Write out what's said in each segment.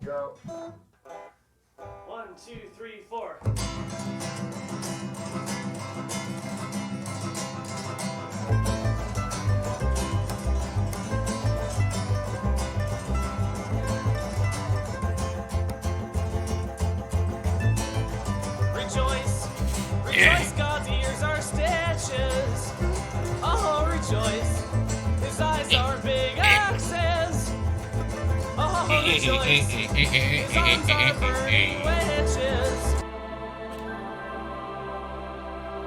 Go. 1, 2, 3, 4. Rejoice, rejoice, God's ears are stitches. Oh, rejoice, his eyes are big axes. Oh, rejoice, his arms are burning witches.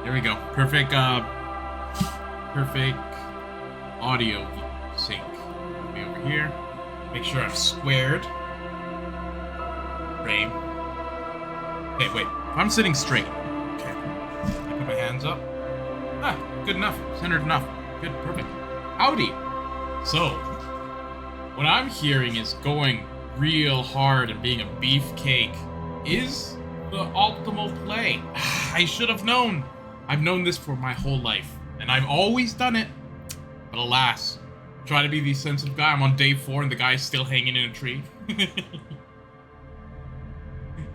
There we go. Perfect, perfect audio sync. Be over here. Make sure I'm squared. Frame. Okay, wait. If I'm sitting straight. Okay. I put my hands up. Ah, good enough. Centered enough. Good, perfect. Howdy. So, what I'm hearing is going real hard and being a beefcake is the optimal play. I should have known. I've known this for my whole life, and I've always done it. But alas, try to be the sensitive guy. I'm on day 4, and the guy's still hanging in a tree.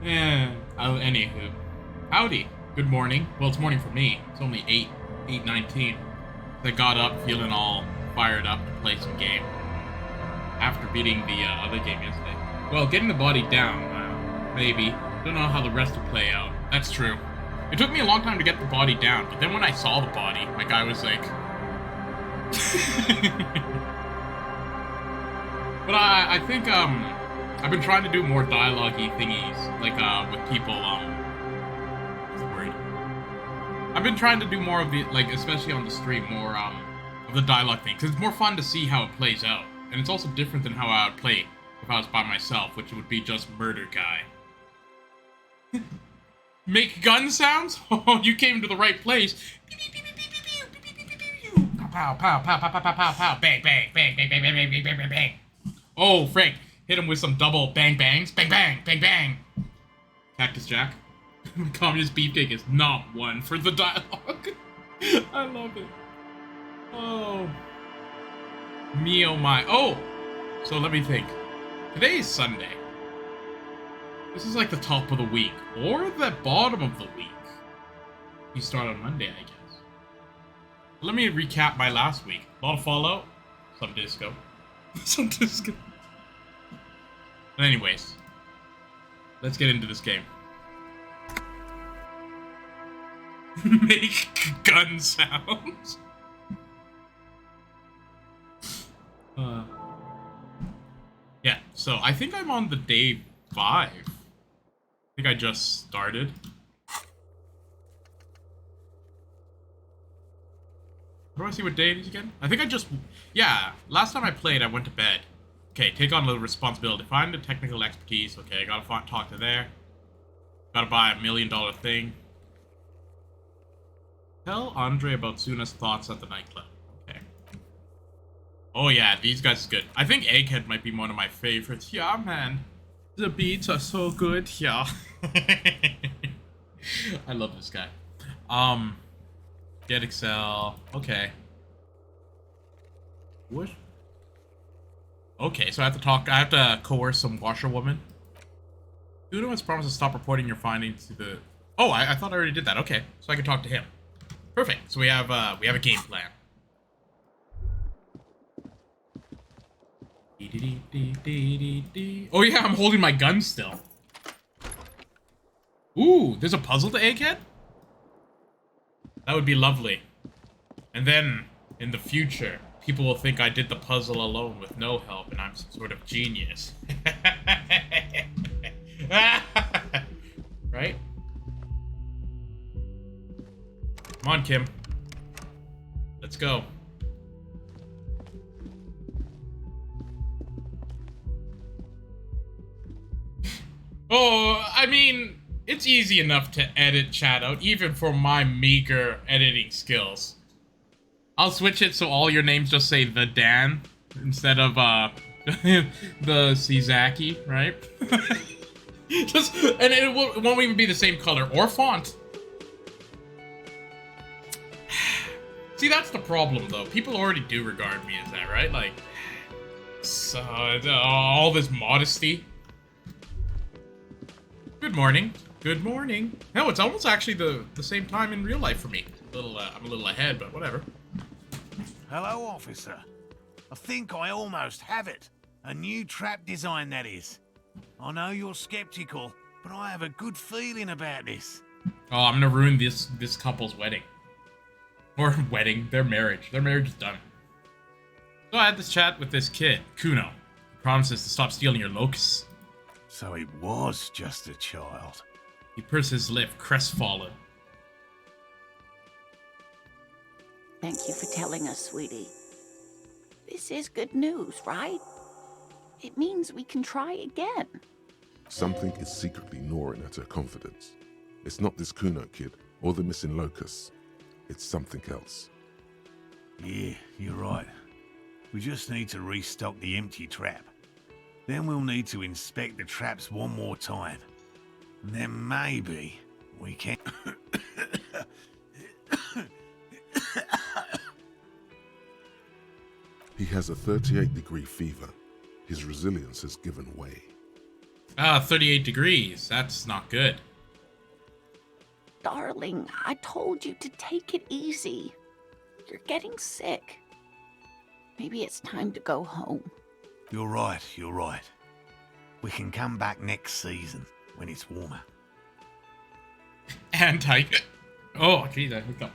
Yeah. Anywho, howdy. Good morning. Well, it's morning for me. It's only 8:19. I got up feeling all fired up to play some game after beating the other game yesterday. Well, getting the body down, maybe. Don't know how the rest will play out. That's true. It took me a long time to get the body down, but then when I saw the body, my guy was like... But I think, I've been trying to do more dialogue-y thingies, like, with people, what's the word? I've been trying to do more of the, like, especially on the stream, more, of the dialogue thing, because it's more fun to see how it plays out. And it's also different than how I would play if I was by myself, which would be just murder guy. Make gun sounds? Oh, you came to the right place. Pow, pow, pow, pow, pow, pow, pow, pow. Bang, bang, bang, bang, bang, bang, bang, bang, bang, bang. Oh, Frank, hit him with some double bang bangs. Bang, bang, bang, bang. Cactus Jack. Communist beefcake is not one for the dialogue. I love it. Oh. Me oh my. Oh! So let me think. Today is Sunday. This is like the top of the week, or the bottom of the week. You start on Monday, I guess. Let me recap my last week. A lot of Fallout, some disco. Some disco. But anyways, let's get into this game. Make gun sounds. Yeah, so I think I'm on the day 5. I think I just started. How do I see what day it is again? I think I just... Yeah, last time I played, I went to bed. Okay, take on the responsibility. Find the technical expertise. Okay, I gotta talk to there. Gotta buy $1 million thing. Tell Andre about Suna's thoughts at the nightclub. Okay. Oh yeah, these guys is good. I think Egghead might be one of my favorites. Yeah, man. The beats are so good, yeah. I love this guy. Get Excel. Okay. What? Okay, so I have to coerce some washerwoman. Udo has promised to stop reporting your findings to the... Oh, I thought I already did that. Okay, so I can talk to him. Perfect. So we have a game plan. Oh yeah, I'm holding my gun still. Ooh, there's a puzzle to Egghead? That would be lovely. And then, in the future, people will think I did the puzzle alone with no help and I'm some sort of genius. Right? Come on, Kim. Let's go. Oh, I mean, it's easy enough to edit chat out, even for my meager editing skills. I'll switch it so all your names just say the Dan instead of the Sizaki, right? Just and it won't even be the same color or font. See, that's the problem, though. People already do regard me as that, right? Like, so, all this modesty. Good morning. Good morning. No, it's almost actually the same time in real life for me. I'm a little ahead, but whatever. Hello, officer. I think I almost have it. A new trap design, that is. I know you're skeptical, but I have a good feeling about this. Oh, I'm gonna ruin this couple's wedding. Or wedding, their marriage. Their marriage is done. So I had this chat with this kid, Kuno. He promises to stop stealing your locusts. So it was just a child. He pursed his lip, crestfallen. Thank you for telling us, sweetie. This is good news, right? It means we can try again. Something is secretly gnawing at her confidence. It's not this Kuno kid or the missing locusts. It's something else. Yeah, you're right. We just need to restock the empty trap. Then we'll need to inspect the traps one more time. And then maybe we can... He has a 38-degree fever. His resilience has given way. 38 degrees. That's not good. Darling, I told you to take it easy. You're getting sick. Maybe it's time to go home. You're right, you're right. We can come back next season when it's warmer. Oh, geez, I hooked up.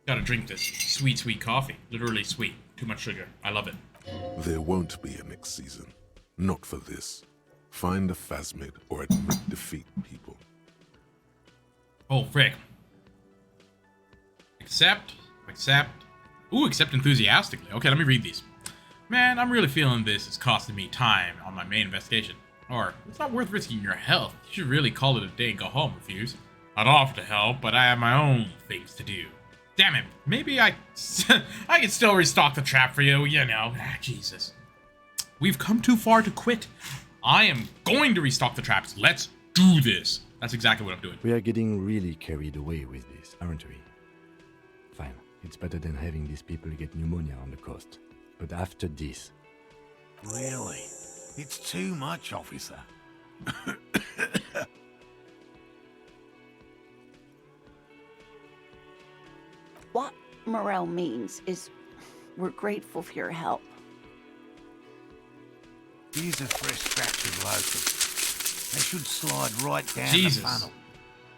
Gotta drink this sweet, sweet coffee. Literally sweet. Too much sugar. I love it. There won't be a next season. Not for this. Find a phasmid or admit defeat, people. Oh, frick. Accept. Ooh, accept enthusiastically. Okay, let me read these. Man, I'm really feeling this is costing me time on my main investigation. Or, it's not worth risking your health. You should really call it a day and go home, Refuse. I'd offer to help, but I have my own things to do. Damn it, maybe I can still restock the trap for you, you know. Jesus. We've come too far to quit. I am going to restock the traps. Let's do this. That's exactly what I'm doing. We are getting really carried away with this, aren't we? Fine. It's better than having these people get pneumonia on the coast. But after this... Really? It's too much, officer. What Morel means is we're grateful for your help. Here's a fresh batch of locusts. They should slide right down Jesus. the funnel.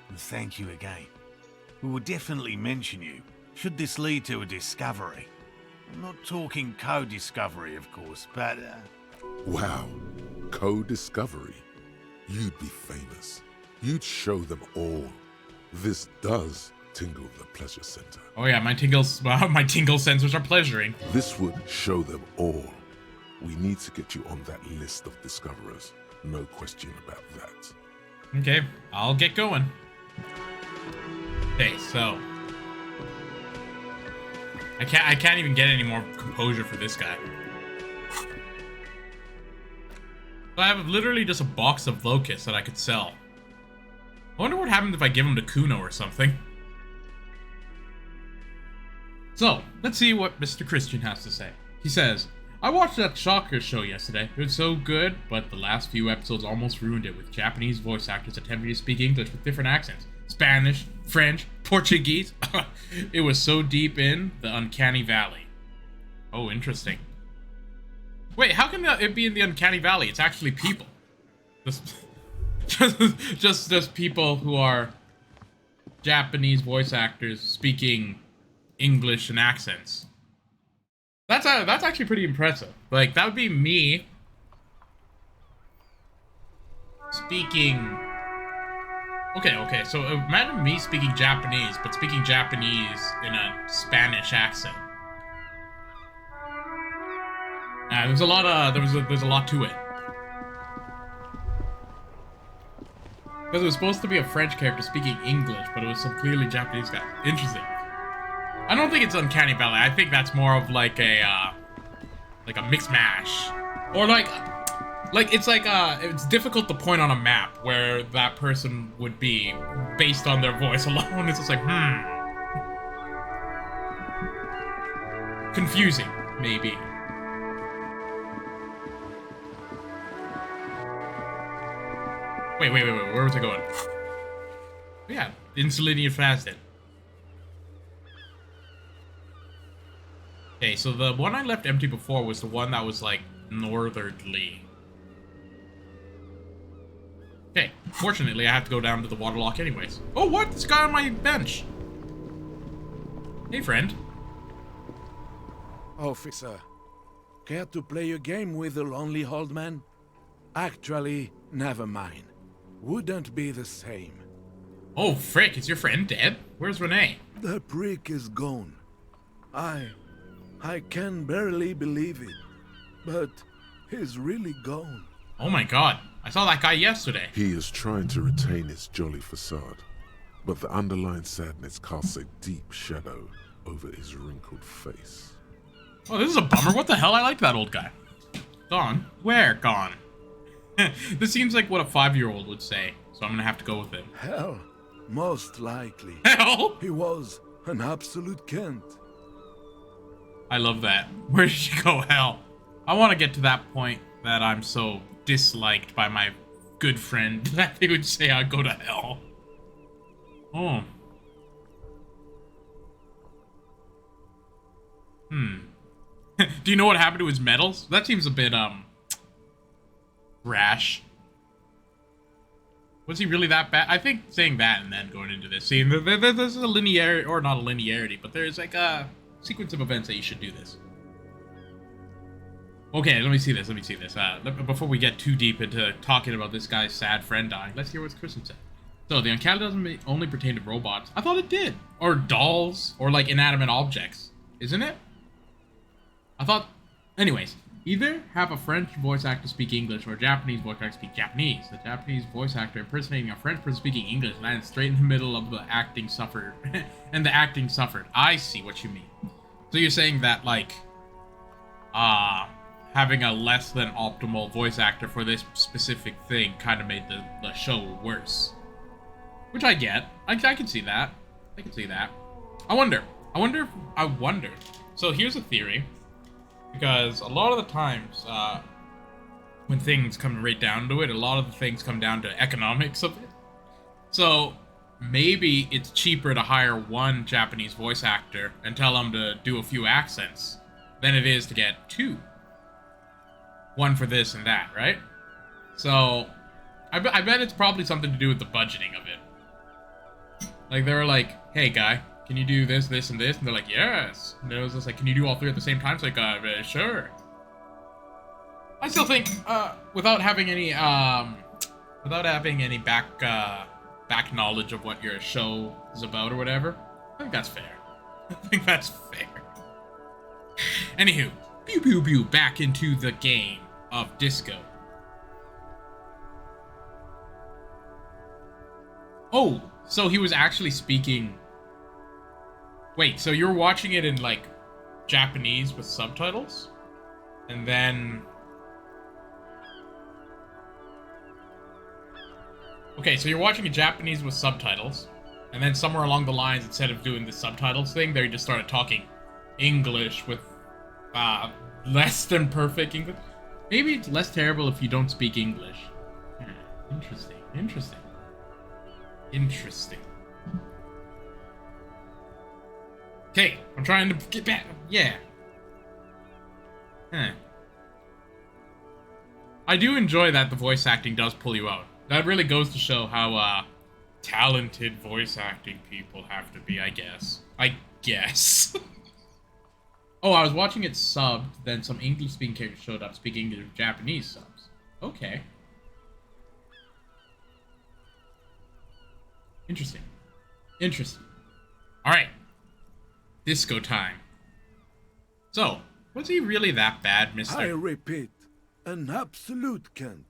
And thank you again. We will definitely mention you, should this lead to a discovery. I'm not talking co-discovery, of course, but... Wow. Co-discovery. You'd be famous. You'd show them all. This does tingle the pleasure center. Oh yeah, my tingle sensors are pleasuring. This would show them all. We need to get you on that list of discoverers. No question about that. Okay, I'll get going. Okay, so I can't even get any more composure for this guy. So I have literally just a box of locusts that I could sell. I wonder what happens if I give them to Kuno or something. So, let's see what Mr. Christian has to say. He says, I watched that Shocker show yesterday. It was so good, but the last few episodes almost ruined it with Japanese voice actors attempting to speak English with different accents. Spanish, French, Portuguese. It was so deep in the uncanny valley. Oh, interesting. Wait, how can it be in the uncanny valley? It's actually people. Just people who are Japanese voice actors speaking English and accents. That's actually pretty impressive. Like, that would be me speaking... Okay, so imagine me speaking Japanese, but speaking Japanese in a Spanish accent. There's a lot to it. Because it was supposed to be a French character speaking English, but it was some clearly Japanese guy. Interesting. I don't think it's uncanny valley. I think that's more of like a mixed mash, or it's difficult to point on a map where that person would be based on their voice alone. It's just like confusing, maybe. Wait. Where was I going? Yeah, Insulinia Fazit. Okay, so the one I left empty before was the one that was like northerly. Okay, fortunately I have to go down to the waterlock anyways. Oh, what? This guy on my bench. Hey, friend. Officer, care to play a game with the lonely old man? Actually, never mind. Wouldn't be the same. Oh, frick, is your friend dead? Where's Renee? The prick is gone. I can barely believe it, but he's really gone. Oh my god, I saw that guy yesterday. He is trying to retain his jolly facade, but the underlying sadness casts a deep shadow over his wrinkled face. Oh, this is a bummer. What the hell? I like that old guy. Gone? Where gone? This seems like what a 5-year-old would say, so I'm gonna have to go with it. Hell, most likely. Hell? He was an absolute Kent. I love that. Where did you go, hell? I want to get to that point that I'm so disliked by my good friend that they would say I'd go to hell. Oh. Do you know what happened to his medals? That seems a bit, rash. Was he really that bad? I think saying that and then going into this. See, there's a linearity, or not a linearity, but there's like a sequence of events that you should do this. Okay, let me see this. Before we get too deep into talking about this guy's sad friend dying, let's hear what Kristen said. So, the uncanny doesn't only pertain to robots. I thought it did. Or dolls, or like inanimate objects. Isn't it? I thought... Anyways, either have a French voice actor speak English or a Japanese voice actor speak Japanese. The Japanese voice actor impersonating a French person speaking English landed straight in the middle of the acting suffered. And the acting suffered. I see what you mean. So you're saying that, like, having a less than optimal voice actor for this specific thing kind of made the show worse. Which I get. I can see that. I can see that. I wonder. So here's a theory. Because a lot of the times, when things come right down to it, a lot of the things come down to economics of it. So maybe it's cheaper to hire one Japanese voice actor and tell them to do a few accents than it is to get two. One for this and that, right? So I bet it's probably something to do with the budgeting of it. Like, they were like, hey, guy, can you do this, this, and this? And they're like, yes. And it was just like, can you do all three at the same time? It's like, sure. I still think, without having any back knowledge of what your show is about or whatever, I think that's fair. Anywho, pew pew pew, back into the game of Disco. Oh, so he was actually speaking... Wait, so you're watching it in, like, Japanese with subtitles? And then... Okay, so you're watching in Japanese with subtitles, and then somewhere along the lines, instead of doing the subtitles thing, they just started talking English with, less than perfect English. Maybe it's less terrible if you don't speak English. Interesting. Okay, I'm trying to get back. Yeah. I do enjoy that the voice acting does pull you out. That really goes to show how talented voice acting people have to be, I guess. Oh, I was watching it subbed, then some English-speaking characters showed up speaking English with Japanese subs. Okay. Interesting. Alright. Disco time. So, was he really that bad, mister? I repeat, an absolute Kent.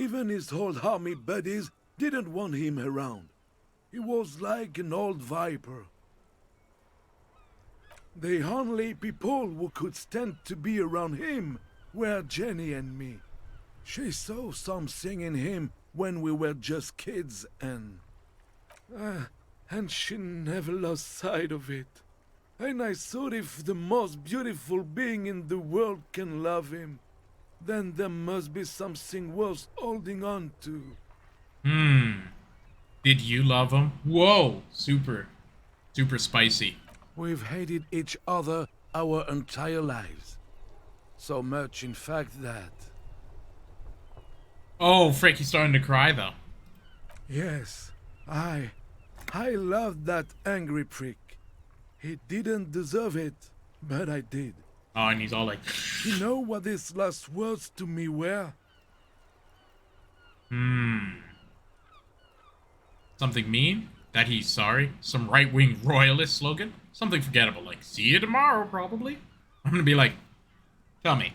Even his old army buddies didn't want him around. He was like an old viper. The only people who could stand to be around him were Jenny and me. She saw something in him when we were just kids, and she never lost sight of it. And I thought if the most beautiful being in the world can love him, then there must be something worth holding on to. Did you love him? Whoa, super spicy. We've hated each other our entire lives. So much, in fact, that... Oh, frick, he's starting to cry though. Yes, I loved that angry prick. He didn't deserve it, but I did. Oh, and he's all like, You know what his last words to me were? something mean? That he's sorry? Some right-wing royalist slogan? Something forgettable, like, see you tomorrow, probably? I'm gonna be like, tell me.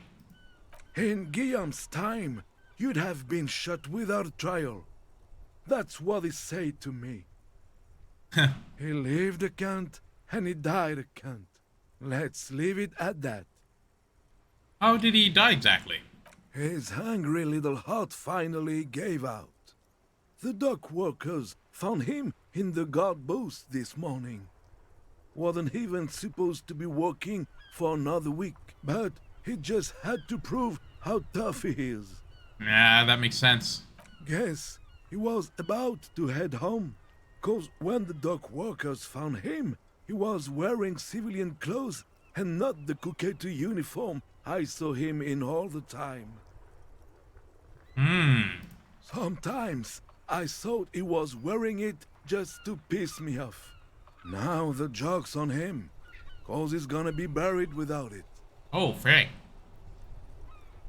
In Guillaume's time, you'd have been shot without trial. That's what he said to me. He lived a cunt, and he died a cunt. Let's leave it at that. How did he die exactly? His hungry little heart finally gave out. The dock workers found him in the guard booth this morning. Wasn't even supposed to be working for another week, but he just had to prove how tough he is. Yeah, that makes sense. Guess he was about to head home, 'cause when the dock workers found him, he was wearing civilian clothes and not the Karaoke uniform I saw him in all the time. Sometimes I thought he was wearing it just to piss me off. Now the joke's on him, 'cause he's gonna be buried without it. Oh, frick.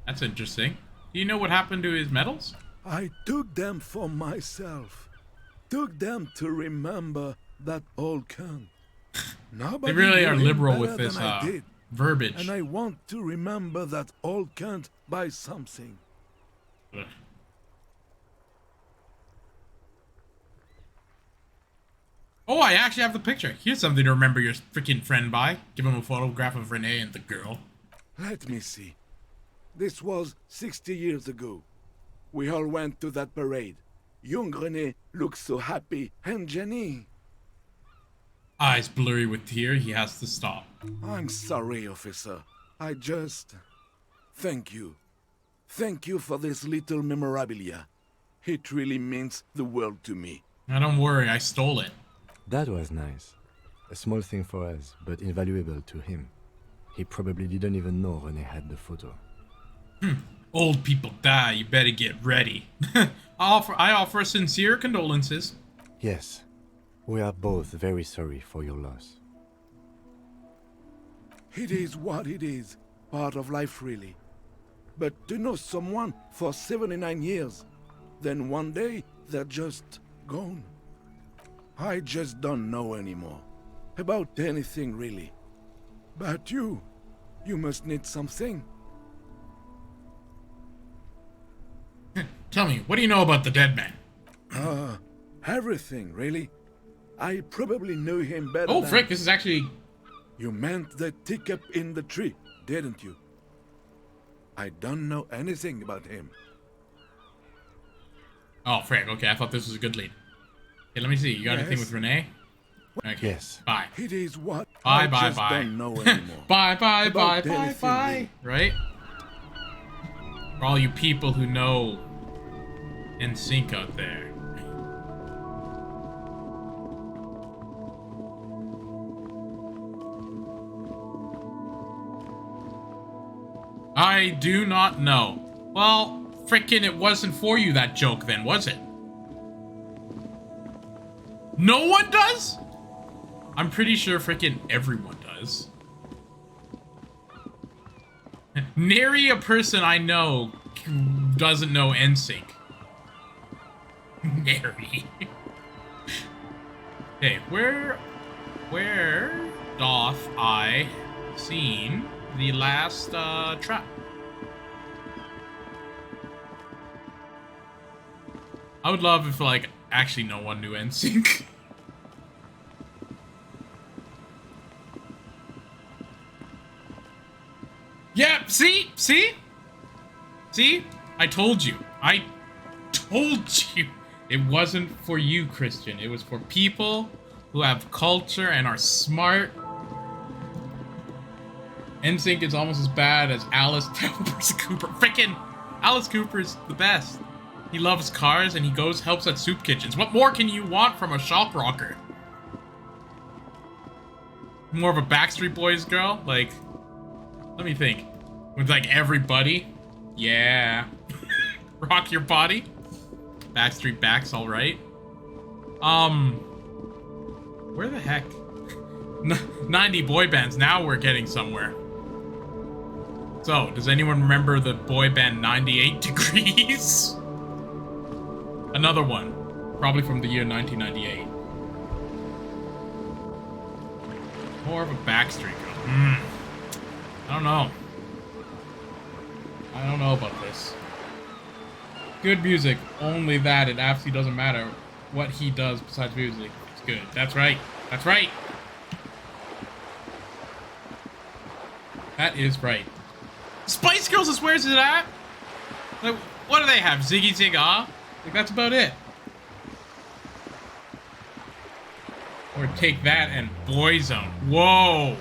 That's interesting. Do you know what happened to his medals? I took them for myself. Took them to remember that old cunt. Nobody They really knew are him liberal better with this than I did, verbiage. and I want to remember that old cunt by something. Ugh. Oh, I actually have the picture. Here's something to remember your freaking friend by. Give him a photograph of Renee and the girl. Let me see. This was 60 years ago. We all went to that parade. Young René looked so happy, and Jenny... Eyes blurry with tear, he has to stop. I'm sorry, officer. I just... Thank you. Thank you for this little memorabilia. It really means the world to me. Now don't worry, I stole it. That was nice. A small thing for us, but invaluable to him. He probably didn't even know René had the photo. Old people die, you better get ready. I offer sincere condolences. Yes, we are both very sorry for your loss. It is what it is. Part of life, really. But to know someone for 79 years, then one day they're just gone. I just don't know anymore. About anything, really. But you must need something. Tell me, what do you know about the dead man? Everything, really. I probably knew him better Oh, than... frick, this is actually... You meant the teacup in the tree, didn't you? I don't know anything about him. Oh, frick, okay, I thought this was a good lead. Okay, let me see, you got anything Yes. with Renee? Okay, Yes. bye. It is what Bye, I bye, just bye. don't know anymore. Bye, bye, About bye, bye, anything, bye. really. Right? For all you people who know NSYNC out there. I do not know. Well, frickin' it wasn't for you, that joke then, was it? No one does? I'm pretty sure frickin' everyone does. Nary a person I know doesn't know NSYNC. Nary. Okay, where doth I seen the last trap? I would love if like actually no one knew NSYNC. Yeah, see? I told you. It wasn't for you, Christian. It was for people who have culture and are smart. NSYNC is almost as bad as Alice Cooper. Frickin' Alice Cooper's the best. He loves cars and he helps at soup kitchens. What more can you want from a shop rocker? More of a Backstreet Boys girl? Like, let me think. With like everybody? Yeah. Rock your body? Backstreet Back's alright. Where the heck? 90 boy bands. Now we're getting somewhere. So, does anyone remember the boy band 98 Degrees? Another one. Probably from the year 1998. More of a Backstreet girl. I don't know. I don't know about this. Good music. Only that. It absolutely doesn't matter what he does besides music. It's good. That's right. That's right. That is right. Spice Girls is where's it at? Like, what do they have? Ziggy Zig Ah? Like, that's about it. Or take that and Boyzone. Whoa.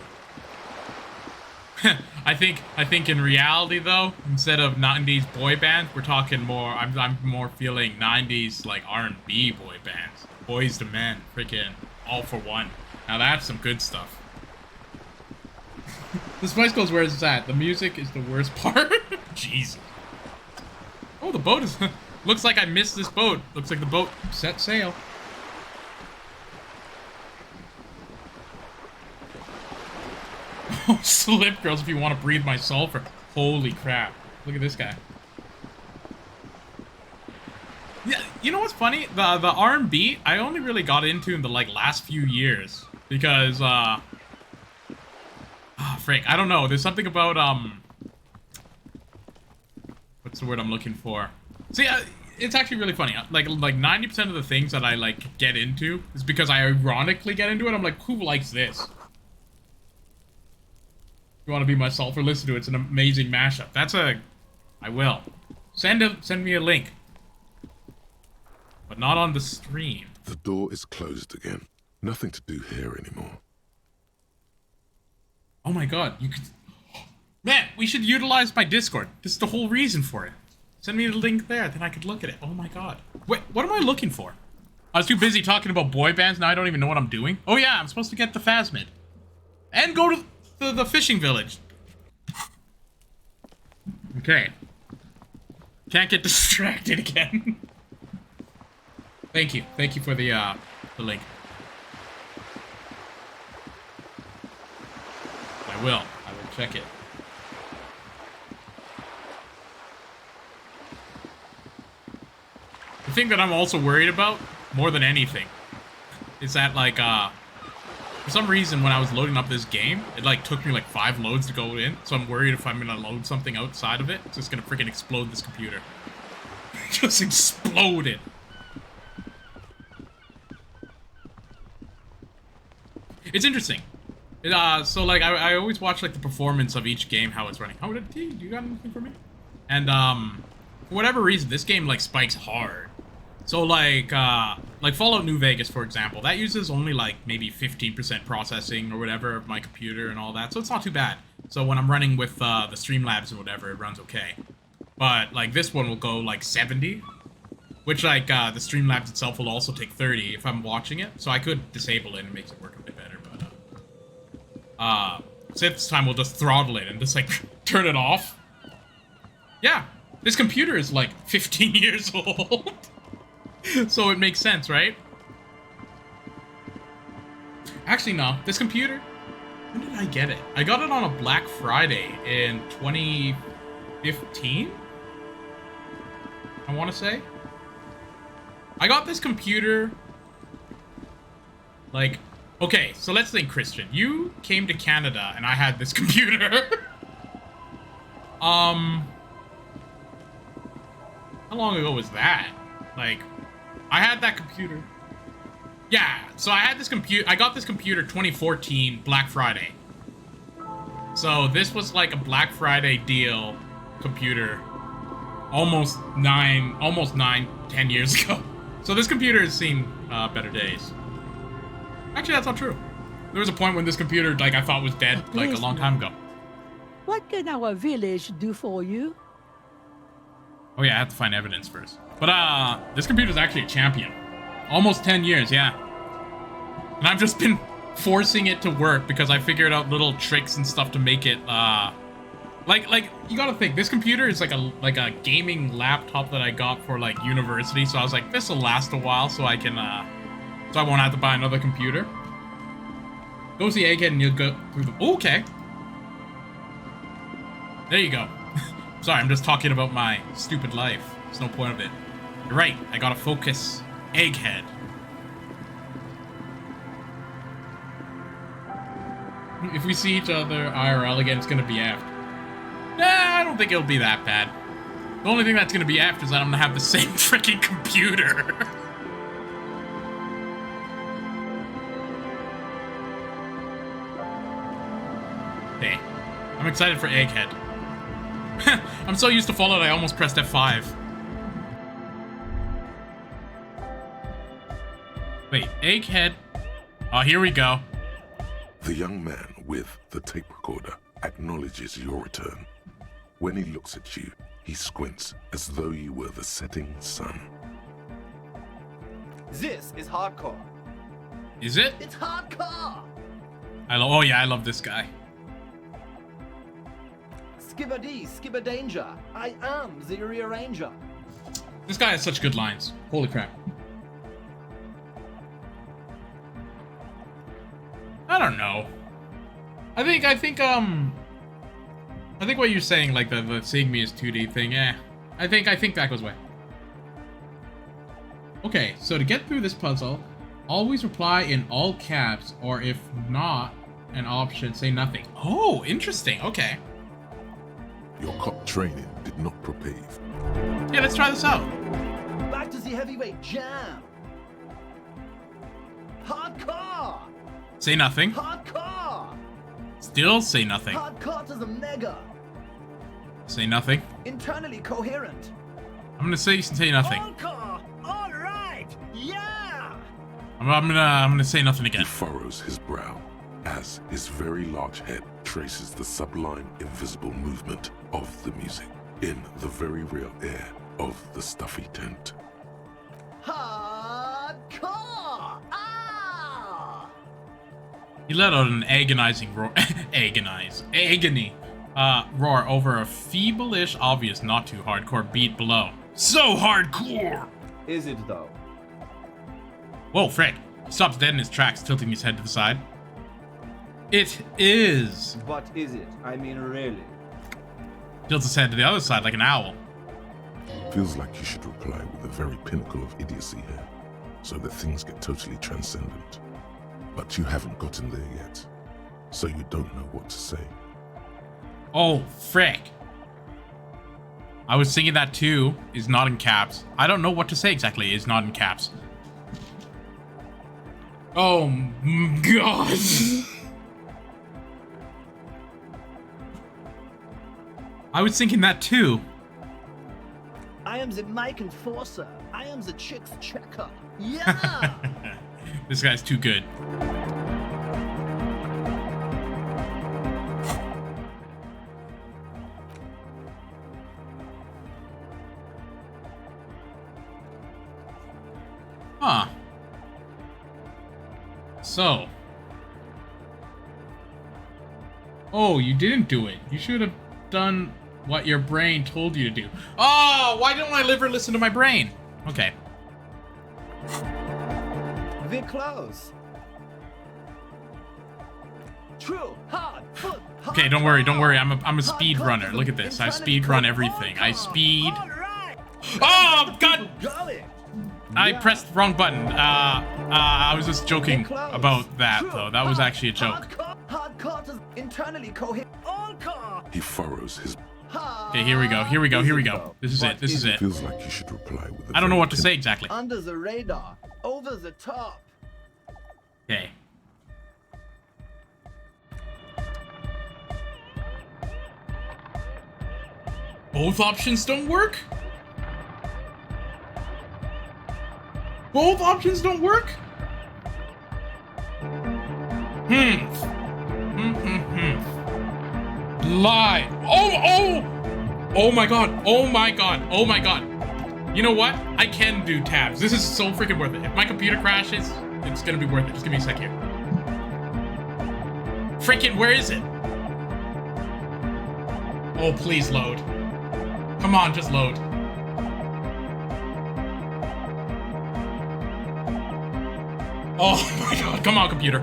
I think in reality though, instead of 90s boy bands, we're talking more. I'm more feeling 90s like R&B boy bands. Boys to Men, freaking All for One. Now that's some good stuff. The Spice Girls, where is it at? The music is the worst part. Jesus. Oh, the boat is. Looks like I missed this boat. Looks like the boat set sail. Oh, Slip Girls, if you want to breathe my sulfur. Holy crap. Look at this guy. Yeah, you know what's funny? The R&B, I only really got into in the, like, last few years. Because, frick, I don't know. There's something about, what's the word I'm looking for? See, it's actually really funny. Like 90% of the things that I, like, get into is because I ironically get into it. I'm like, who likes this? You want to be my sulfur? Listen to it. It's an amazing mashup. I will. Send me a link. But not on the stream. The door is closed again. Nothing to do here anymore. Oh my god, you could... Man, we should utilize my Discord. This is the whole reason for it. Send me the link there, then I could look at it. Oh my god. Wait, what am I looking for? I was too busy talking about boy bands, now I don't even know what I'm doing. Oh yeah, I'm supposed to get the Phasmid. And go to the fishing village. Okay. Can't get distracted again. Thank you. Thank you for the link. I will check it. The thing that I'm also worried about, more than anything, is that, like, for some reason, when I was loading up this game, it, like, took me, like, 5 loads to go in, so I'm worried if I'm gonna load something outside of it, it's just gonna freaking explode this computer. Just exploded. It's interesting. So, like, I always watch, like, the performance of each game, how it's running. Oh, do you got anything for me? And, for whatever reason, this game, like, spikes hard. So, like Fallout New Vegas, for example, that uses only, like, maybe 15% processing or whatever of my computer and all that, so it's not too bad. So when I'm running with, the Streamlabs or whatever, it runs okay. But, like, this one will go, like, 70, which, like, the Streamlabs itself will also take 30 if I'm watching it, so I could disable it and it makes it work a bit better, but, so this time we'll just throttle it and just, like, turn it off. Yeah, this computer is, like, 15 years old. So it makes sense, right? Actually, no. This computer... When did I get it? I got it on a Black Friday in 2015? I want to say. I got this computer... Like... Okay, so let's think, Christian. You came to Canada and I had this computer. How long ago was that? Like... I had that computer. Yeah, so I had this computer. I got this computer 2014 Black Friday. So this was like a Black Friday deal computer almost 10 years ago. So this computer has seen better days. Actually, that's not true. There was a point when this computer, like, I thought was dead, like, a long time ago. What can our village do for you? Oh yeah, I have to find evidence first. But this computer's actually a champion. Almost 10 years, yeah. And I've just been forcing it to work because I figured out little tricks and stuff to make it like you gotta think, this computer is like a gaming laptop that I got for like university, so I was like, this will last a while so I can so I won't have to buy another computer. Go see Egghead and you'll go through the okay. There you go. Sorry, I'm just talking about my stupid life. There's no point of it. You're right, I gotta focus. Egghead. If we see each other IRL again, it's gonna be after. Nah, I don't think it'll be that bad. The only thing that's gonna be after is that I'm gonna have the same freaking computer. Hey, I'm excited for Egghead. I'm so used to Fallout, I almost pressed F5. Wait, Egghead. Oh, here we go. The young man with the tape recorder acknowledges your return. When he looks at you, he squints as though you were the setting sun. This is hardcore. Is it? It's hardcore! Oh yeah, I love this guy. Skibber-dee, skibber-danger. I am the rearranger. This guy has such good lines. Holy crap. I don't know. I think what you're saying, like the seeing me as 2D thing, I think that goes away. Okay, so to get through this puzzle, always reply in all caps, or if not an option, say nothing. Oh, interesting. Okay. Your cop training did not prepare you. Yeah, let's try this out. Back to the heavyweight jam. Hardcore! Say nothing. Hardcore! Still say nothing. Hardcore to the mega. Say nothing. Internally coherent. I'm gonna say nothing. Hardcore! All right! Yeah! I'm gonna say nothing He again. furrows his brow as his very large head traces the sublime, invisible movement of the music in the very real air of the stuffy tent. Hardcore! Ah! He let out an agonizing roar. Agony. Roar over a feeble-ish, obvious, not too hardcore beat below. So hardcore! Is it though? Whoa, frick. He stops dead in his tracks, tilting his head to the side. It is. But is it? I mean, really? Tilts his head to the other side like an owl. Feels like you should reply with the very pinnacle of idiocy here, so that things get totally transcendent. But you haven't gotten there yet, so you don't know what to say. Oh, frick. I was singing that too. Is not in caps. I don't know what to say exactly. Is not in caps. Oh, God. I was thinking that too. I am the mic enforcer. I am the chick's checker. Yeah! This guy's too good. Huh. So. Oh, you didn't do it. You should have done what your brain told you to do. Oh, why didn't I ever listen to my brain? Okay. We're close. True, hard, foot, hard. Okay, don't worry. I'm a speed runner. Look at this. I speed run everything. I speed. Oh, God! I pressed the wrong button. I was just joking about that, though. That was actually a joke. Internally coherent. He furrows his... Okay, here we go. This is it. Feels like you should reply with I don't know what to say exactly. Under the radar, over the top. Okay. Both options don't work? Both options don't work? Lie. Oh! Oh my god. Oh my god. Oh my god. You know what? I can do tabs. This is so freaking worth it. If my computer crashes, it's gonna be worth it. Just give me a sec here. Freaking, where is it? Oh, please load. Come on, just load. Oh my god, come on, computer.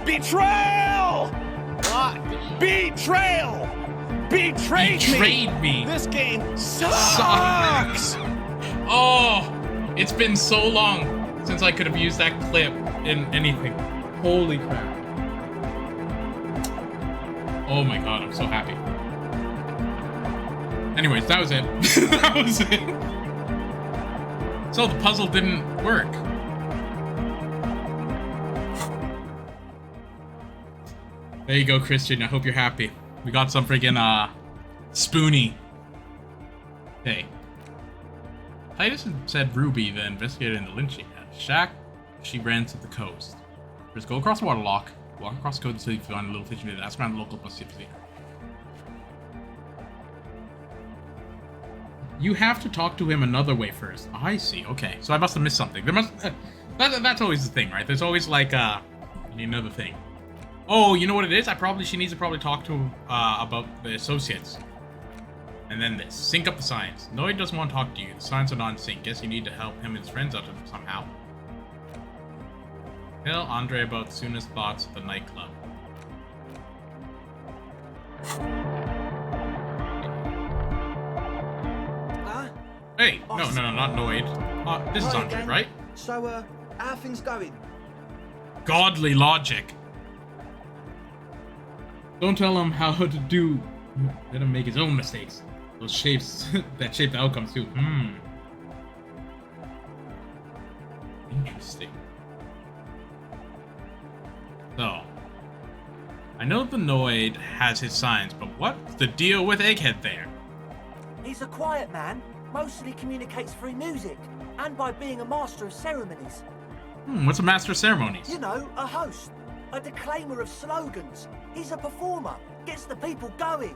Betrayal! Betrayal! Betrayed me. This game sucks! Oh, it's been so long since I could have used that clip in anything. Holy crap. Oh my god, I'm so happy. Anyways, that was it. That was it. So the puzzle didn't work. There you go, Christian. I hope you're happy. We got some friggin' Spoonie. Hey. Titus said Ruby, the investigator in the lynching shack. She ran to the coast. Just go across the waterlock, walk across the coast until you find a little fishing village. Ask around the local bus. You have to talk to him another way first. I see. Okay, so I must have missed something. There must. That's always the thing, right? There's always like another thing. Oh, you know what it is? She needs to probably talk to him about the associates. And then this. Sync up the signs. No, he doesn't want to talk to you. The signs are not in sync. Guess you need to help him and his friends out somehow. Tell Andre about Suna's thoughts at the nightclub. Hey, no, not Noid. This is Andre, right? So, how are things going? Godly logic. Don't tell him how to do. Let him make his own mistakes. Those shapes that shape the outcomes too. Interesting. So, I know the Noid has his signs, but what's the deal with Egghead there? He's a quiet man, mostly communicates through music, and by being a master of ceremonies. What's a master of ceremonies? You know, a host, a declaimer of slogans. He's a performer, gets the people going.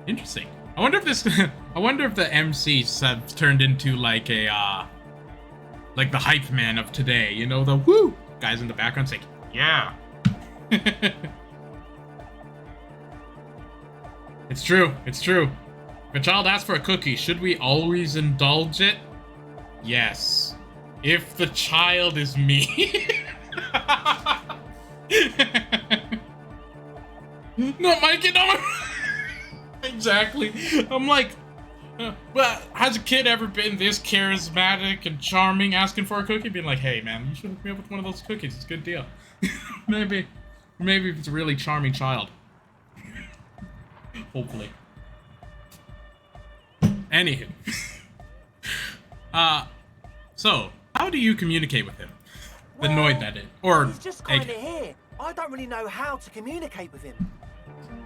Interesting. I wonder if this. I wonder if the MCs have turned into like a, like the hype man of today. You know, the woo guys in the background saying, "Yeah." It's true. It's true. If a child asks for a cookie, should we always indulge it? Yes. If the child is me. No, Mikey, no. Exactly. I'm like, well, has a kid ever been this charismatic and charming asking for a cookie? Being like, hey, man, you should hook me up with one of those cookies. It's a good deal. Maybe if it's a really charming child. Hopefully. Anywho. So, how do you communicate with him? The Noid, that is. Or he's just kind of here. I don't really know how to communicate with him.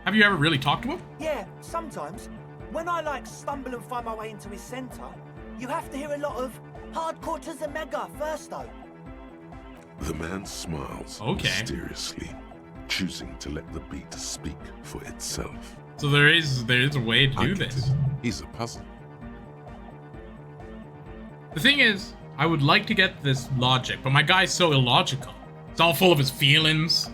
Have you ever really talked to him? Yeah, sometimes. When I stumble and find my way into his center, you have to hear a lot of hardcore to the mega first though. The man smiles mysteriously, choosing to let the beat speak for itself. So there is a way to do this. He's a puzzle. The thing is, I would like to get this logic, but my guy's so illogical. It's all full of his feelings.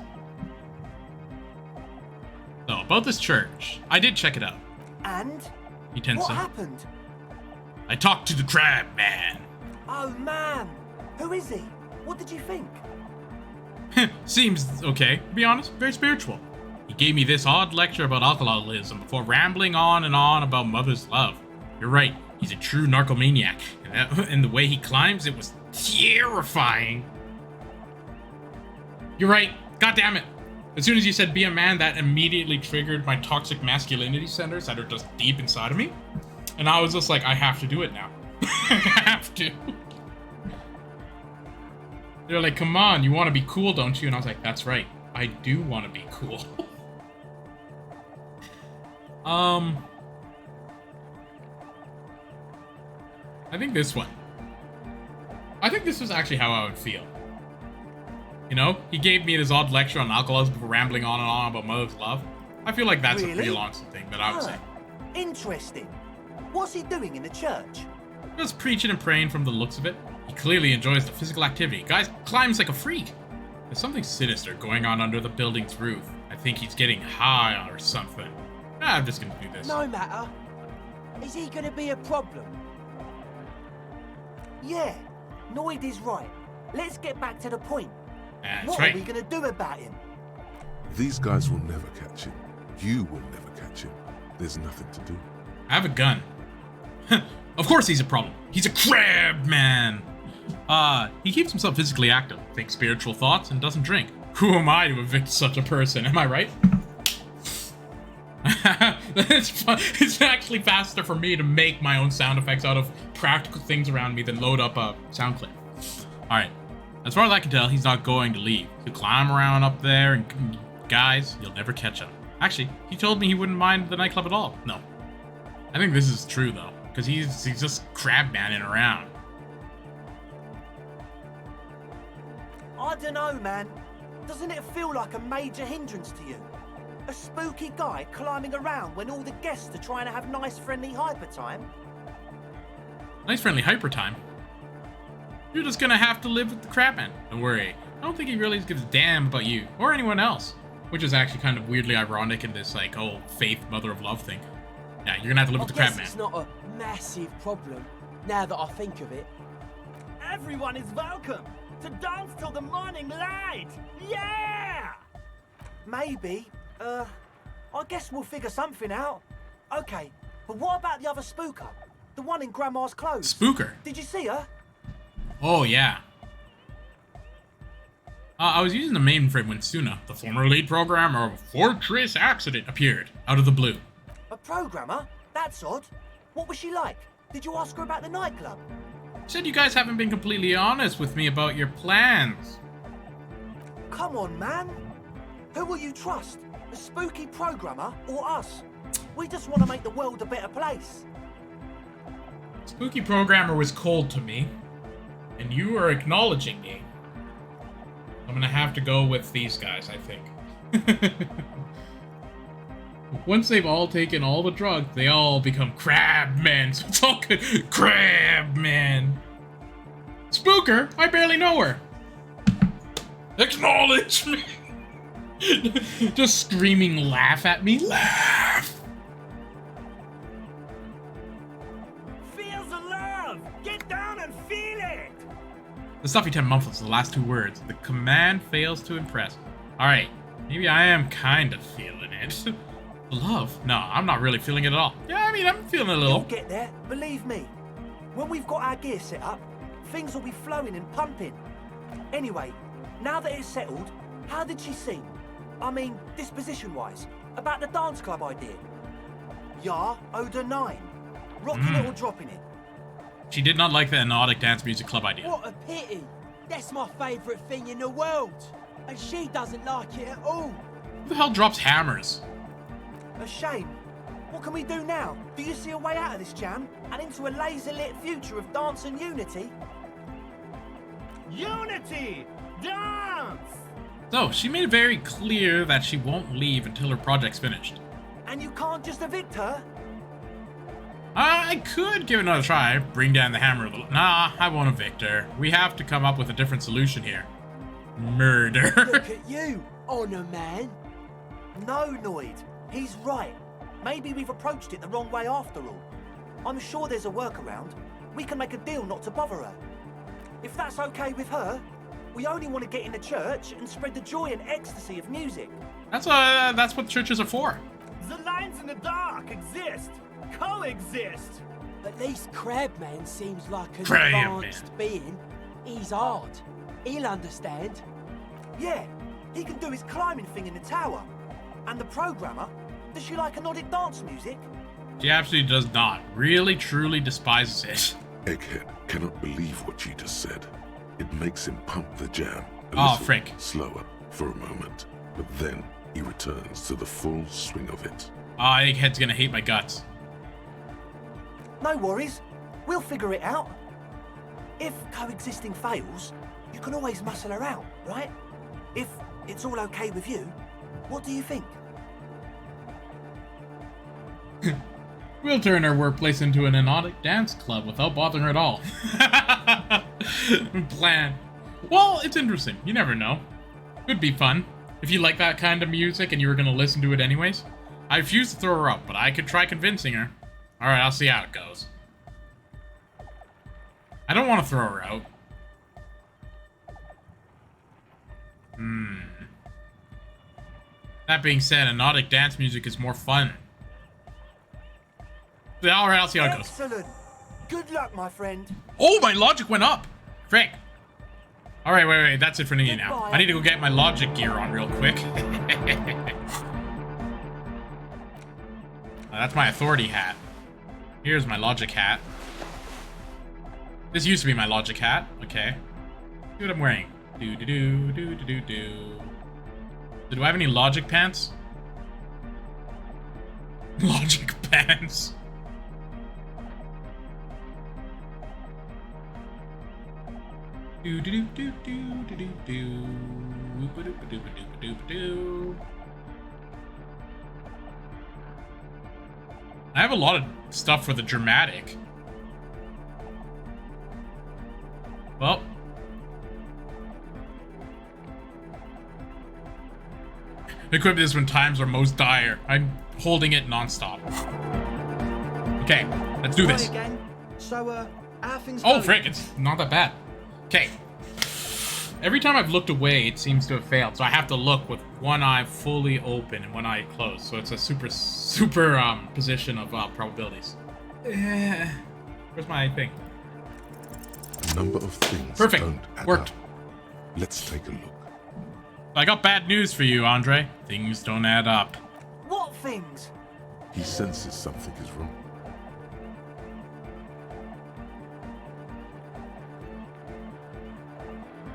So, about this church, I did check it out. And? He tends what to. happened? I talked to the crab man. Oh man, who is he? What did you think? Seems okay, to be honest, very spiritual. He gave me this odd lecture about alcoholism before rambling on and on about mother's love. You're right, he's a true narcomaniac, and the way he climbs, it was terrifying. You're right, god damn it. As soon as you said be a man, that immediately triggered my toxic masculinity centers that are just deep inside of me. And I was just like, I have to do it now. I have to. They're like, come on, you want to be cool, don't you? And I was like, that's right. I do want to be cool. I think this one. I think this was actually how I would feel. You know, he gave me this odd lecture on alcoholism before rambling on and on about mother's love. I feel like that's a Really? real awesome thing that I would say. Interesting. What's he doing in the church? Just preaching and praying from the looks of it. He clearly enjoys the physical activity. Guy climbs like a freak. There's something sinister going on under the building's roof. I think he's getting high or something. I'm just gonna do this. No matter. Is he gonna be a problem? Yeah, Noid is right. Let's get back to the point. That's What right. are we gonna do about him? These guys will never catch him. You will never catch him. There's nothing to do. I have a gun. Of course he's a problem. He's a crab man. He keeps himself physically active, thinks spiritual thoughts, and doesn't drink. Who am I to evict such a person? Am I right? It's actually faster for me to make my own sound effects out of practical things around me than load up a sound clip. Alright. As far as I can tell, he's not going to leave. He'll climb around up there, and guys, you'll never catch him. Actually, he told me he wouldn't mind the nightclub at all. No. I think this is true, though, because he's just crab manning around. I don't know, man. Doesn't it feel like a major hindrance to you? A spooky guy climbing around when all the guests are trying to have nice, friendly hyper time? Nice friendly hyper time. You're just gonna have to live with the crab man. Don't worry. I don't think he really gives a damn about you or anyone else. Which is actually kind of weirdly ironic in this, like, whole faith, mother of love thing. Yeah, you're gonna have to live with the crab man. It's not a massive problem, now that I think of it. Everyone is welcome to dance till the morning light. Yeah! Maybe. I guess we'll figure something out. Okay, but what about the other spooker? The one in Grandma's clothes? Spooker? Did you see her? Oh, yeah. I was using the mainframe when Suna, the former lead programmer of Fortress Accident, appeared, out of the blue. A programmer? That's odd. What was she like? Did you ask her about the nightclub? Said you guys haven't been completely honest with me about your plans. Come on, man. Who will you trust? The spooky programmer or us? We just want to make the world a better place. Spooky programmer was cold to me, and you are acknowledging me. I'm gonna have to go with these guys, I think. Once they've all taken all the drugs, they all become crab men. So it's all good. Crab man. Spooker, I barely know her. Acknowledge me. Just screaming, laugh at me. Laugh. Feel the love. Get down and feel it. The stuffy 10 muffles, the last two words. The command fails to impress. Alright, maybe I am kind of feeling it. Love? No, I'm not really feeling it at all. Yeah, I mean, I'm feeling it a little. You'll get there, believe me. When we've got our gear set up, things will be flowing and pumping. Anyway, now that it's settled, how did she seem? I mean, disposition-wise, about the dance club idea. Yeah, Oda 9. Rocking it or dropping it? She did not like the Anodic Dance Music Club idea. What a pity! That's my favourite thing in the world! And she doesn't like it at all! Who the hell drops hammers? A shame. What can we do now? Do you see a way out of this jam and into a laser-lit future of dance and unity? Unity! Dance! So, she made it very clear that she won't leave until her project's finished. And you can't just evict her? I could give it another try, bring down the hammer a little. Nah, I won't evict her. We have to come up with a different solution here. Murder. Look at you, Honor Man! No, Noid. He's right. Maybe we've approached it the wrong way after all. I'm sure there's a workaround. We can make a deal not to bother her. If that's okay with her, we only want to get in the church and spread the joy and ecstasy of music. That's what churches are for. The lines in the dark exist. Coexist. At least Crabman seems like an Crabman. advanced being. He's hard. He'll understand. Yeah, he can do his climbing thing in the tower. And the programmer, does she like Anodic dance music? She absolutely does not. Really, truly despises it. Egghead cannot believe what you just said. It makes him pump the jam a Oh, little frick. slower for a moment, but then he returns to the full swing of it. Ah, Egghead's gonna hate my guts. No worries, we'll figure it out. If coexisting fails, you can always muscle her out, right? If it's all okay with you, what do you think? We'll turn our workplace into an hypnotic dance club without bothering her at all. Plan. Well, it's interesting. You never know. Could be fun. If you like that kind of music and you were going to listen to it anyways. I refuse to throw her out, but I could try convincing her. Alright, I'll see how it goes. I don't want to throw her out. That being said, hypnotic dance music is more fun. Alright, I'll see how it goes. Excellent. Good luck, my friend. Oh, my logic went up! Frick. Alright, wait, that's it for me now. I need to go get my logic gear on real quick. That's my authority hat. Here's my logic hat. This used to be my logic hat. Okay. See what I'm wearing. Do. Do I have any logic pants? Logic pants. I have a lot of stuff for the dramatic. Well. Equip this when times are most dire. I'm holding it non-stop. Okay, let's do this. So, how things Oh, frick, it's not that bad. Okay. Every time I've looked away, it seems to have failed. So I have to look with one eye fully open and one eye closed. So it's a super position of probabilities. Where's my thing? A number of things Perfect. don't add Worked. up. Let's take a look. I got bad news for you, Andre. Things don't add up. What things? He senses something is wrong.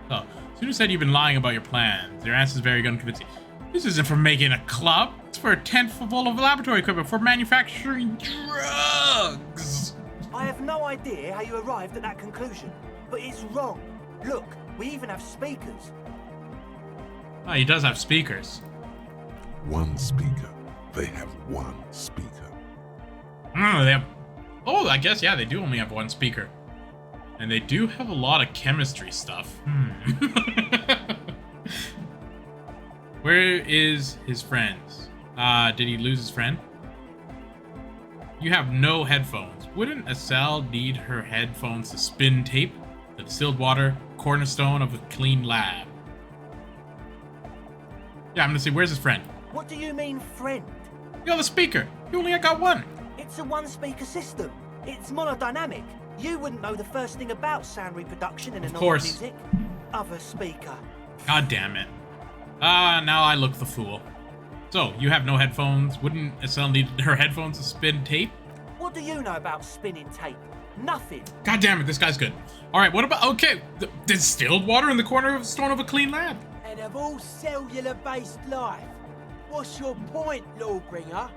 So, Sunu said you've been lying about your plans. Your answer is very unconvincing. This isn't for making a club. It's for a tent full of laboratory equipment for manufacturing drugs. I have no idea how you arrived at that conclusion, but it's wrong. Look, we even have speakers. Oh, he does have speakers. One speaker. They have one speaker. They have... Oh, I guess, yeah, they do only have one speaker. And they do have a lot of chemistry stuff. Where is his friends? Did he lose his friend? You have no headphones. Wouldn't Estelle need her headphones to spin tape? The distilled water, cornerstone of a clean lab. Yeah, I'm gonna see, where's his friend? What do you mean, friend? You're the speaker. You only got one. It's a one-speaker system. It's monodynamic. You wouldn't know the first thing about sound reproduction in a normal music. Other speaker. God damn it. Now I look the fool. So, you have no headphones. Wouldn't Estelle need her headphones to spin tape? What do you know about spinning tape? Nothing. God damn it, this guy's good. Alright, what about... Okay, distilled water in the corner of the stone of a clean lab. And of all cellular-based life, what's your point, Lawbringer?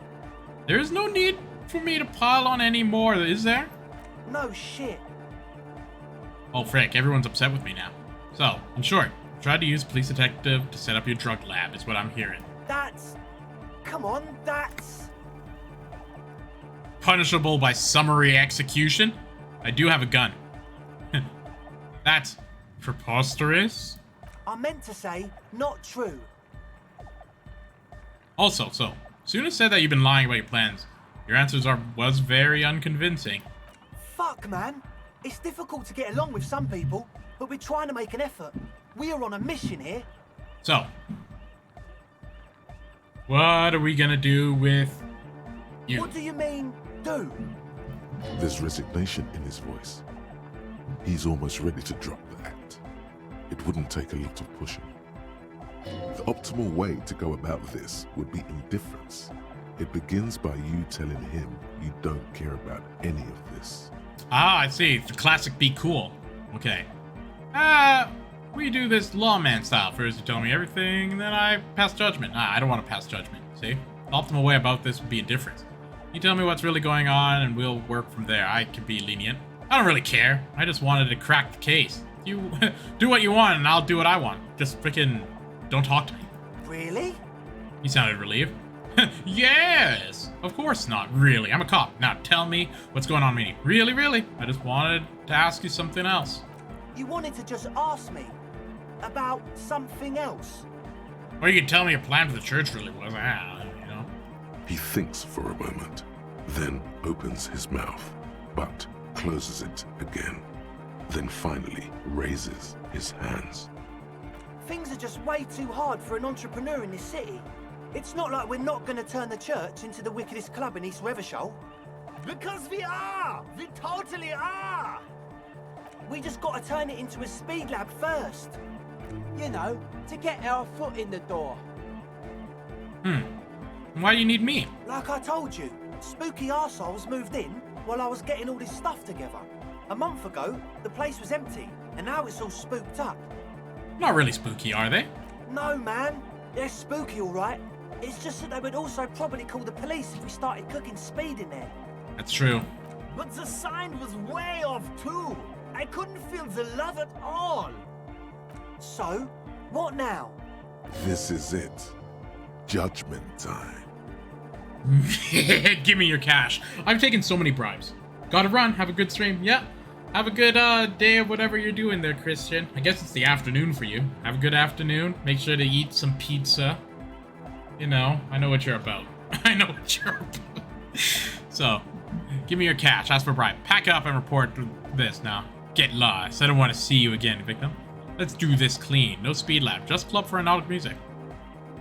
There's no need for me to pile on any more, is there? No shit. Oh, frick, everyone's upset with me now. So, in short, try to use police detective to set up your drug lab, is what I'm hearing. That's... Come on, that's... Punishable by summary execution? I do have a gun. That's preposterous. I meant to say, not true. Also, so, Suna said that you've been lying about your plans. Your answers was very unconvincing. Fuck, man. It's difficult to get along with some people, but we're trying to make an effort. We are on a mission here. So, what are we gonna do with you? What do you mean, do? There's resignation in his voice. He's almost ready to drop the act. It wouldn't take a lot of pushing. The optimal way to go about this would be indifference. It begins by you telling him you don't care about any of this. Ah, I see. The classic be cool. Okay. We do this lawman style. First you tell me everything, then I pass judgment. I don't want to pass judgment, see? The optimal way about this would be indifference. You tell me what's really going on and we'll work from there. I can be lenient. I don't really care. I just wanted to crack the case. You do what you want and I'll do what I want. Just freaking don't talk to me. Really? You sounded relieved. Yes! Of course not, really. I'm a cop. Now tell me what's going on, Meanie. Really, really? I just wanted to ask you something else. You wanted to just ask me about something else? Or you can tell me your plan for the church really was, you know? He thinks for a moment, then opens his mouth, but closes it again. Then finally raises his hands. Things are just way too hard for an entrepreneur in this city. It's not like we're not going to turn the church into the wickedest club in East Revachol. Because we are! We totally are! We just got to turn it into a speed lab first. You know, to get our foot in the door. Why do you need me? Like I told you, spooky arseholes moved in while I was getting all this stuff together. A month ago, the place was empty, and now it's all spooked up. Not really spooky, are they? No, man. They're spooky, all right. It's just that they would also probably call the police if we started cooking speed in there. That's true. But the sign was way off too. I couldn't feel the love at all. So, what now? This is it. Judgment time. Give me your cash. I've taken so many bribes. Gotta run. Have a good stream. Yeah. Have a good day of whatever you're doing there, Christian. I guess it's the afternoon for you. Have a good afternoon. Make sure to eat some pizza. You know, I know what you're about. I know what you're about. So, give me your cash. Ask for a bribe. Pack it up and report this now. Get lost. I don't want to see you again, victim. Let's do this clean. No speed lab. Just club for analog music.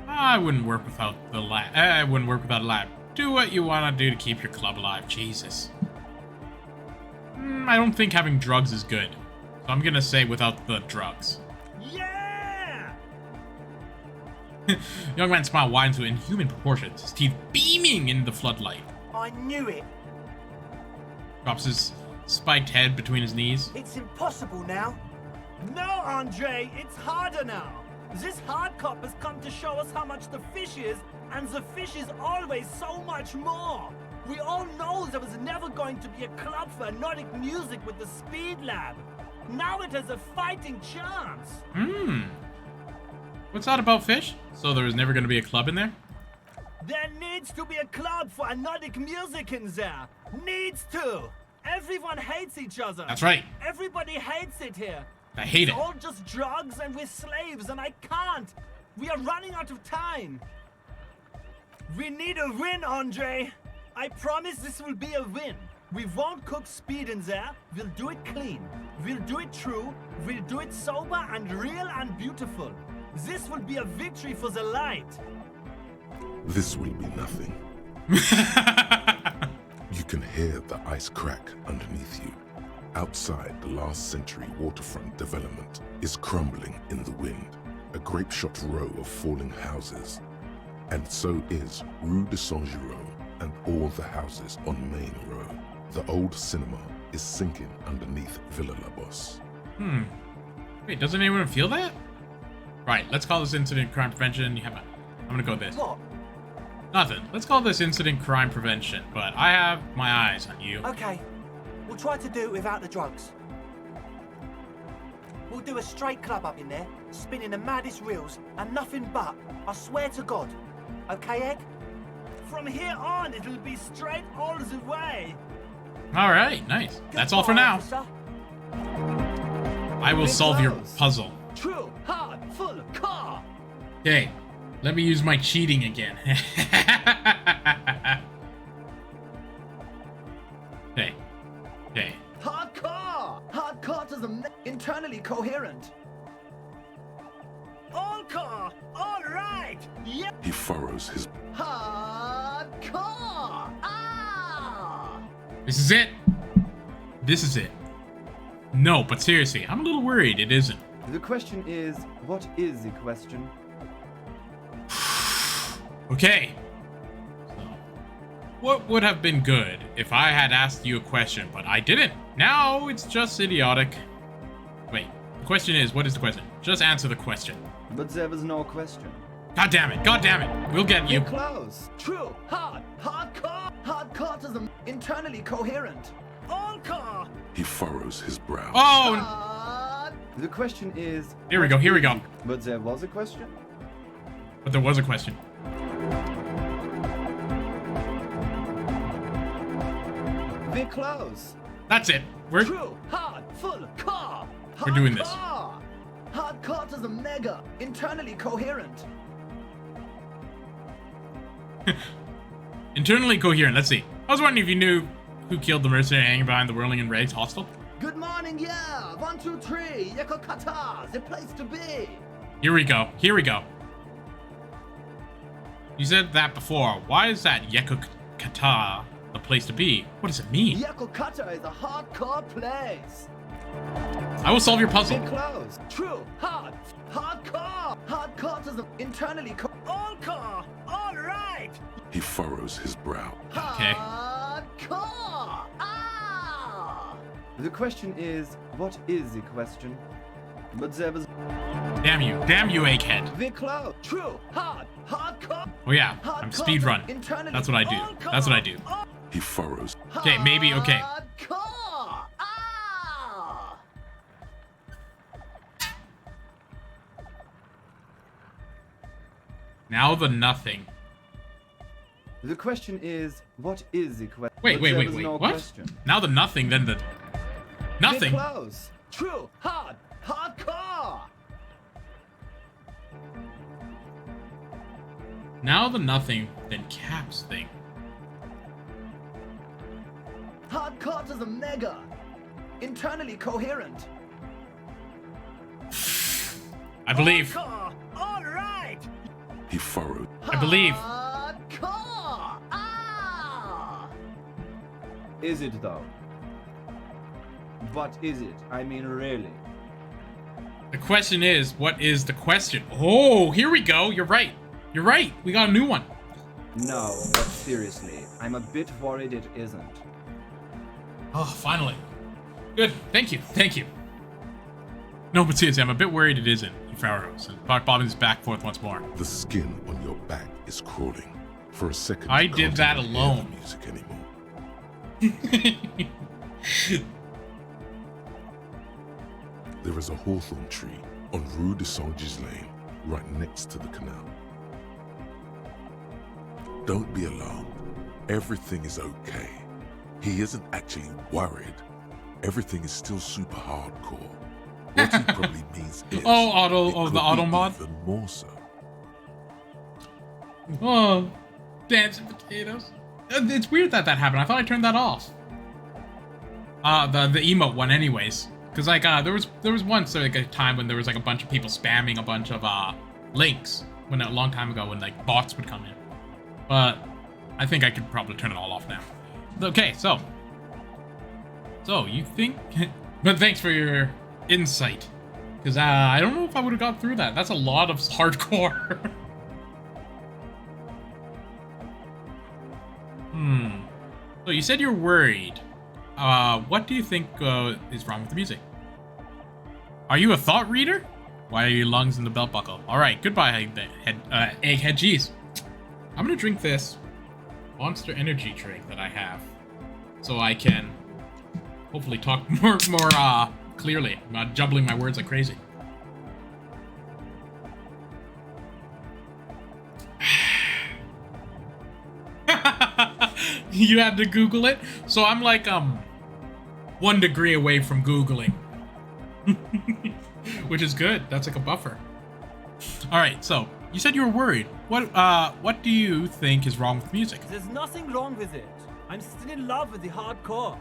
I wouldn't work without the lab. I wouldn't work without a lab. Do what you want to do to keep your club alive. Jesus. I don't think having drugs is good. So I'm gonna say without the drugs. Yeah! Young man's smile widens to inhuman proportions, his teeth beaming in the floodlight. I knew it. Drops his spiked head between his knees. It's impossible now. No, Andre, it's harder now. This hard cop has come to show us how much the fish is, and the fish is always so much more. We all know there was never going to be a club for Nordic music with the Speed Lab. Now it has a fighting chance. What's that about fish? So there was never going to be a club in there? There needs to be a club for Nordic music in there. Needs to. Everyone hates each other. That's right. Everybody hates it here. I hate it. It's all just drugs and we're slaves and I can't. We are running out of time. We need a win, Andre. I promise this will be a win. We won't cook speed in there. We'll do it clean. We'll do it true. We'll do it sober and real and beautiful. This will be a victory for the light. This will be nothing. You can hear the ice crack underneath you. Outside, the last century waterfront development is crumbling in the wind. A grape-shot row of falling houses. And so is Rue de Saint-Jérôme and all the houses on Main Row. The old cinema is sinking underneath Villa La Bosse. Wait, doesn't anyone feel that? Right, let's call this incident crime prevention. I'm gonna go with this. What? Nothing. Let's call this incident crime prevention, but I have my eyes on you. Okay. We'll try to do it without the drugs. We'll do a straight club up in there, spinning the maddest reels, and nothing but, I swear to God. Okay, Egg? From here on, it'll be straight all the way. All right, nice. That's all for Goodbye, now. officer. I will solve your puzzle. True, hard, full, car. Okay, let me use my cheating again. Okay. Hardcore! Hardcore to the internally coherent. All car! All right! Yep! He furrows his... Hardcore! Ah! This is it. This is it. No, but seriously, I'm a little worried it isn't. The question is, what is the question? Okay. So, what would have been good if I had asked you a question, but I didn't? Now it's just idiotic. Wait, the question is, what is the question? Just answer the question. But there was no question. God damn it, God damn it. We'll get you. You're close. True, hard, hardcore! Hardcore to the internally coherent. All car! He furrows his brow. Oh! Hard. The question is... Here we go, here we go. But there was a question? But there was a question. We're close. That's it. We're True, hard, full, car. We're doing this. Hardcore. Hardcore is a mega, internally coherent. internally coherent. Let's see. I was wondering if you knew who killed the mercenary hanging behind the whirling and rags hostel. Good morning, yeah. 1, 2, 3. Yeko Kata, the place to be. Here we go. Here we go. You said that before. Why is that Yeko Kata the place to be? What does it mean? Yeko Kata is a hardcore place. I will solve your puzzle. We're close. True, hard, hardcore. Hardcore is a internally all core. All right. He furrows his brow. Okay. Hardcore. Ah. The question is, what is the question? But there was... Damn you, egghead. We're close. True, hard, hardcore. Oh yeah, I'm speedrun. That's what I do. That's what I do. He furrows. Okay, maybe, okay. Hardcore. Ah. Now the nothing. The question is, what is the question? Wait, wait, No what? question. Now the nothing, then the... Nothing? We're close. True, hard, hardcore. Now the nothing, then Cap's thing. Hardcore is a mega, internally coherent. I believe. Hardcore. All right. He furrowed. I believe. Hardcore. Ah. Is it though? What is it? I mean, really? The question is, what is the question? Oh, here we go. You're right. You're right. We got a new one. No, but seriously, I'm a bit worried it isn't. Oh, finally. Good. Thank you. Thank you. No, but seriously, I'm a bit worried it isn't. He furrows and bobbing his back forth once more. The skin on your back is crawling. For a second, I you did can't that even hear alone. the music anymore. There is a hawthorn tree on Rue de Saint-Gilles Lane, right next to the canal. Don't be alarmed. Everything is okay. He isn't actually worried. Everything is still super hardcore. What he probably means is... the auto mod? Even more so. Oh, dancing potatoes. It's weird that happened. I thought I turned that off. The emote one, anyways. Cause like there was once like a time when there was like a bunch of people spamming a bunch of links when a long time ago when like bots would come in. But I think I could probably turn it all off now. Okay, so you think? But thanks for your insight. Cause I don't know if I would have got through that. That's a lot of hardcore. So you said you're worried. What do you think is wrong with the music? Are you a thought reader? Why are your lungs in the belt buckle? All right, goodbye, egghead. Jeez, I'm gonna drink this Monster Energy drink that I have, so I can hopefully talk more clearly. I'm not jumbling my words like crazy. You had to Google it, so I'm like 1 degree away from Googling. Which is good. That's like a buffer. All right, so you said you were worried. What do you think is wrong with music? There's nothing wrong with it. I'm still in love with the hardcore.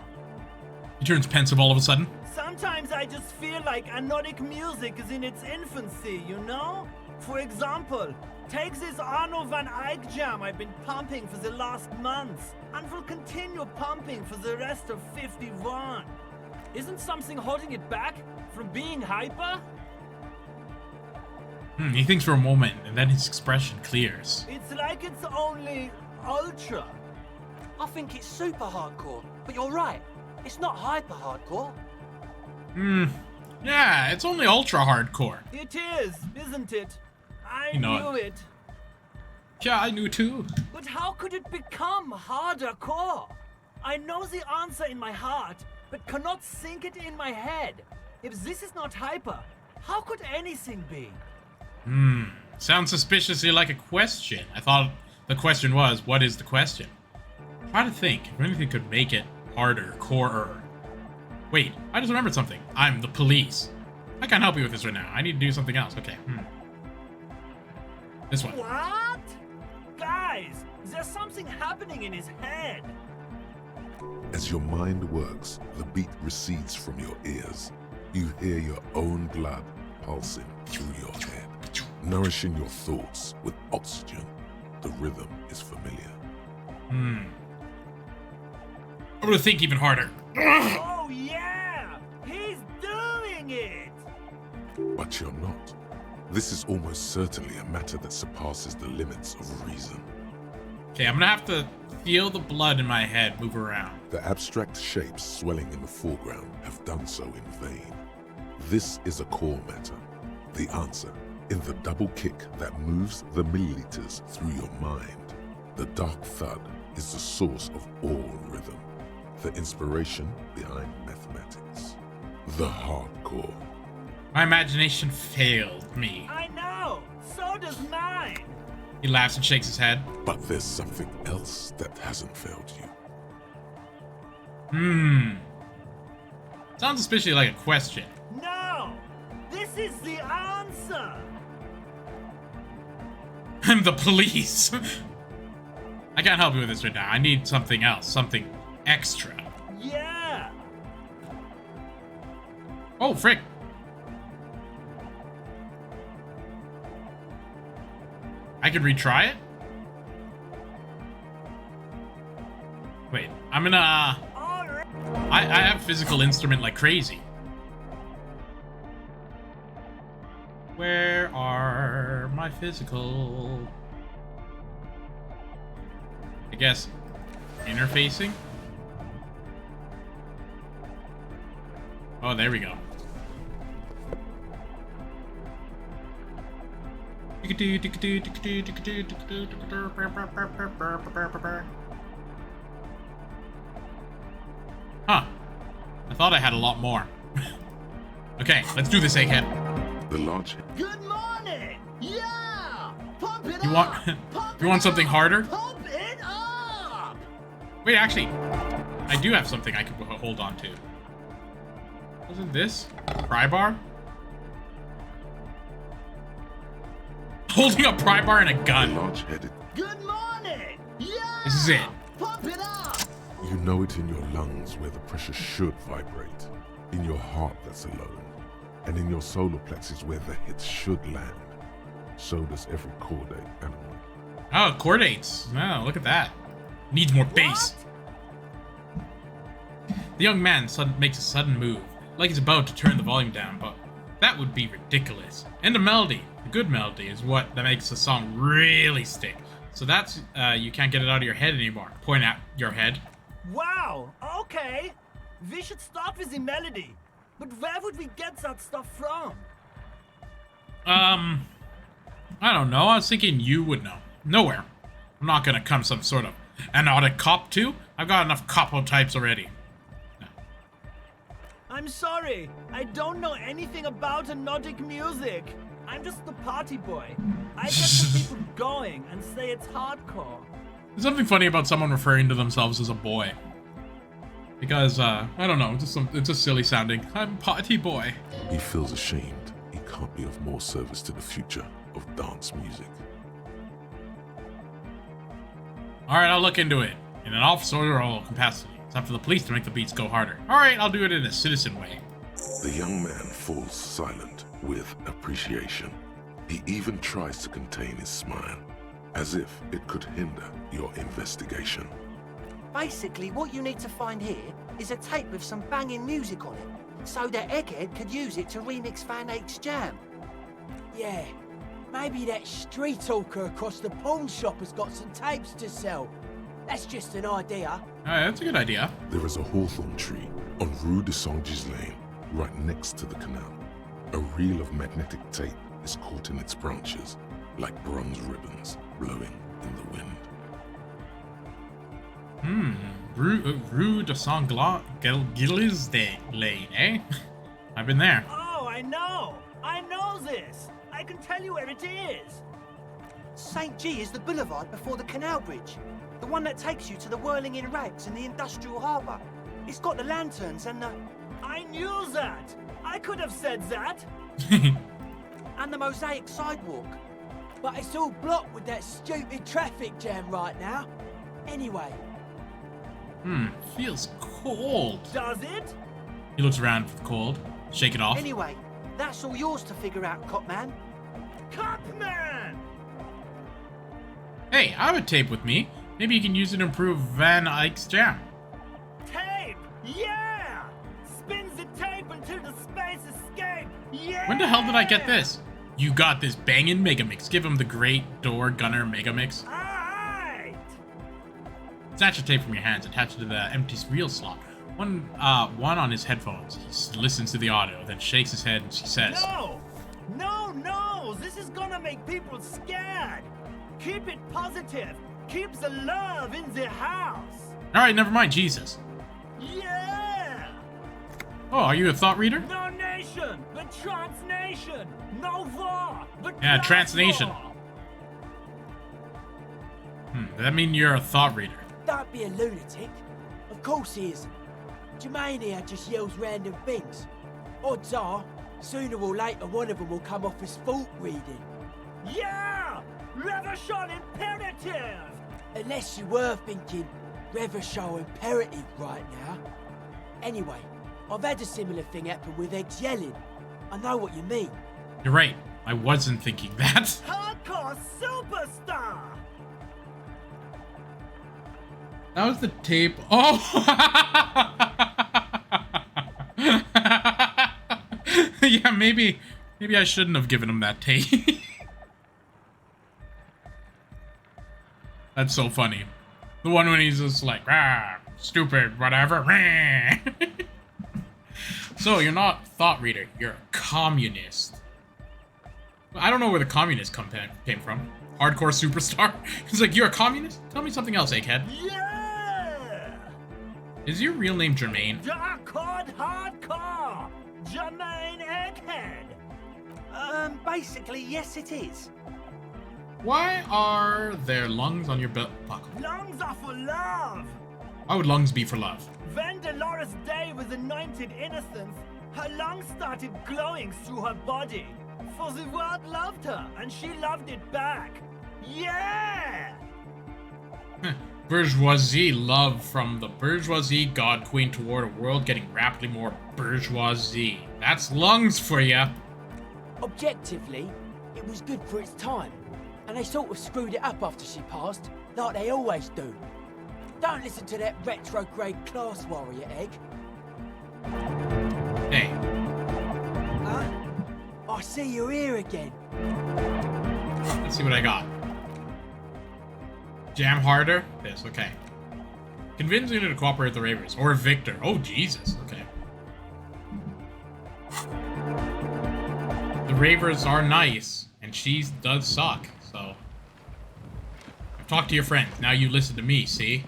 He turns pensive all of a sudden. Sometimes I just feel like anodic music is in its infancy, you know? For example, take this Arno van Eyck jam I've been pumping for the last month, and will continue pumping for the rest of 51. Isn't something holding it back from being hyper? He thinks for a moment, and then his expression clears. It's like it's only ultra. I think it's super hardcore, but you're right. It's not hyper hardcore. Yeah, it's only ultra hardcore. It is, isn't it? I You know knew it. Yeah, I knew too. But how could it become harder core? I know the answer in my heart, but cannot think it in my head. If this is not hyper, how could anything be? Sounds suspiciously like a question. I thought the question was, what is the question? Try to think if anything could make it Harder. Corer. Wait, I just remembered something. I'm the police. I can't help you with this right now. I need to do something else. Okay. This one. What? Guys, there's something happening in his head. As your mind works, the beat recedes from your ears. You hear your own blood pulsing through your head, nourishing your thoughts with oxygen. The rhythm is familiar. I'm gonna think even harder. Oh yeah! He's doing it! But you're not. This is almost certainly a matter that surpasses the limits of reason. Okay, I'm gonna have to feel the blood in my head move around. The abstract shapes swelling in the foreground have done so in vain. This is a core matter. The answer in the double kick that moves the milliliters through your mind. The dark thud is the source of all rhythm, the inspiration behind mathematics. The hardcore. My imagination failed me. I know! So does mine! He laughs and shakes his head. But there's something else that hasn't failed you. Sounds especially like a question. No! This is the answer! I'm the police. I can't help you with this right now. I need something else. Something extra. Yeah! Oh, frick. I could retry it? Wait, I'm gonna... I have physical instrument like crazy. Where are my physical... I guess interfacing? Oh, there we go. Huh. I thought I had a lot more. Okay, let's do this, Egghead. The large... Good morning! Yeah! Pump it You up! want you want something harder? Pump it up! Wait, actually, I do have something I could hold on to. Wasn't this pry bar? Holding a pry bar and a gun. Large-headed. Good morning! Yeah! This is it. Pump it up! You know it in your lungs where the pressure should vibrate. In your heart that's alone. And in your solar plexus where the hits should land. So does every chordate animal. Oh, chordates. Oh, look at that. Needs more bass. The young man makes a sudden move, like he's about to turn the volume down, but that would be ridiculous. And a melody, a good melody, is what that makes the song really stick. So that's, you can't get it out of your head anymore. Point at your head. Wow, okay. We should start with the melody. But where would we get that stuff from? I don't know. I was thinking you would know. Nowhere. I'm not gonna come some sort of anodic cop too. I've got enough capo types already. No. I'm sorry. I don't know anything about anodic music. I'm just the party boy. I get the people going and say it's hardcore. There's something funny about someone referring to themselves as a boy. Because, I don't know, it's just silly sounding. I'm party boy. He feels ashamed. He can't be of more service to the future of dance music. Alright, I'll look into it. In an officer capacity. It's up to the police to make the beats go harder. Alright, I'll do it in a citizen way. The young man falls silent with appreciation. He even tries to contain his smile, as if it could hinder your investigation. Basically, what you need to find here is a tape with some banging music on it, so that Egghead could use it to remix Van Eyck's jam. Yeah, maybe that street hawker across the pawn shop has got some tapes to sell. That's just an idea. Alright, that's a good idea. There is a hawthorn tree on Rue de Saint-Gilles Lane, right next to the canal. A reel of magnetic tape is caught in its branches, like bronze ribbons blowing in the wind. Rue de Saint-Gilles Lane, eh? I've been there. Oh, I know! I know this! I can tell you where it is! St. G is the boulevard before the canal bridge. The one that takes you to the whirling in rags and the industrial harbour. It's got the lanterns and the... I knew that! I could have said that! And the mosaic sidewalk. But it's all blocked with that stupid traffic jam right now. Anyway. Feels cold. Does it? He looks around for the cold. Shake it off. Anyway, that's all yours to figure out, Copman. Copman! Hey, I have a tape with me. Maybe you can use it to improve Van Eyck's jam. Tape! Yeah! Spins the tape until the space escape! Yeah! When the hell did I get this? You got this bangin' Megamix. Give him the great door gunner Megamix. Alright! Snatch the tape from your hands, attach it to the empty reel slot. One on his headphones. He listens to the audio, then shakes his head and she says, No! No, no! This is gonna make people scared! Keep it positive! Keep the love in the house! Alright, never mind, Jesus. Yeah! Oh, are you a thought reader? No nation, but transnation! No war, but Yeah, transnation. war. Does that mean you're a thought reader? Don't be a lunatic. Of course he isn't. Jermaine here just yells random things. Odds are, sooner or later one of them will come off as fault reading. Yeah! Revolution imperative! Unless you were thinking Revolution imperative right now. Anyway, I've had a similar thing happen with Eggs yelling. I know what you mean. You're right. I wasn't thinking that. Hardcore superstar! That was the tape. Oh! Yeah, maybe I shouldn't have given him that tape. That's so funny. The one when he's just like, ah, stupid, whatever. So, you're not a thought reader. You're a communist. I don't know where the communist came from. Hardcore superstar? He's like, you're a communist? Tell me something else, egghead. Yeah! Is your real name Jermaine? Dark hardcore! Jermaine Egghead! Basically, yes it is. Why are there lungs on your belt buckle? Lungs are for love! Why would lungs be for love? When Dolores Day was anointed innocence, her lungs started glowing through her body. For the world loved her, and she loved it back. Yeah! Bourgeoisie love from the bourgeoisie god queen toward a world getting rapidly more bourgeoisie. That's lungs for ya. Objectively, it was good for its time. And they sort of screwed it up after she passed, like they always do. Don't listen to that retrograde class warrior, Egg. Hey. Huh? I see you're here again. Let's see what I got. Jam harder? This, okay. Convince you to cooperate with the Ravers. Or Victor. Oh, Jesus. Okay. The Ravers are nice, and she does suck, so... I've talked to your friend. Now you listen to me, see?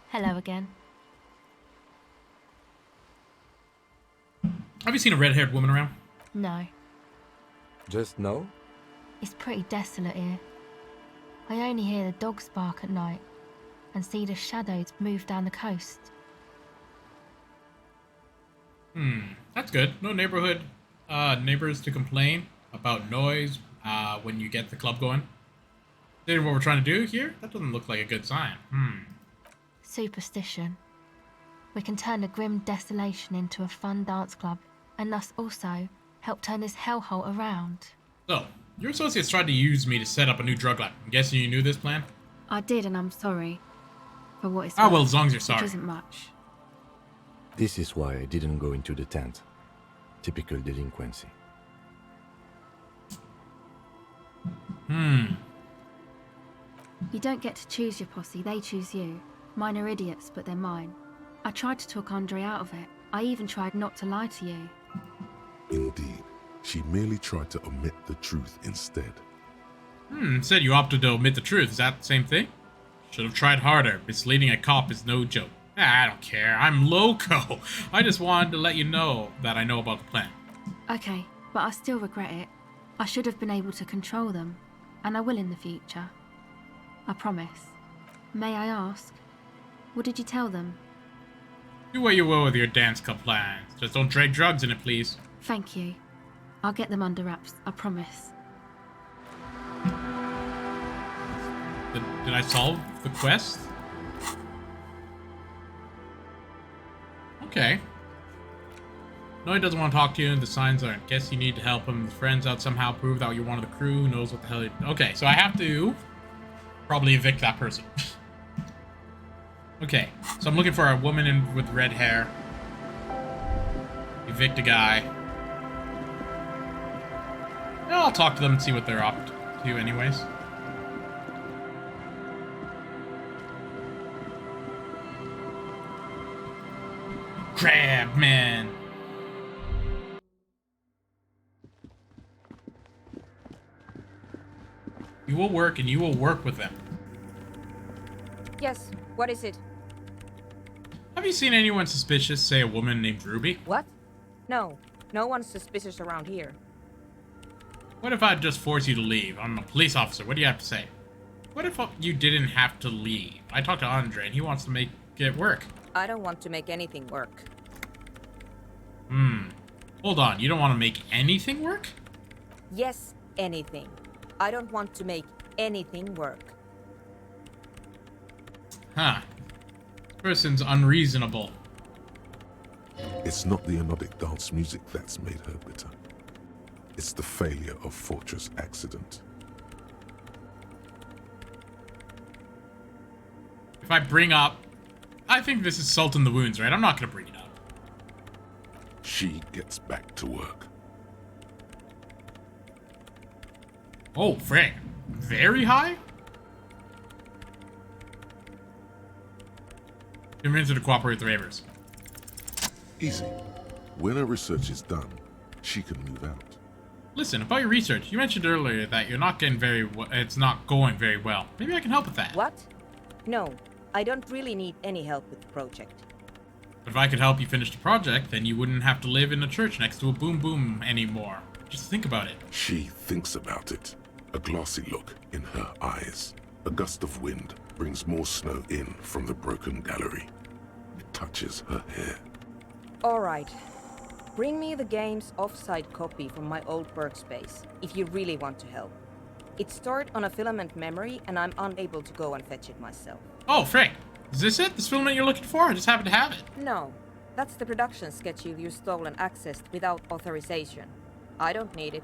Hello again. Have you seen a red-haired woman around? No. Just no? It's pretty desolate here. I only hear the dogs bark at night and see the shadows move down the coast. That's good. No neighbors to complain about noise when you get the club going. See what we're trying to do here? That doesn't look like a good sign. Superstition. We can turn a grim desolation into a fun dance club, and thus also help turn this hellhole around. So, your associates tried to use me to set up a new drug lab. I'm guessing you knew this plan? I did, and I'm sorry. For what it's Ah, well, worth, as long as you're sorry. Which isn't much. This is why I didn't go into the tent. Typical delinquency. You don't get to choose your posse, they choose you. Mine are idiots, but they're mine. I tried to talk Andre out of it. I even tried not to lie to you. Indeed, she merely tried to omit the truth instead. Instead you opted to omit the truth. Is that the same thing? Should have tried harder. Misleading a cop is no joke. I don't care. I'm loco. I just wanted to let you know that I know about the plan. Okay, but I still regret it. I should have been able to control them, and I will in the future. I promise. May I ask? What did you tell them? Do what you will with your dance club plans. Just don't drag drugs in it, please. Thank you. I'll get them under wraps, I promise. Did I solve the quest? Okay. No, he doesn't want to talk to you. The signs aren't. Guess you need to help him. His friends out somehow. Prove that you're one of the crew. Who knows what the hell he... Okay, so I have to probably evict that person. Okay, so I'm looking for a woman with red hair. Evict a guy. Yeah, I'll talk to them and see what they're up to anyways. Crab man. You will work and you will work with them. Yes, what is it? Have you seen anyone suspicious, say a woman named Ruby? What? No, no one's suspicious around here. What if I just force you to leave? I'm a police officer. What do you have to say? What if you didn't have to leave? I talked to Andre and he wants to make it work. I don't want to make anything work. Hold on, you don't want to make anything work? Yes, anything. I don't want to make anything work. Huh. This person's unreasonable. It's not the anodic dance music that's made her bitter. It's the failure of Fortress Accident. If I bring up... I think this is salt in the wounds, right? I'm not going to bring it up. She gets back to work. Oh, Frank. Very high? Convince her to cooperate with the Ravers. Easy. When her research is done, she can move out. Listen, about your research, you mentioned earlier that you're not getting it's not going very well. Maybe I can help with that. What? No, I don't really need any help with the project. But if I could help you finish the project, then you wouldn't have to live in a church next to a boom boom anymore. Just think about it. She thinks about it. A glassy look in her eyes. A gust of wind brings more snow in from the broken gallery. It touches her hair. All right. Bring me the game's offsite copy from my old workspace, if you really want to help. It's stored on a filament memory, and I'm unable to go and fetch it myself. Oh, Frank. Is this it? This filament you're looking for? I just happen to have it. No. That's the production schedule you stole and accessed without authorization. I don't need it.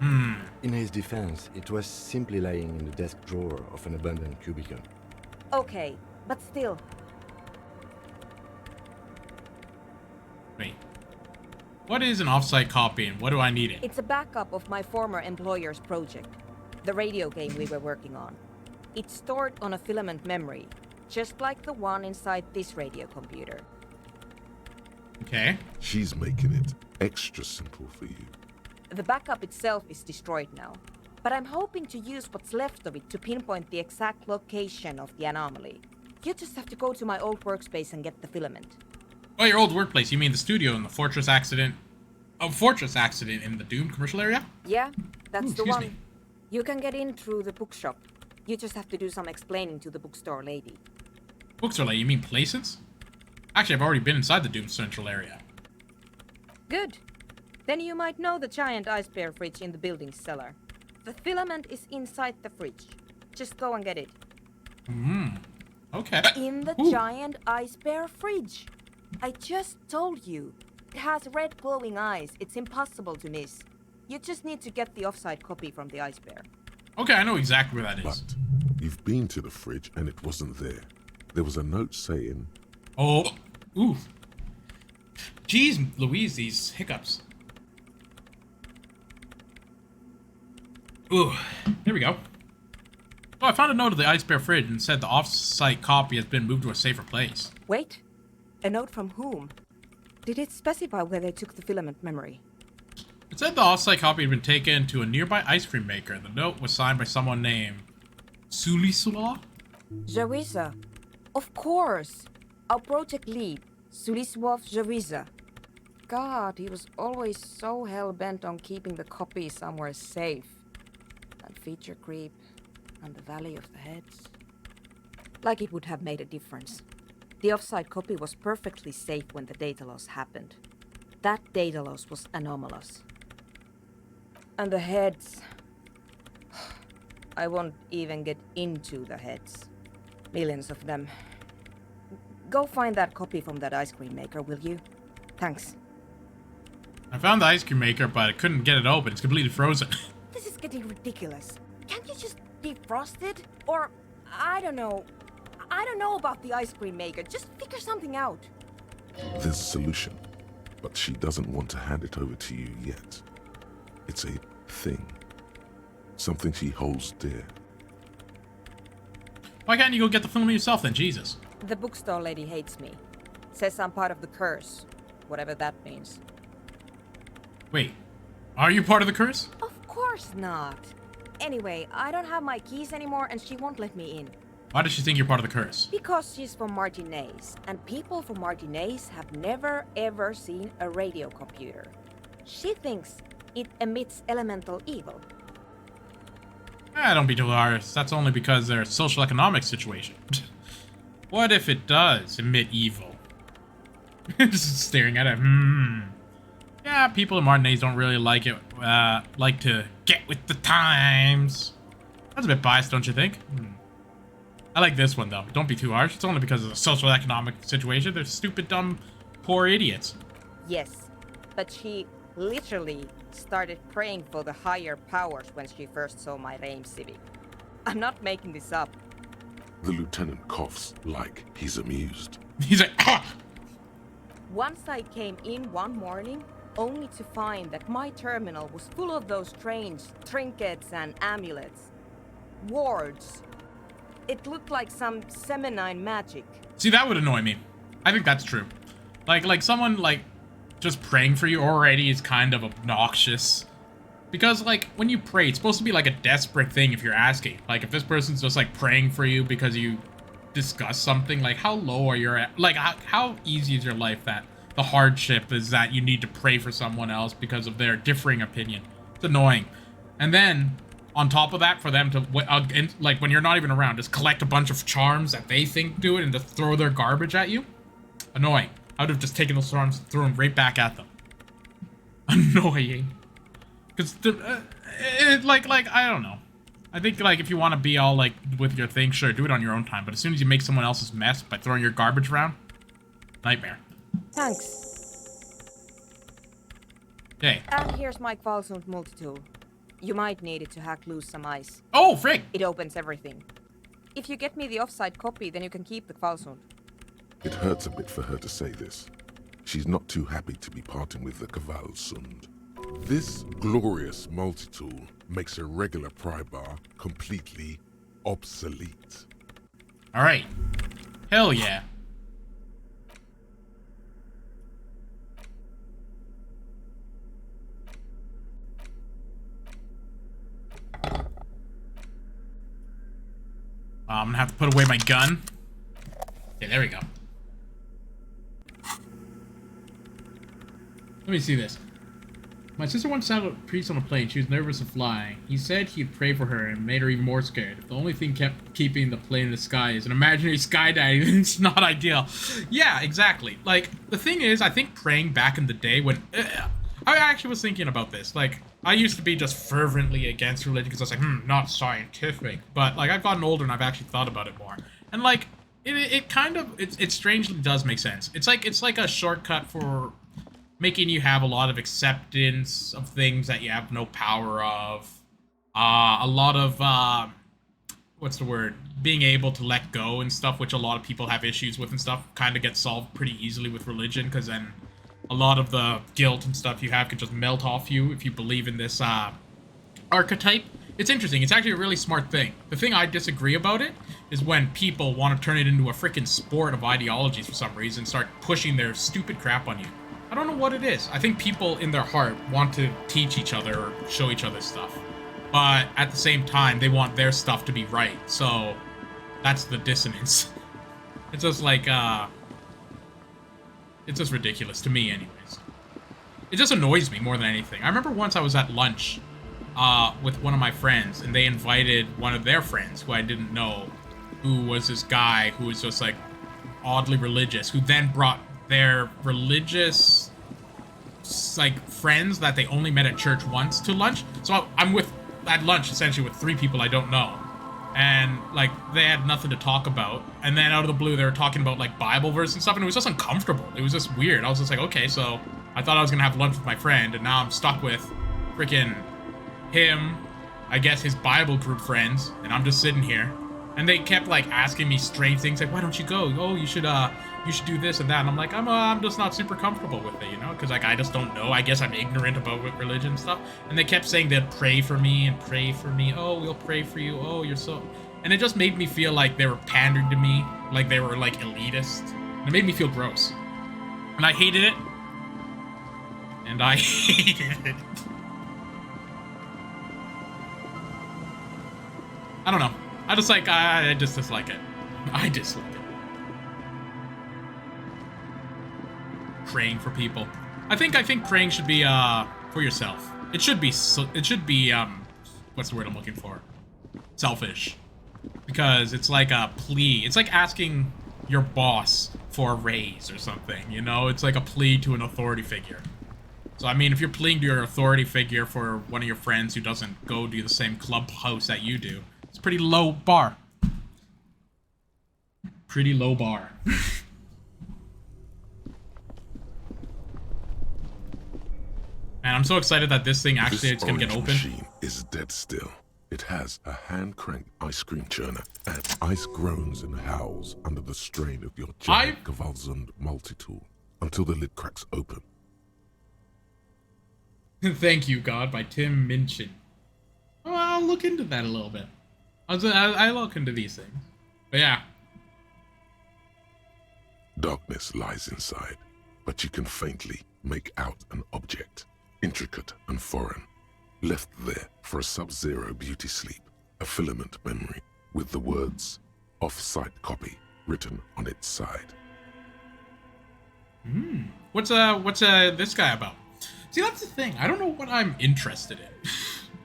In his defense, it was simply lying in the desk drawer of an abandoned cubicle. Okay, but still. Wait. What is an offsite copy and what do I need it? It's a backup of my former employer's project, the radio game we were working on. It's stored on a filament memory, just like the one inside this radio computer. Okay. She's making it extra simple for you. The backup itself is destroyed now, but I'm hoping to use what's left of it to pinpoint the exact location of the anomaly. You just have to go to my old workspace and get the filament. Oh, your old workplace. You mean the studio in the Fortress Accident? Oh, Fortress Accident in the Doomed commercial area? Yeah, that's the excuse one. me. You can get in through the bookshop. You just have to do some explaining to the bookstore lady. Bookstore lady, you mean places? Actually, I've already been inside the Doomed central area. Good. Then you might know the giant ice bear fridge in the building's cellar. The filament is inside the fridge. Just go and get it. Okay. In the giant ice bear fridge. I just told you. It has red glowing eyes. It's impossible to miss. You just need to get the offsite copy from the ice bear. Okay, I know exactly where that is. But you've been to the fridge and it wasn't there. There was a note saying... Oh. Ooh. Jeez, Louise, these hiccups. Ooh. There we go. Oh, I found a note of the ice bear fridge and said the off-site copy has been moved to a safer place. Wait. A note from whom? Did it specify where they took the filament memory? It said the off-site copy had been taken to a nearby ice cream maker. The note was signed by someone named Sulisula? Jawiza. Of course. Our project lead, Suliswov Jawiza. God, he was always so hell-bent on keeping the copy somewhere safe. And feature creep, and the Valley of the Heads. Like it would have made a difference. The offside copy was perfectly safe when the data loss happened. That data loss was anomalous. And the heads... I won't even get into the heads. Millions of them. Go find that copy from that ice cream maker, will you? Thanks. I found the ice cream maker, but I couldn't get it open. It's completely frozen. This is getting ridiculous. Can't you just defrost it? Or, I don't know. I don't know about the ice cream maker. Just figure something out. There's a solution, but she doesn't want to hand it over to you yet. It's a thing. Something she holds dear. Why can't you go get the film yourself then, Jesus? The bookstore lady hates me. Says I'm part of the curse. Whatever that means. Wait, are you part of the curse? Of course not. Anyway, I don't have my keys anymore and she won't let me in. Why does she think you're part of the curse? Because she's from Martinez, and people from Martinez have never ever seen a radio computer. She thinks it emits elemental evil. Don't be too harsh. That's only because their social economic situation. What if it does emit evil? Just staring at it. Yeah, people in Martinez don't really like it. Like to get with the times. That's a bit biased, don't you think? I like this one, though. Don't be too harsh. It's only because of the social economic situation. They're stupid, dumb, poor idiots. Yes, but she literally started praying for the higher powers when she first saw my Reim Civic. I'm not making this up. The lieutenant coughs like he's amused. He's like, ah! Once I came in one morning, only to find that my terminal was full of those strange trinkets and amulets. Wards. It looked like some Semenine magic. See, that would annoy me. I think that's true. Like someone, just praying for you already is kind of obnoxious. Because, when you pray, it's supposed to be, a desperate thing if you're asking. If this person's just, praying for you because you discuss something, how low are you at? How easy is your life that the hardship is that you need to pray for someone else because of their differing opinion? It's annoying. And then, on top of that, for them to, when you're not even around, just collect a bunch of charms that they think do it and just throw their garbage at you? Annoying. I would have just taken those charms and thrown them right back at them. Annoying. Because, I don't know. I think, if you want to be all, with your thing, sure, do it on your own time. But as soon as you make someone else's mess by throwing your garbage around, nightmare. Thanks. Okay. And here's my Kvalsund multi-tool. You might need it to hack loose some ice. Oh, frick! It opens everything. If you get me the offside copy, then you can keep the Kvalsund. It hurts a bit for her to say this. She's not too happy to be parting with the Kvalsund. This glorious multi-tool makes a regular pry bar completely obsolete. Alright. Hell yeah. I'm gonna have to put away my gun. Okay, there we go. Let me see this. My sister once sat a priest on a plane. She was nervous of flying. He said he'd pray for her and made her even more scared. If the only thing keeping the plane in the sky is an imaginary skydiving, then it's not ideal. Yeah, exactly. The thing is, I think praying back in the day when... I actually was thinking about this. I used to be just fervently against religion because I was like, not scientific. But, I've gotten older and I've actually thought about it more. And, it strangely does make sense. It's like a shortcut for making you have a lot of acceptance of things that you have no power of. A lot of, what's the word? Being able to let go and stuff, which a lot of people have issues with and stuff, kind of gets solved pretty easily with religion, because then a lot of the guilt and stuff you have can just melt off you if you believe in this, archetype. It's interesting. It's actually a really smart thing. The thing I disagree about it is when people want to turn it into a freaking sport of ideologies for some reason and start pushing their stupid crap on you. I don't know what it is. I think people in their heart want to teach each other or show each other stuff. But at the same time, they want their stuff to be right. So that's the dissonance. It's just it's just ridiculous to me anyways. It just annoys me more than anything. I remember once I was at lunch with one of my friends, and they invited one of their friends who I didn't know, who was this guy who was just oddly religious who then brought their religious like friends that they only met at church once to lunch. So I'm at lunch essentially with 3 people I don't know, and like they had nothing to talk about, and then out of the blue they were talking about like Bible verse and stuff, and it was just uncomfortable. It was just weird. I was just like, okay, so I thought I was gonna have lunch with my friend, and now I'm stuck with freaking him, I guess his Bible group friends, and I'm just sitting here. And they kept like asking me strange things like, why don't you go? Oh, you should do this and that. And I'm like, I'm just not super comfortable with it, you know? Because like I just don't know. I guess I'm ignorant about religion and stuff. And they kept saying they'd pray for me and pray for me. Oh, we'll pray for you. Oh, you're so... And it just made me feel like they were pandering to me, like they were like elitist. And it made me feel gross. And I hated it. And I hated it. I don't know. I just dislike it. I dislike it. Praying for people. I think praying should be for yourself. It should be what's the word I'm looking for? Selfish. Because it's like a plea. It's like asking your boss for a raise or something, you know? It's like a plea to an authority figure. So I mean, if you're pleading to your authority figure for one of your friends who doesn't go to the same clubhouse that you do, it's a pretty low bar. Pretty low bar. Man, I'm so excited that this thing actually it's gonna get open. This machine is dead still. It has a hand-cranked ice cream churner, and ice groans and howls under the strain of your giant Gewaltsund multi-tool until the lid cracks open. Thank You, God by Tim Minchin. Well, I'll look into that a little bit. I look into these things. But yeah. Darkness lies inside, but you can faintly make out an object, intricate and foreign, left there for a sub-zero beauty sleep, a filament memory with the words "off-site copy" written on its side. What's this guy about? See, that's the thing. I don't know what I'm interested in.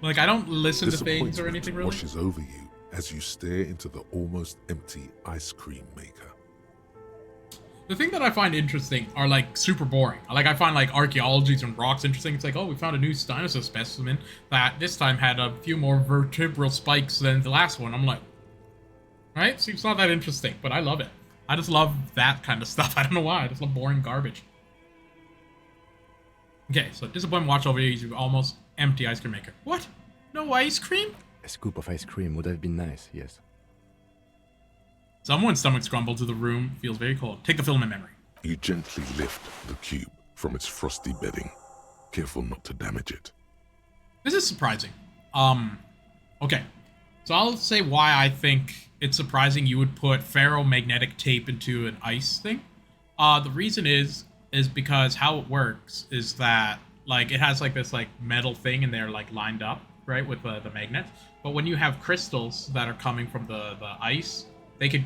Like, I don't listen to things or anything really. Washes over you as you stare into the almost empty ice cream maker. The thing that I find interesting are like super boring. Like I find like archaeologies and rocks interesting. It's like, oh, we found a new dinosaur specimen that this time had a few more vertebral spikes than the last one. I'm like, right? Seems not that interesting, but I love it. I just love that kind of stuff. I don't know why. I just love boring garbage. Okay, so disappointment watch over you. Almost empty ice cream maker. What? No ice cream? A scoop of ice cream would have been nice, yes. Someone's stomach's grumbled to the room. Feels very cold. Take the filament memory. You gently lift the cube from its frosty bedding, careful not to damage it. This is surprising. Okay. So I'll say why I think it's surprising you would put ferromagnetic tape into an ice thing. The reason is because how it works is that, like, it has, like, this, like, metal thing and they're, like, lined up, right, with the magnets. But when you have crystals that are coming from the ice, they could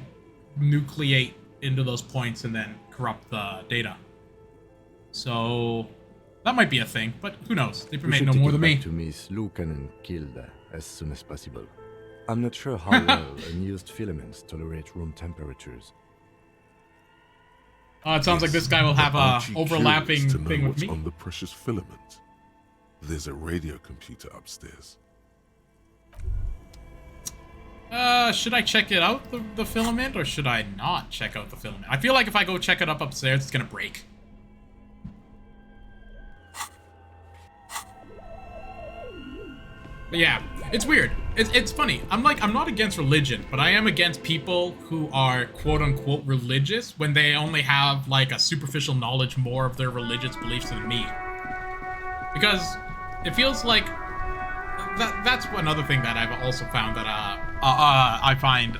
nucleate into those points and then corrupt the data. So that might be a thing, but who knows? They may know more than me. To Miss Lucan and killed as soon as possible. I'm not sure how well unused filaments tolerate room temperatures. It sounds like this guy will have a overlapping to know thing with what's me. on the precious filament. There's a radio computer upstairs. Should I check it out, the filament, or should I not check out the filament? I feel like if I go check it up upstairs, it's gonna break. But yeah, it's weird. It's funny. I'm not against religion, but I am against people who are quote-unquote religious when they only have, like, a superficial knowledge more of their religious beliefs than me. Because it feels like that's another thing that I've also found that I find,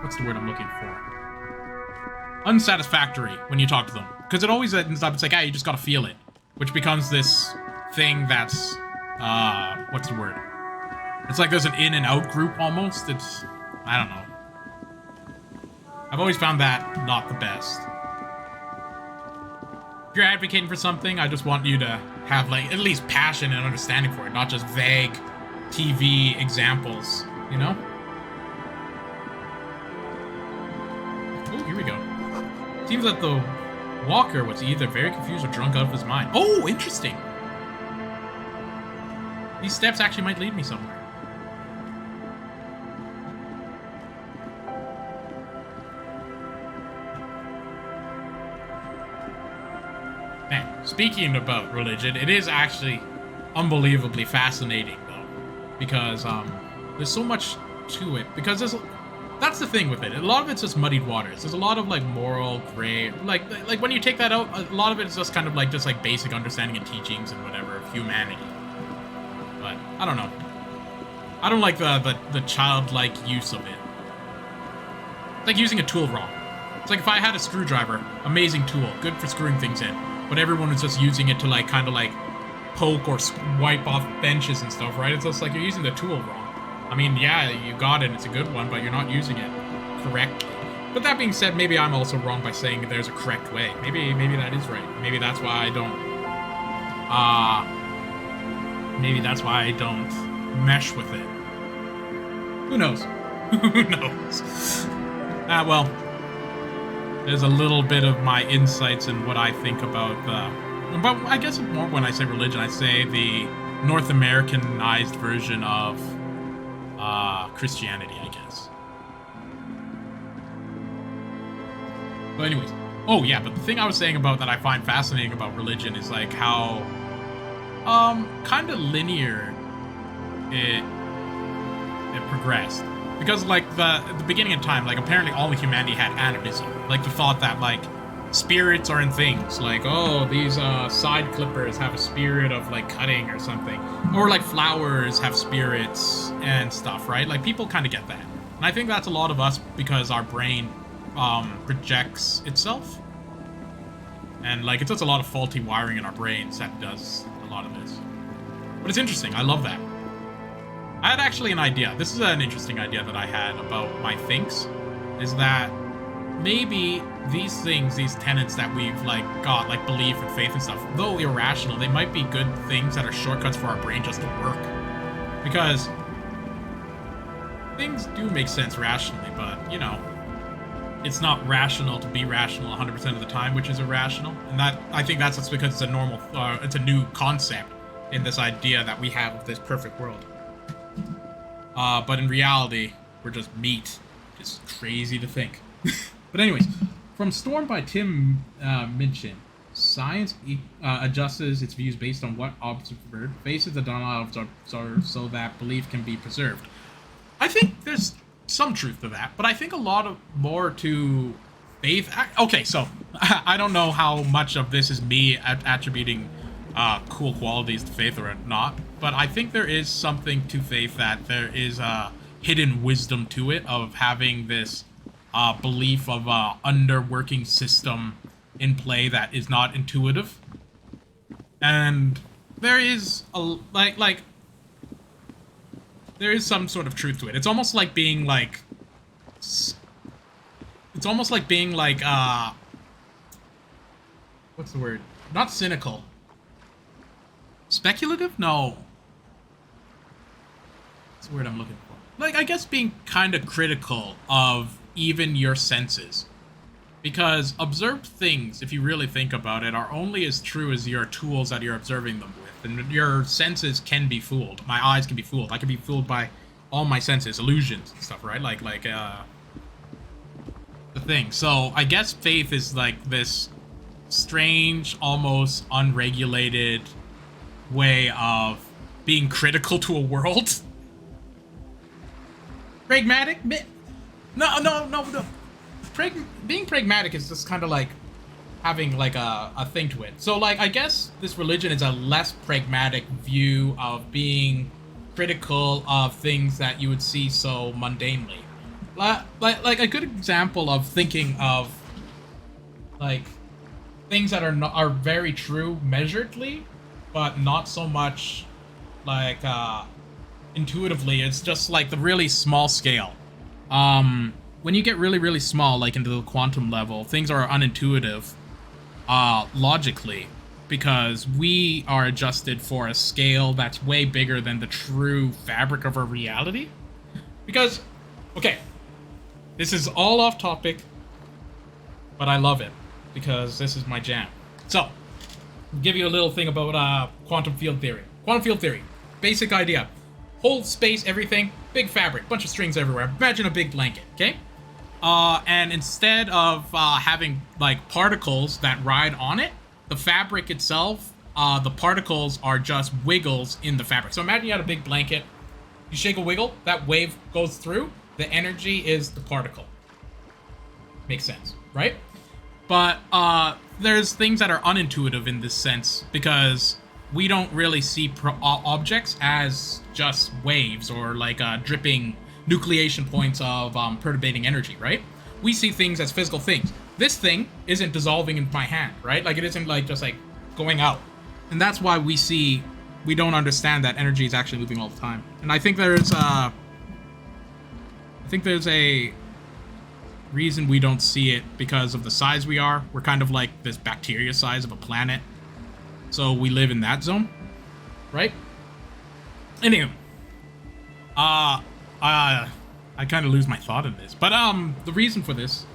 what's the word I'm looking for? Unsatisfactory when you talk to them. Because it always ends up, it's like, you just gotta feel it. Which becomes this thing that's, what's the word? It's like there's an in and out group almost. It's, I don't know. I've always found that not the best. If you're advocating for something, I just want you to have, like, at least passion and understanding for it, not just vague TV examples, you know? Oh, here we go. Seems that the walker was either very confused or drunk out of his mind. Oh, interesting. These steps actually might lead me somewhere. Man, speaking about religion, it is actually unbelievably fascinating, though. Because, there's so much to it. Because that's the thing with it. A lot of it's just muddied waters. There's a lot of, like, moral gray... Like when you take that out, a lot of it is just kind of, like, just, like, basic understanding and teachings and whatever of humanity. But, I don't know. I don't like the childlike use of it. It's like using a tool wrong. It's like if I had a screwdriver, amazing tool, good for screwing things in, but everyone was just using it to, like, kind of, like, poke or wipe off benches and stuff, right? It's just like you're using the tool wrong. I mean, yeah, you got it, it's a good one, but you're not using it correctly. But that being said, maybe I'm also wrong by saying there's a correct way. Maybe that is right. Maybe that's why I don't... maybe that's why I don't mesh with it. Who knows? Who knows? Well, there's a little bit of my insights in what I think about but I guess more when I say religion, I say the North Americanized version of Christianity, I guess. But anyways, oh yeah, but the thing I was saying about that I find fascinating about religion is like how kind of linear it progressed. Because like at the beginning of time, like apparently all of humanity had animism, like the thought that like spirits are in things, like oh these side clippers have a spirit of like cutting or something, or like flowers have spirits and stuff, right? Like people kind of get that, and I think that's a lot of us because our brain projects itself, and like it's just a lot of faulty wiring in our brains that does a lot of this. But it's interesting. I love that. I had actually an idea. This is an interesting idea that I had about my thinks, is that maybe these things, these tenets that we've like got, like belief and faith and stuff, though irrational, they might be good things that are shortcuts for our brain just to work. Because things do make sense rationally, but you know, it's not rational to be rational 100% of the time, which is irrational. And that, I think that's just because it's a normal, it's a new concept in this idea that we have of this perfect world. But in reality, we're just meat. It's crazy to think. But anyways, from Storm by Tim Minchin, science adjusts its views based on what observed faces the knowledge observed so that belief can be preserved. I think there's some truth to that, but I think a lot of more to faith. Okay, so I don't know how much of this is me attributing cool qualities to faith or not, but I think there is something to faith, that there is a hidden wisdom to it of having this belief of a underworking system in play that is not intuitive, and there is a like there is some sort of truth to it. It's almost like being like what's the word? Not cynical. Speculative? No. That's the word I'm looking for. Like, I guess being kind of critical of even your senses. Because observed things, if you really think about it, are only as true as your tools that you're observing them with. And your senses can be fooled. My eyes can be fooled. I can be fooled by all my senses, illusions and stuff, right? Like the thing. So, I guess faith is like this strange, almost unregulated way of being critical to a world. Pragmatic? No. Being pragmatic is just kind of like having like a thing to it. So like I guess this religion is a less pragmatic view of being critical of things that you would see so mundanely. Like a good example of thinking of like things that are very true measuredly, but not so much like intuitively. It's just like the really small scale. When you get really, really small, like into the quantum level, things are unintuitive logically, because we are adjusted for a scale that's way bigger than the true fabric of our reality. Because, okay, this is all off topic, but I love it. because this is my jam. So, I'll give you a little thing about quantum field theory. Quantum field theory. Basic idea. Whole space, everything, big fabric, bunch of strings everywhere. Imagine a big blanket, okay? And instead of having like particles that ride on it, the fabric itself, the particles are just wiggles in the fabric. So imagine you had a big blanket, you shake a wiggle, that wave goes through, the energy is the particle. Makes sense, right? But there's things that are unintuitive in this sense because we don't really see objects as just waves or like dripping nucleation points of perturbating energy, right? We see things as physical things. This thing isn't dissolving in my hand, right? Like it isn't like just like going out. And that's why we don't understand that energy is actually moving all the time. And I think there's a reason we don't see it because of the size we are. We're kind of like this bacteria size of a planet. So we live in that zone, right? Anywho, I kind of lose my thought in this, but the reason for this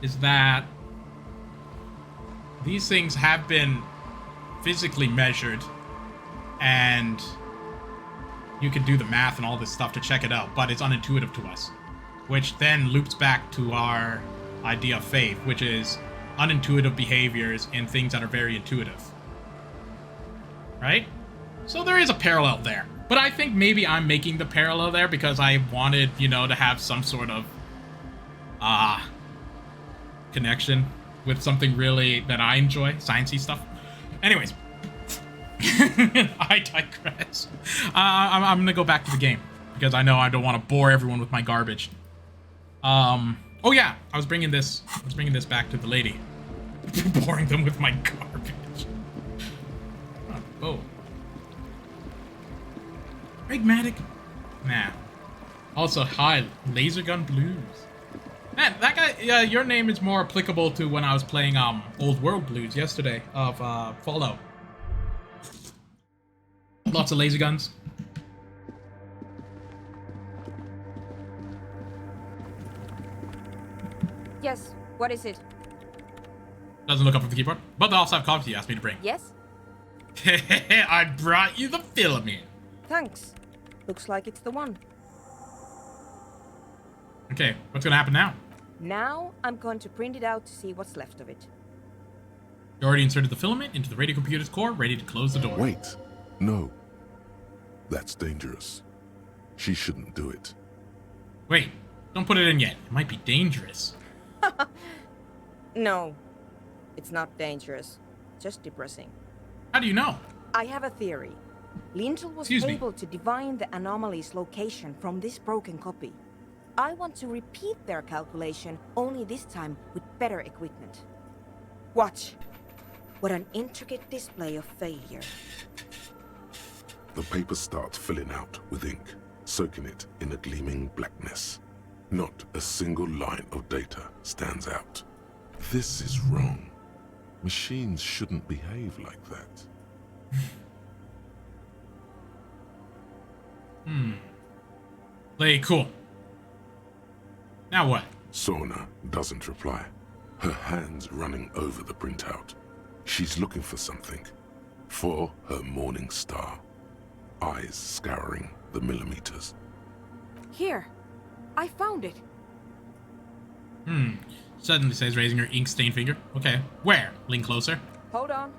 is that these things have been physically measured, and you can do the math and all this stuff to check it out, but it's unintuitive to us, which then loops back to our idea of faith, which is unintuitive behaviors in things that are very intuitive, right? So there is a parallel there. But I think maybe I'm making the parallel there because I wanted, you know, to have some sort of connection with something really that I enjoy, sciencey stuff. Anyways, I digress. I'm gonna go back to the game because I know I don't want to bore everyone with my garbage. Oh yeah, I was bringing this back to the lady, boring them with my garbage. Oh. Pragmatic? Nah. Also, hi, Laser Gun Blues. Man, that guy, your name is more applicable to when I was playing Old World Blues yesterday of Fallout. Lots of laser guns. Yes, what is it? Doesn't look up at the keyboard. But they also have coffee you asked me to bring. Yes? I brought you the filament. Thanks. Looks like it's the one. Okay, what's gonna happen now? Now, I'm going to print it out to see what's left of it. You already inserted the filament into the radio computer's core, ready to close the door. Wait. No. That's dangerous. She shouldn't do it. Wait, don't put it in yet. It might be dangerous. No, it's not dangerous. Just depressing. How do you know? I have a theory. Lintel was able to divine the anomaly's location from this broken copy. I want to repeat their calculation, only this time with better equipment. Watch. What an intricate display of failure. The paper starts filling out with ink, soaking it in a gleaming blackness. Not a single line of data stands out. This is wrong. Machines shouldn't behave like that. Play cool. Now what? Sorna doesn't reply. Her hands running over the printout. She's looking for something. For her morning star. Eyes scouring the millimeters. Here. I found it. Suddenly says, raising her ink-stained finger. Okay. Where? Lean closer. Hold on.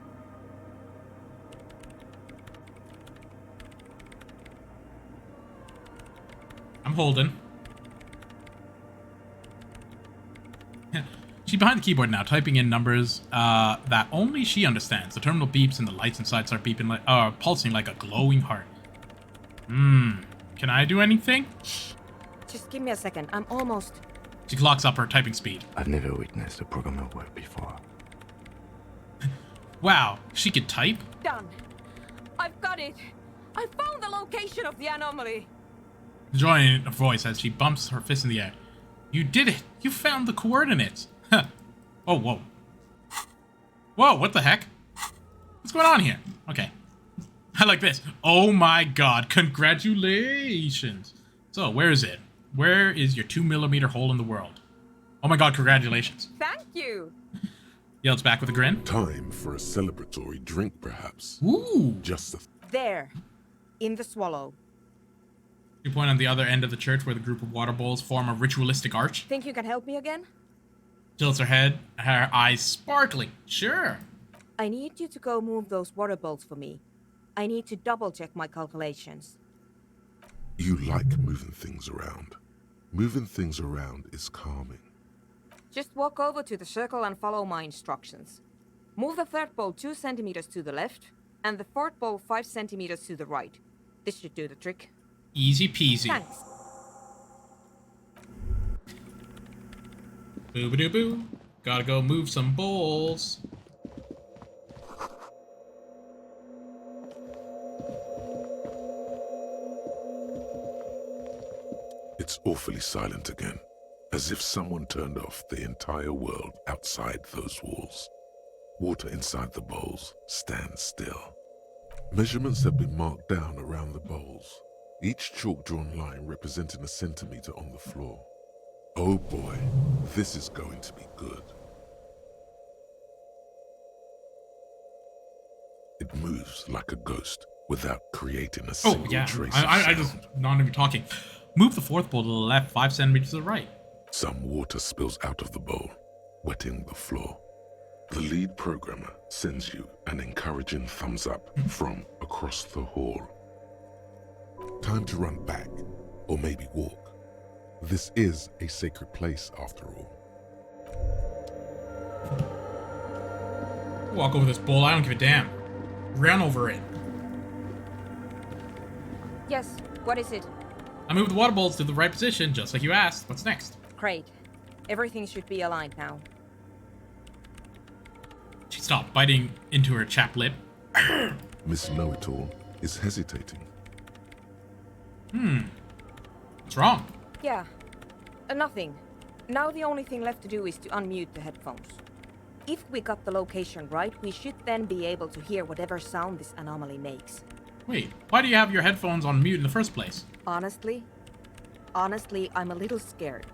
I'm holding. She's behind the keyboard now, typing in numbers that only she understands. The terminal beeps and the lights inside start beeping like, pulsing like a glowing heart. Can I do anything? Just give me a second. I'm almost... She clocks up her typing speed. I've never witnessed a programmer work before. Wow, she could type? Done. I've got it. I found the location of the anomaly. Joy in her voice as she bumps her fist in the air. You did it! You found the coordinates! Oh, whoa. Whoa, what the heck? What's going on here? Okay. I like this. Oh my god, congratulations! So, where is it? Where is your 2mm hole in the world? Oh my god, congratulations. Thank you! Yells back with a grin. Time for a celebratory drink, perhaps. Ooh. Just a There. In the swallow. You point on the other end of the church where the group of water bowls form a ritualistic arch. Think you can help me again? Tilts her head, her eyes sparkling. Sure. I need you to go move those water bowls for me. I need to double check my calculations. You like moving things around. Moving things around is calming. Just walk over to the circle and follow my instructions. Move the third bowl 2 centimeters to the left, and the fourth bowl 5 centimeters to the right. This should do the trick. Easy peasy. Thanks. Boo-ba-doo-boo. Gotta go move some bowls. It's awfully silent again, as if someone turned off the entire world outside those walls. Water inside the bowls stands still. Measurements have been marked down around the bowls, each chalk-drawn line representing a centimeter on the floor. Oh boy, this is going to be good. It moves like a ghost without creating a single trace of I sound. just not even talking. Move the fourth bowl to the left 5 centimeters to the right. Some water spills out of the bowl, wetting the floor. The lead programmer sends you an encouraging thumbs up from across the hall. Time to run back, or maybe walk. This is a sacred place after all. Walk over this bowl, I don't give a damn. Run over it. Yes, what is it? I moved the water bowls to the right position, just like you asked. What's next? Great. Everything should be aligned now. She stopped biting into her chapped lip. Miss Know-It-All is hesitating. What's wrong? Yeah. Nothing. Now the only thing left to do is to unmute the headphones. If we got the location right, we should then be able to hear whatever sound this anomaly makes. Wait, why do you have your headphones on mute in the first place? Honestly, I'm a little scared.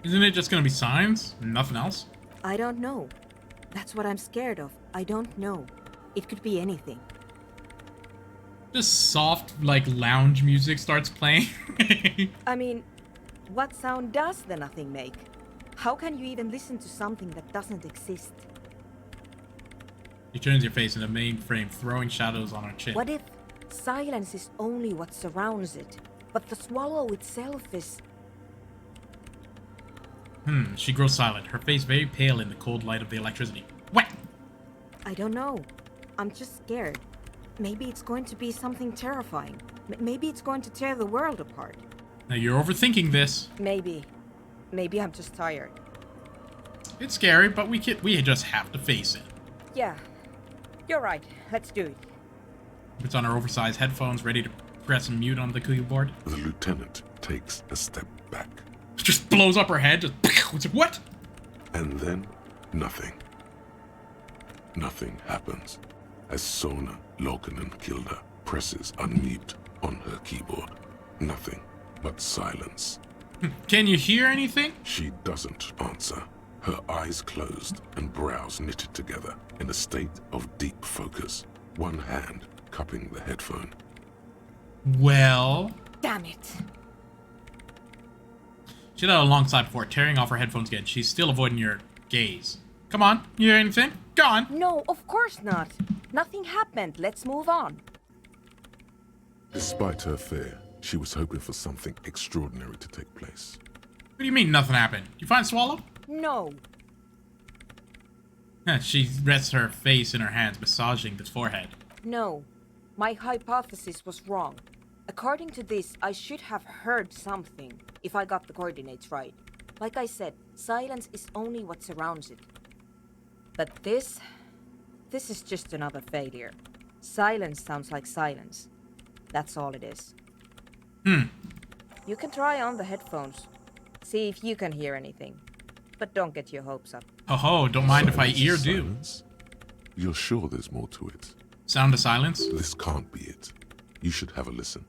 Isn't it just gonna be signs? Nothing else? I don't know. That's what I'm scared of. I don't know. It could be anything. Just soft, like, lounge music starts playing. I mean, what sound does the nothing make? How can you even listen to something that doesn't exist? She turns your face in the mainframe, throwing shadows on her chin. What if silence is only what surrounds it, but the swallow itself is... She grows silent, her face very pale in the cold light of the electricity. What? I don't know. I'm just scared. Maybe it's going to be something terrifying. Maybe it's going to tear the world apart. Now you're overthinking this. Maybe. Maybe I'm just tired. It's scary, but we just have to face it. Yeah. You're right. Let's do it. Puts on her oversized headphones, ready to press mute on the keyboard. The lieutenant takes a step back. Just blows up her head, just... It's like, what? And then, nothing. Nothing happens as Sona Lokanen-Kilda presses unmute on her keyboard. Nothing but silence. Can you hear anything? She doesn't answer, her eyes closed and brows knitted together in a state of deep focus, one hand cupping the headphone. Well... Damn it. She did that alongside before, tearing off her headphones again. She's still avoiding your gaze. Come on, you hear anything? Go on. No, of course not. Nothing happened. Let's move on. Despite her fear, she was hoping for something extraordinary to take place. What do you mean nothing happened? You find Swallow? No. She rests her face in her hands, massaging the forehead. No. My hypothesis was wrong. According to this, I should have heard something, if I got the coordinates right. Like I said, silence is only what surrounds it. But this is just another failure. Silence sounds like silence. That's all it is. You can try on the headphones. See if you can hear anything. But don't get your hopes up. Oh, don't mind if I ear do. Silence? You're sure there's more to it? Sound of silence? This can't be it. You should have a listen.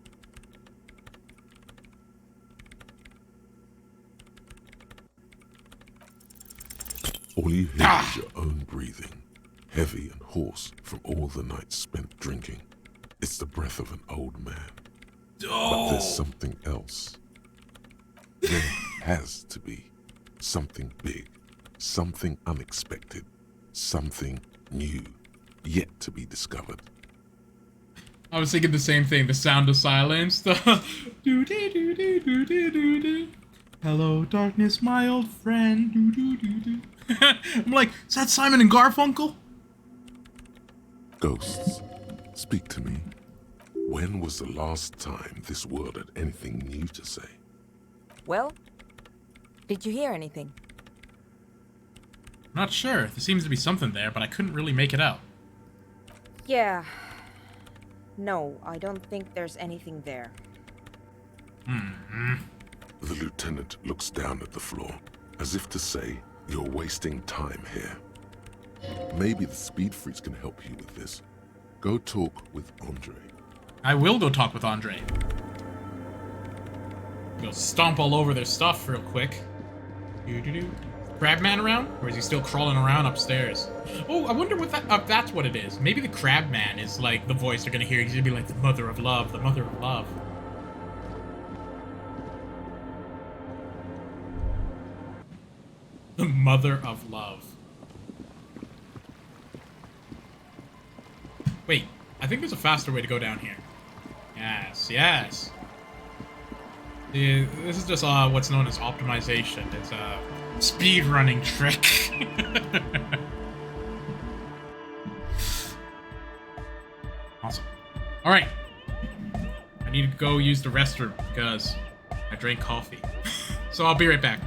All you hear is your own breathing, heavy and hoarse from all the nights spent drinking. It's the breath of an old man. But there's something else. There has to be something big, something unexpected, something new, yet to be discovered. I was thinking the same thing. The sound of silence. The hello, darkness, my old friend. I'm like, is that Simon and Garfunkel? Ghosts, speak to me. When was the last time this world had anything new to say? Well, did you hear anything? Not sure. There seems to be something there, but I couldn't really make it out. Yeah. No, I don't think there's anything there. The lieutenant looks down at the floor, as if to say, you're wasting time here. Maybe the speed freaks can help you with this. Go talk with Andre. I will go talk with Andre. Go stomp all over their stuff real quick. Crabman around? Or is he still crawling around upstairs? Oh, I wonder what that's what it is. Maybe the Crabman is like the voice they're gonna hear. He's gonna be like the mother of love, the mother of love. The mother of love. Wait, I think there's a faster way to go down here. Yes, yes. This is just what's known as optimization. It's a speedrunning trick. Awesome. Alright. I need to go use the restroom because I drank coffee. So I'll be right back.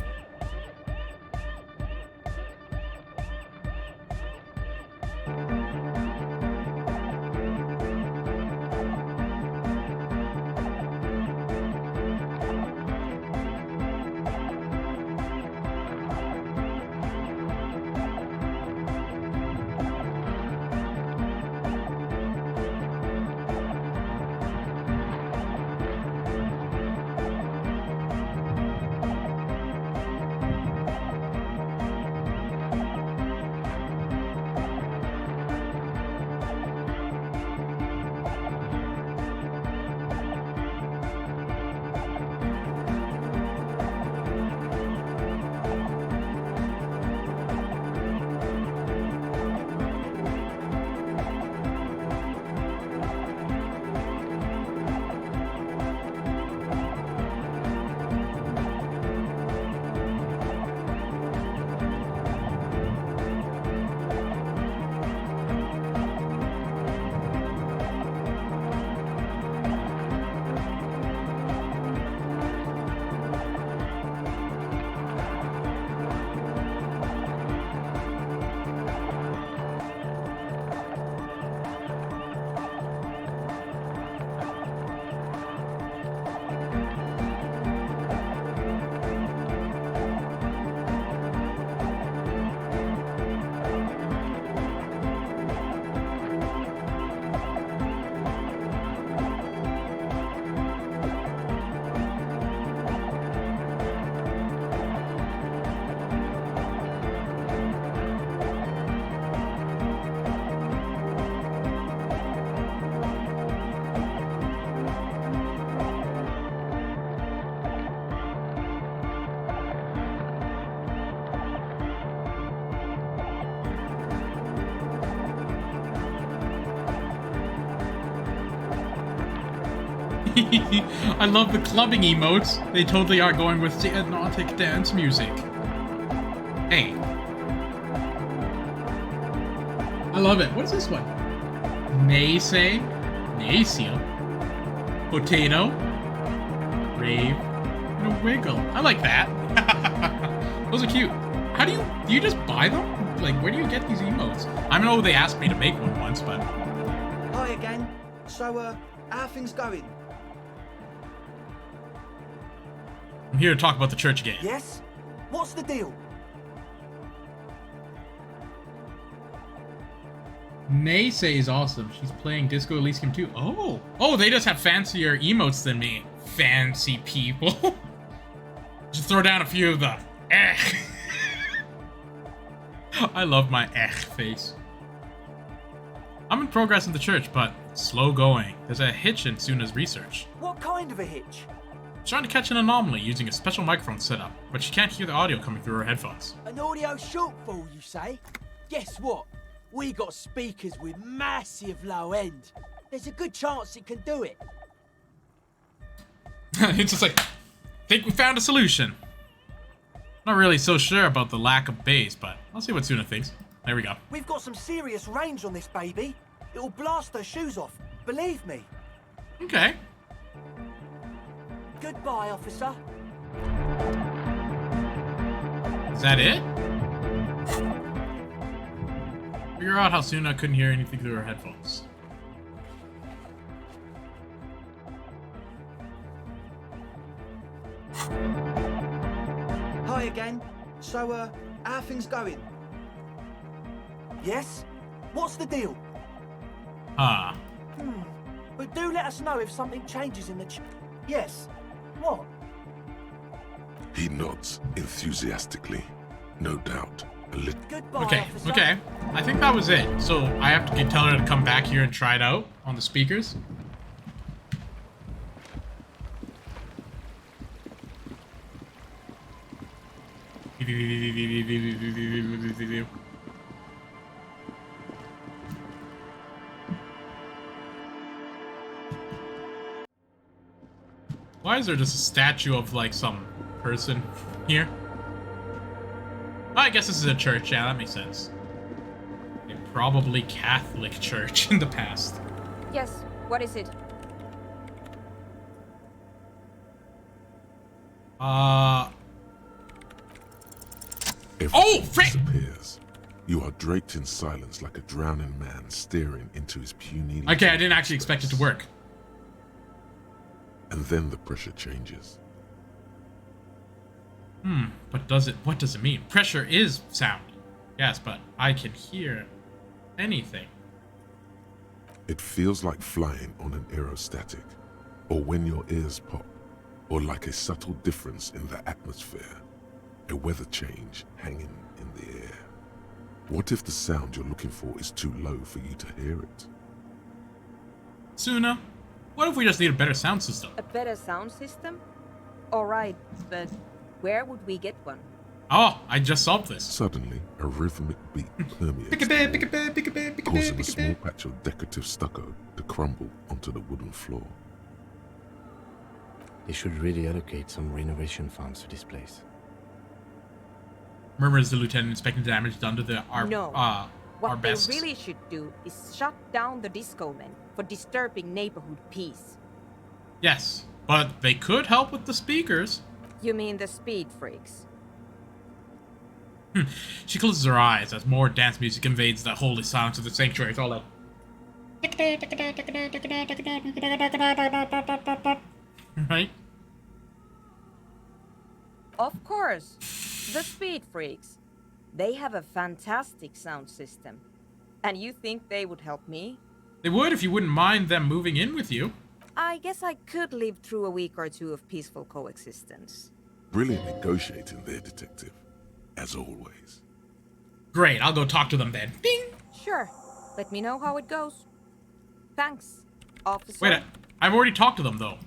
I love the clubbing emotes. They totally are going with the hypnotic dance music. Hey. I love it. What's this one? Nace, Elysium, Potato, Rave, and a Wiggle. I like that. Those are cute. How do you just buy them? Like, where do you get these emotes? I know they asked me to make one once, but... Hi again. So, how are things going? I'm here to talk about the church again. Yes? What's the deal? Nace is awesome. She's playing Disco Elysium 2. Oh, they just have fancier emotes than me. Fancy people. Just throw down a few of the. I love my face. I'm in progress in the church, but slow going. There's a hitch in Suna's research. What kind of a hitch? She's trying to catch an anomaly using a special microphone setup, but she can't hear the audio coming through her headphones. An audio shortfall, you say? Guess what? We got speakers with massive low end. There's a good chance it can do it. It's just like, think we found a solution. Not really so sure about the lack of bass, but I'll see what Suna thinks. There we go. We've got some serious range on this baby. It'll blast her shoes off. Believe me. Okay. Goodbye, officer. Is that it? Figure out how Suna couldn't hear anything through her headphones. Hi again. So, how are things going? Yes? What's the deal? Ah. But do let us know if something changes in the Yes. What? He nods enthusiastically. No doubt. A little. Goodbye, Okay, officer. okay. I think that was it. So I have to tell her to come back here and try it out on the speakers. Why is there just a statue of like some person here? I guess this is a church, yeah, that makes sense. A probably Catholic church in the past. Yes, what is it? Everything frick! disappears. You are draped in silence like a drowning man staring into his puny... Okay, I didn't actually expect it to work. And then the pressure changes. But what does it mean? Pressure is sound. Yes, but I can hear anything. It feels like flying on an aerostatic, or when your ears pop, or like a subtle difference in the atmosphere, a weather change hanging in the air. What if the sound you're looking for is too low for you to hear it? Suna, what if we just need a better sound system? A better sound system? Alright, but where would we get one? Oh, I just solved this. Suddenly, a rhythmic beat permeates the wall, causing a small patch of decorative stucco to crumble onto the wooden floor. They should really allocate some renovation funds to this place. Murmurs the lieutenant, inspecting the damage done to the What they arbesques. really should do is shut down the disco men for disturbing neighborhood peace. Yes, but they could help with the speakers. You mean the speed freaks? She closes her eyes as more dance music invades the holy silence of the sanctuary. It's all like... Right? Of course. The speed freaks. They have a fantastic sound system. And you think they would help me? They would if you wouldn't mind them moving in with you. I guess I could live through a week or two of peaceful coexistence. Brilliant negotiating there, detective. As always. Great, I'll go talk to them then. Ding! Sure. Let me know how it goes. Thanks, officer. Wait, I've already talked to them, though.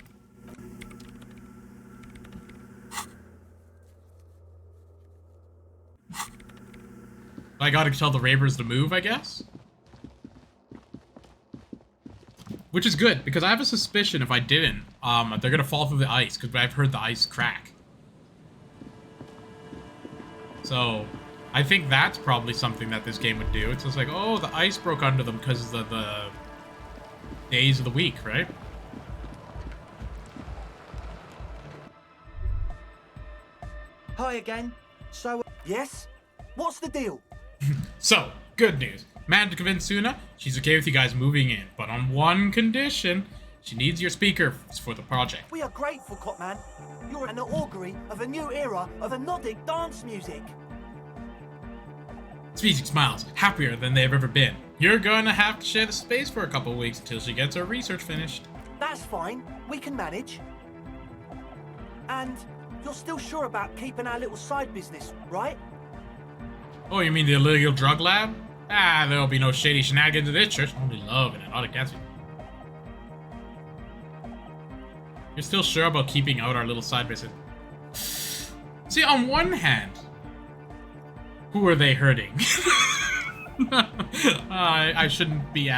I gotta tell the ravers to move, I guess? Which is good, because I have a suspicion if I didn't, they're gonna fall through the ice, because I've heard the ice crack. So, I think that's probably something that this game would do. It's just like, oh, the ice broke under them because of the days of the week, right? Hi again. So, Yes? What's the deal? So, good news. Managed to convince Suna she's okay with you guys moving in, but on one condition. She needs your speakers for the project. We are grateful, Copman. You're an augury of a new era of anodic dance music. Speedy smiles, happier than they've ever been. You're gonna have to share the space for a couple of weeks until she gets her research finished. That's fine. We can manage. And you're still sure about keeping our little side business, right? Oh, you mean the illegal drug lab? Ah, there'll be no shady shenanigans in this church. Only love and erotic dancing. You're still sure about keeping out our little side business? See, on one hand, who are they hurting? I shouldn't be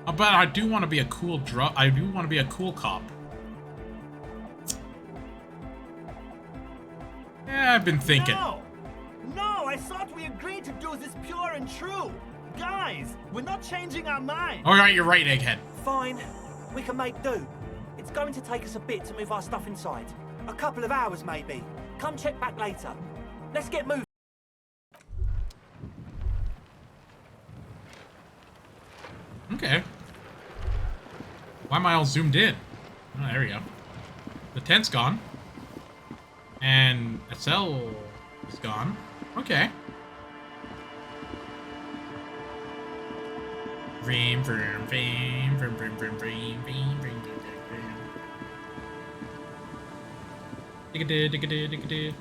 but I do want to be a cool I do want to be a cool cop. Yeah, I've been thinking. No, I thought we agreed to do this pure and true. Guys, we're not changing our mind. Alright, you're right, Egghead. Fine. We can make do. It's going to take us a bit to move our stuff inside. A couple of hours, maybe. Come check back later. Let's get moving. Okay. Why am I all zoomed in? Oh, there we go. The tent's gone. And Estelle is gone. Okay. Vroom, vroom, vroom, vroom, vroom, vroom, vroom, vroom, vroom, vroom, vroom. Digga-doo, digga-doo, digga-doo.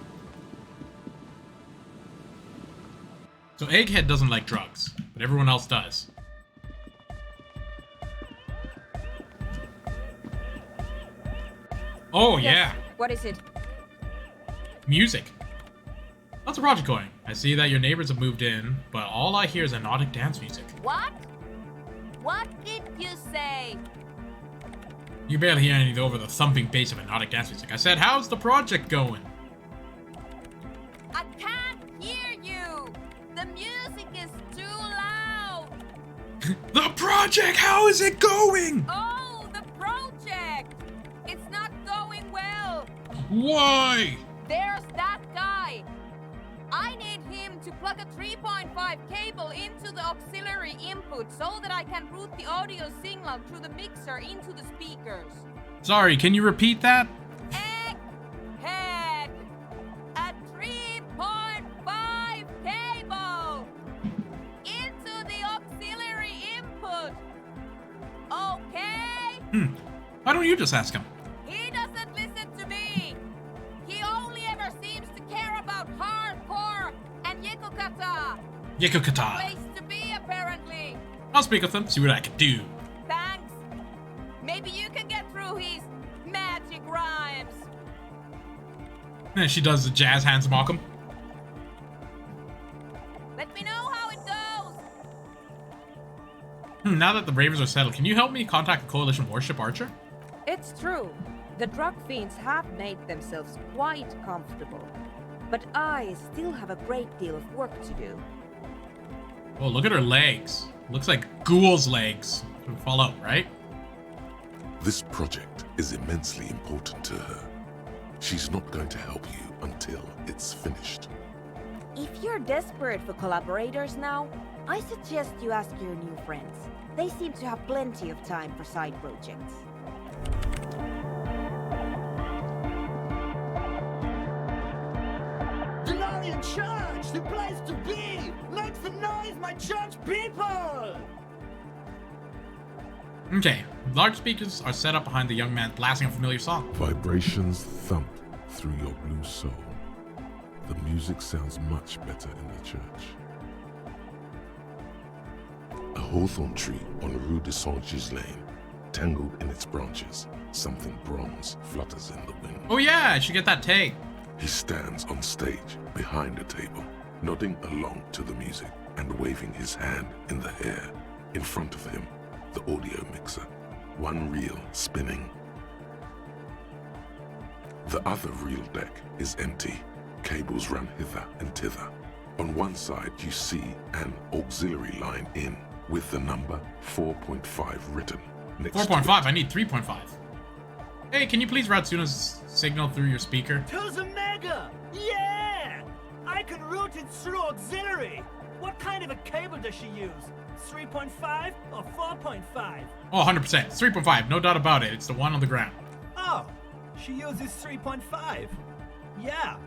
So Egghead doesn't like drugs, but everyone else does. Oh, Yes. yeah. What is it? Music. How's the project going? I see that your neighbors have moved in, but all I hear is hypnotic dance music. What? What did you say? You barely hear anything over the thumping bass of hypnotic dance music. I said, how's the project going? I can't hear you. The music is too loud. The project, how is it going? Oh, the project. It's not going well. Why? There's that guy. I need him to plug a 3.5 cable into the auxiliary input so that I can route the audio signal through the mixer into the speakers. Sorry, can you repeat that? Egghead! A 3.5 cable into the auxiliary input. Okay? Why don't you just ask him? He doesn't listen to me. He only ever seems to care about hardcore and Yekokata. Yekokata. Place to be, apparently. I'll speak with him, see what I can do. Thanks. Maybe you can get through his magic rhymes. And she does the jazz hands mock him. Let me know how it goes. Now that the Ravens are settled, can you help me contact the Coalition warship Archer? It's true. The drug fiends have made themselves quite comfortable. But I still have a great deal of work to do. Oh, look at her legs. Looks like Ghoul's legs. From Fallout, right? This project is immensely important to her. She's not going to help you until it's finished. If you're desperate for collaborators now, I suggest you ask your new friends. They seem to have plenty of time for side projects. Glorian Church, the place to be! Make some noise, my church people! Okay, large speakers are set up behind the young man blasting a familiar song. Vibrations thump through your blue soul. The music sounds much better in the church. A hawthorn tree on Rue de Saint-Gilles Lane, tangled in its branches, something bronze flutters in the wind. Oh yeah, I should get that tag. He stands on stage behind a table, nodding along to the music and waving his hand in the air. In front of him, the audio mixer, one reel spinning. The other reel deck is empty. Cables run hither and thither. On one side, you see an auxiliary line in with the number 4.5 written next 4.5, to it. I need 3.5. Hey, can you please route Suna's signal through your speaker? To the Mega! Yeah! I can route it through auxiliary. What kind of a cable does she use? 3.5 or 4.5? Oh, 100%. It's 3.5, no doubt about it. It's the one on the ground. Oh, she uses 3.5. Yeah.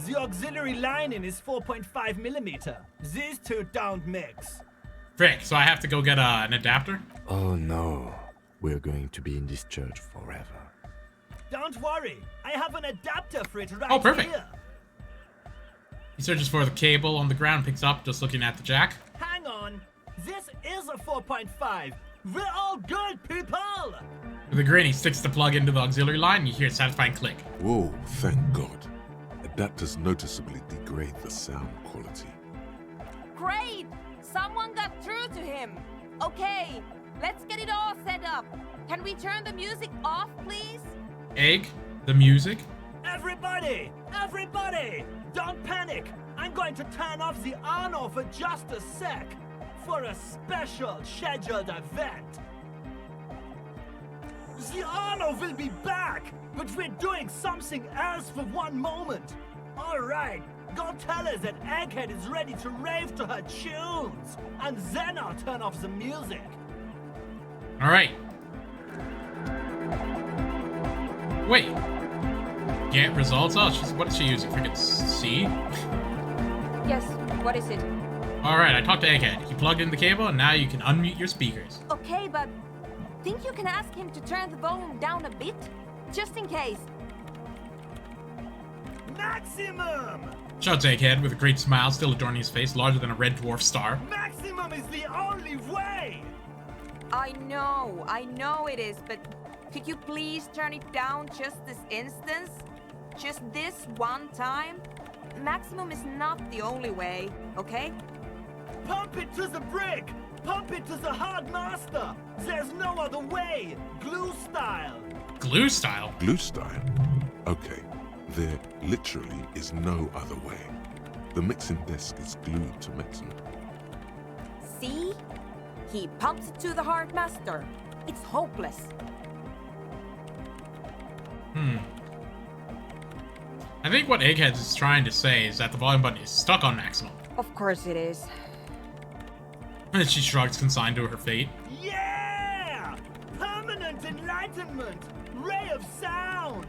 The auxiliary lining is 4.5 millimeter. These two don't mix. Frick, so I have to go get an adapter? Oh no, we're going to be in this church forever. Don't worry, I have an adapter for it right Oh, perfect. here. He searches for the cable on the ground, picks it up, just looking at the jack. Hang on. This is a 4.5. We're all good, people! With a grin, he sticks the plug into the auxiliary line and you hear a satisfying click. Whoa, thank God. Adapters noticeably degrade the sound quality. Great! Someone got through to him. Okay, let's get it all set up. Can we turn the music off, please? Egg, the music. Everybody! Everybody! Don't panic! I'm going to turn off the Arno for just a sec. For a special scheduled event. The Arno will be back, but we're doing something else for one moment. Alright, go tell her that Egghead is ready to rave to her tunes, and then I'll turn off the music. Alright. Wait. Get results? Oh, what is she using? Freaking C? Yes, what is it? Alright, I talked to Egghead. He plugged in the cable, and now you can unmute your speakers. Okay, but think you can ask him to turn the volume down a bit? Just in case. Maximum! Shouts Egghead with a great smile still adorning his face, larger than a red dwarf star. Maximum is the only way! I know it is, but could you please turn it down just this instance? Just this one time? Maximum is not the only way, okay? Pump it to the brick! Pump it to the hard master! There's no other way! Glue style! Glue style? Glue style? Okay, there literally is no other way. The mixing desk is glued to mixing. See? He pumps it to the hard master. It's hopeless. I think what Egghead is trying to say is that the volume button is stuck on maximum. Of course it is. And she shrugs, consigned to her fate. Yeah! Permanent enlightenment! Ray of sound!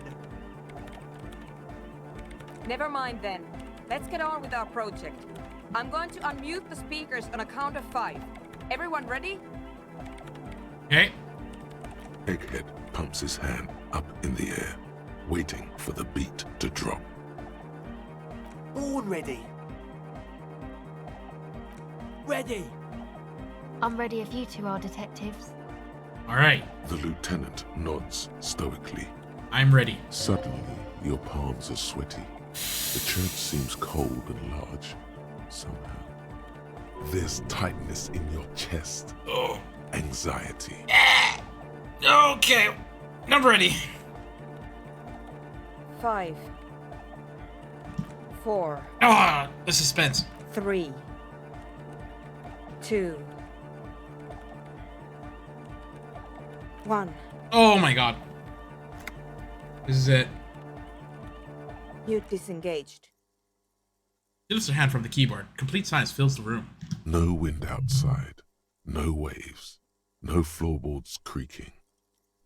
Never mind then. Let's get on with our project. I'm going to unmute the speakers on a count of 5. Everyone ready? Okay. Egghead pumps his hand up in the air, waiting for the beat to drop. Born ready. Ready. I'm ready if you two are detectives. Alright. The lieutenant nods stoically. I'm ready. Suddenly, your palms are sweaty. The church seems cold and large, somehow. There's tightness in your chest. Oh. Anxiety. Okay. I'm ready. 5, 4. Ah, the suspense. 3, 2, 1. Oh my god. This is it. You disengaged. She lifts her hand from the keyboard. Complete silence fills the room. No wind outside. No waves. No floorboards creaking.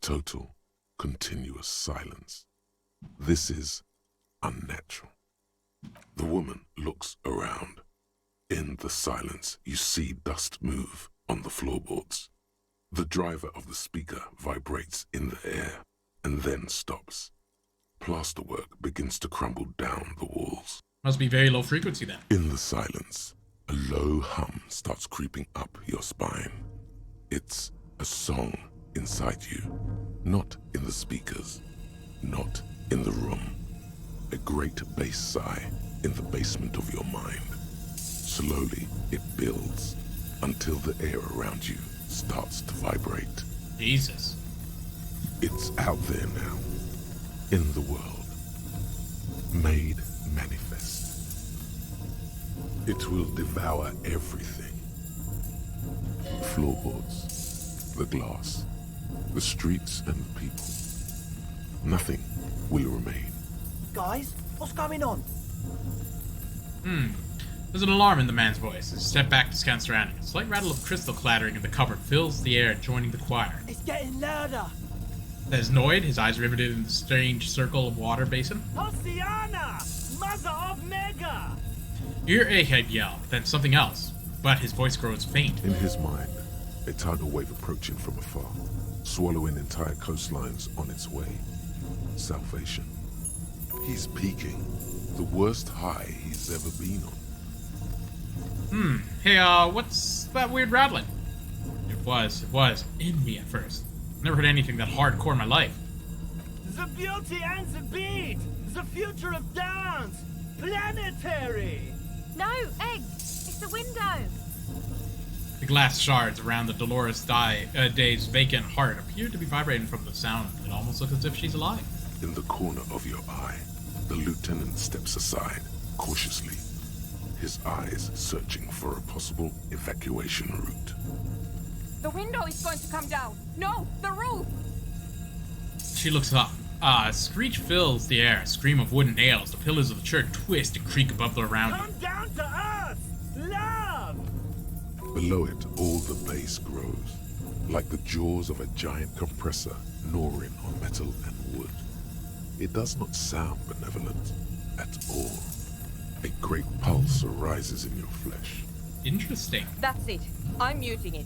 Total, continuous silence. This is unnatural. The woman looks around. In the silence, you see dust move on the floorboards. The driver of the speaker vibrates in the air and then stops. Plasterwork begins to crumble down the walls. Must be very low frequency then. In the silence, a low hum starts creeping up your spine. It's a song inside you, not in the speakers, not in the room. A great bass sigh in the basement of your mind. Slowly, it builds until the air around you starts to vibrate. Jesus. It's out there now, in the world, made manifest. It will devour everything. The floorboards, the glass, the streets and the people. Nothing will remain. Guys, what's going on? There's an alarm in the man's voice. As he steps back to scan surroundings. A slight rattle of crystal clattering in the cupboard fills the air, joining the choir. It's getting louder. Says Noid, his eyes riveted in the strange circle of water basin. Oceana! Mother of Mega! You hear Egghead yell, then something else, but his voice grows faint. In his mind, a tidal wave approaching from afar, swallowing entire coastlines on its way. Salvation. He's peaking. The worst high he's ever been on. Hey, what's that weird rattling? It was in me at first. Never heard anything that hardcore in my life. The beauty and the beat! The future of dance! Planetary! No, Egg! It's the window! The glass shards around the Dolores Day's vacant heart appear to be vibrating from the sound. It almost looks as if she's alive. In the corner of your eye, the lieutenant steps aside, cautiously, his eyes searching for a possible evacuation route. The window is going to come down! No, the roof! She looks up. A screech fills the air, a scream of wooden nails. The pillars of the church twist and creak above the around you. Come down to us! Love! Below it, all the bass grows, like the jaws of a giant compressor gnawing on metal and wood. It does not sound benevolent at all. A great pulse arises in your flesh. Interesting. That's it. I'm muting it.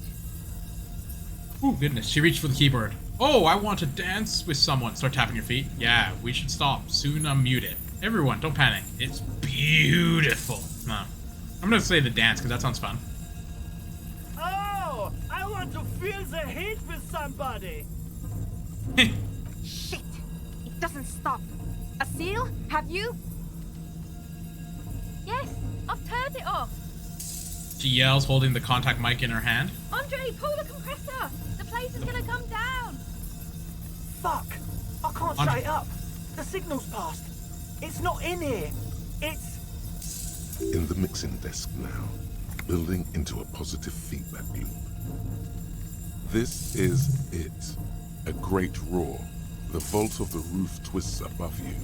Oh, goodness. She reached for the keyboard. Oh, I want to dance with someone. Start tapping your feet. Yeah, we should stop. Soon unmute it. Everyone, don't panic. It's beautiful. No. I'm going to say the dance, because that sounds fun. Oh! I want to feel the heat with somebody! Shit! It doesn't stop. A seal? Have you? Yes, I've turned it off. She yells, holding the contact mic in her hand. Andre, pull the compressor! The place is gonna come down! Fuck! I can't Andre. shut it up. The signal's passed. It's not in here. It's... In the mixing desk now, building into a positive feedback loop. This is it. A great roar. The vault of the roof twists above you.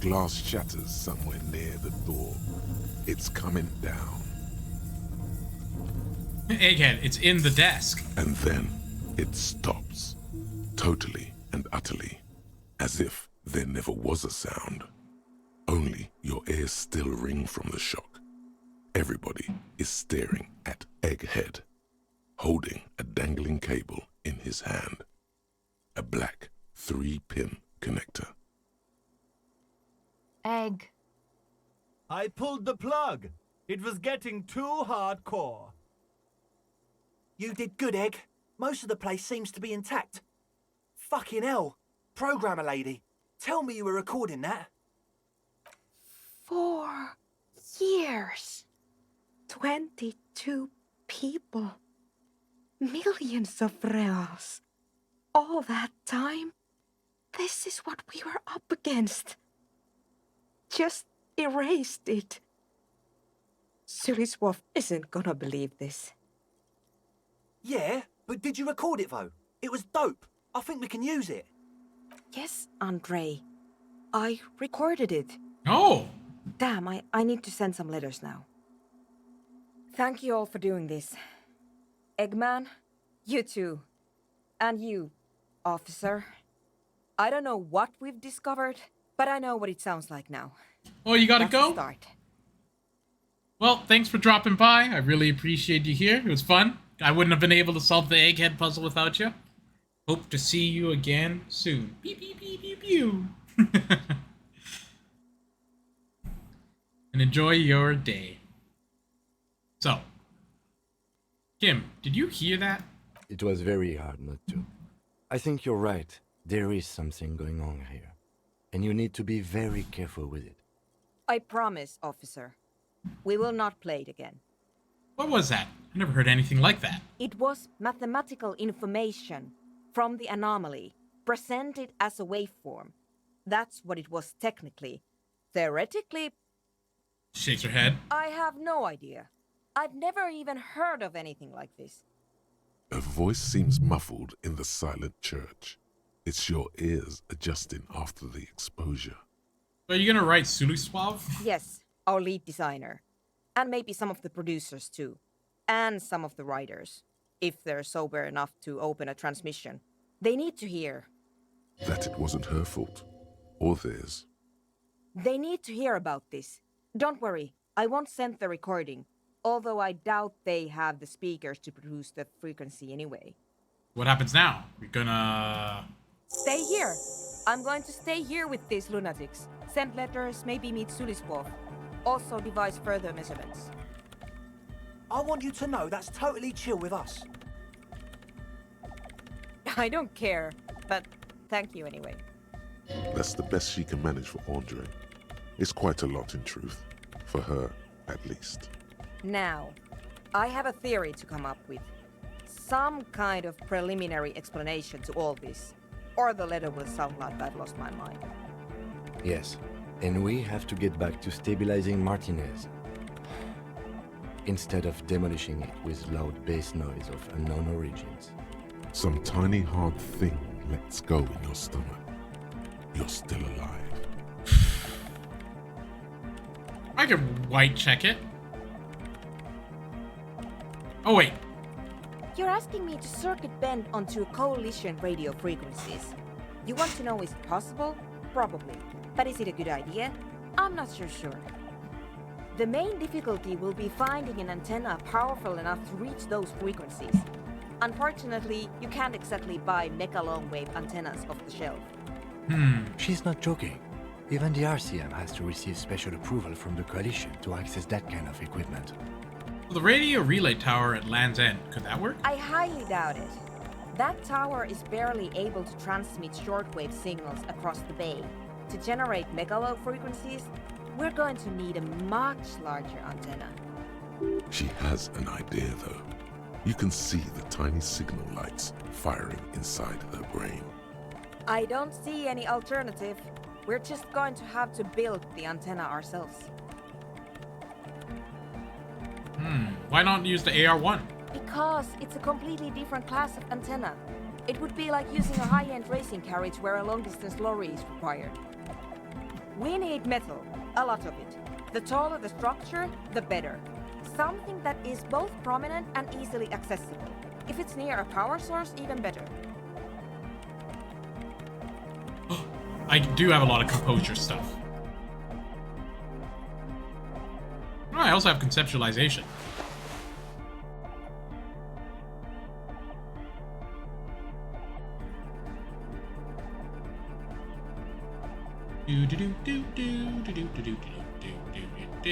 Glass shatters somewhere near the door. It's coming down. Egghead, it's in the desk. And then it stops. Totally and utterly. As if there never was a sound. Only your ears still ring from the shock. Everybody is staring at Egghead, holding a dangling cable in his hand. A black 3-pin connector. Egg. I pulled the plug. It was getting too hardcore. You did good, Egg. Most of the place seems to be intact. Fucking hell. Programmer lady, tell me you were recording that. 4 years. 22 people. Millions of reals. All that time? This is what we were up against. Just erased it. Suliswolf isn't gonna believe this. Yeah, but did you record it though? It was dope. I think we can use it. Yes, Andre. I recorded it. Oh! Damn, I need to send some letters now. Thank you all for doing this. Eggman, you too. And you, officer. I don't know what we've discovered, but I know what it sounds like now. Oh, you gotta That's go? a start. Well, thanks for dropping by. I really appreciate you here. It was fun. I wouldn't have been able to solve the egghead puzzle without you. Hope to see you again soon. Beep, beep, beep, beep, pew. And enjoy your day. So, Kim, did you hear that? It was very hard not to. I think you're right. There is something going on here. And you need to be very careful with it. I promise, officer. We will not play it again. What was that? I never heard anything like that. It was mathematical information from the anomaly, presented as a waveform. That's what it was technically. Theoretically, Shakes her head. I have no idea. I've never even heard of anything like this. A voice seems muffled in the silent church. It's your ears adjusting after the exposure. So are you gonna write Suliswolf? Yes, our lead designer. And maybe some of the producers too. And some of the writers. If they're sober enough to open a transmission. They need to hear. That it wasn't her fault. Or theirs. They need to hear about this. Don't worry, I won't send the recording. Although I doubt they have the speakers to produce the frequency anyway. What happens now? We're gonna... Stay here. I'm going to stay here with these lunatics. Send letters, maybe meet Suliswolf. Also devise further measurements. I want you to know that's totally chill with us. I don't care, but thank you anyway. That's the best she can manage for Andre. It's quite a lot in truth. For her, at least. Now, I have a theory to come up with. Some kind of preliminary explanation to all this. Or the letter will sound like I've lost my mind. Yes, and we have to get back to stabilizing Martinez. Instead of demolishing it with loud bass noise of unknown origins. Some tiny hard thing lets go in your stomach. You're still alive. I could white check it. Oh wait. You're asking me to circuit bend onto coalition radio frequencies. You want to know is it possible? Probably. But is it a good idea? I'm not so sure. The main difficulty will be finding an antenna powerful enough to reach those frequencies. Unfortunately, you can't exactly buy mega long-wave antennas off the shelf. She's not joking. Even the RCM has to receive special approval from the coalition to access that kind of equipment. The radio relay tower at Land's End, could that work? I highly doubt it. That tower is barely able to transmit shortwave signals across the bay. To generate megalow frequencies, we're going to need a much larger antenna. She has an idea, though. You can see the tiny signal lights firing inside her brain. I don't see any alternative. We're just going to have to build the antenna ourselves. Why not use the AR-1? Because it's a completely different class of antenna. It would be like using a high-end racing carriage where a long-distance lorry is required. We need metal, a lot of it. The taller the structure, the better. Something that is both prominent and easily accessible. If it's near a power source, even better. I do have a lot of composure stuff. Oh, I also have conceptualization. Do do do do do do do do do do do do.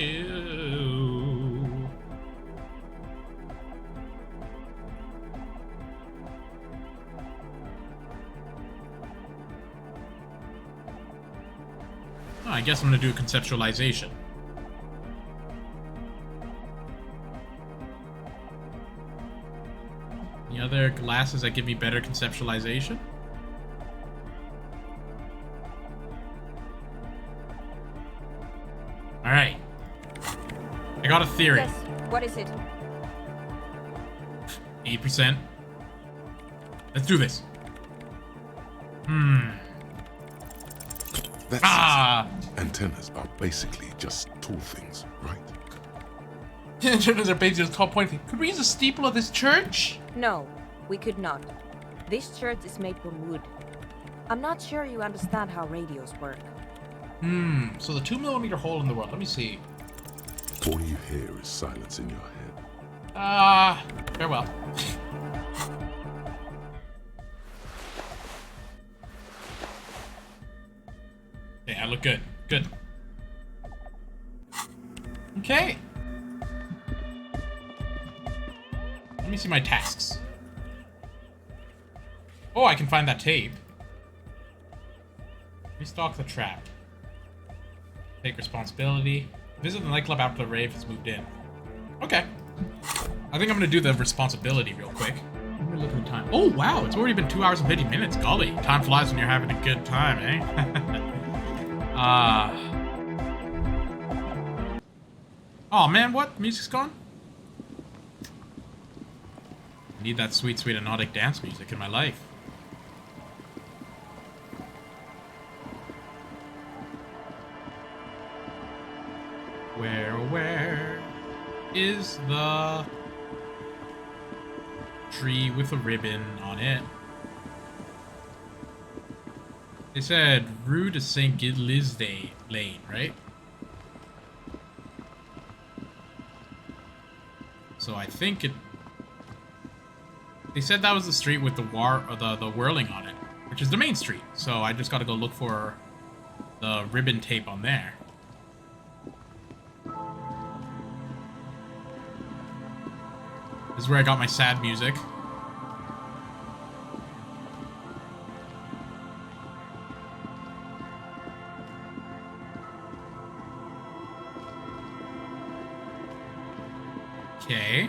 Oh, I guess I'm gonna do a conceptualization. Any other glasses that give me better conceptualization? Alright. I got a theory. Yes, what is it? 8%. Let's do this. That's antennas are basically just tool things, right? Antennas are basically just tall pointing. Could we use the steeple of this church? No, we could not. This church is made from wood. I'm not sure you understand how radios work. So the 2mm hole in the world. Let me see. All you hear is silence in your head. Farewell. Yeah, I look good. Good. Okay. Let me see my tasks. Oh, I can find that tape. Restock the trap. Take responsibility. Visit the nightclub after the rave has moved in. Okay. I think I'm gonna do the responsibility real quick. Let me look at the time. Oh, wow. It's already been 2 hours and 50 minutes. Golly. Time flies when you're having a good time, eh? Oh, man. What? Music's gone? I need that sweet, sweet hypnotic dance music in my life. Where is the tree with a ribbon on it? They said Rue de Saint Gilles Lane, right? So I think it. They said that was the street with the whirling on it, which is the main street. So I just got to go look for the ribbon tape on there. This is where I got my sad music. Okay.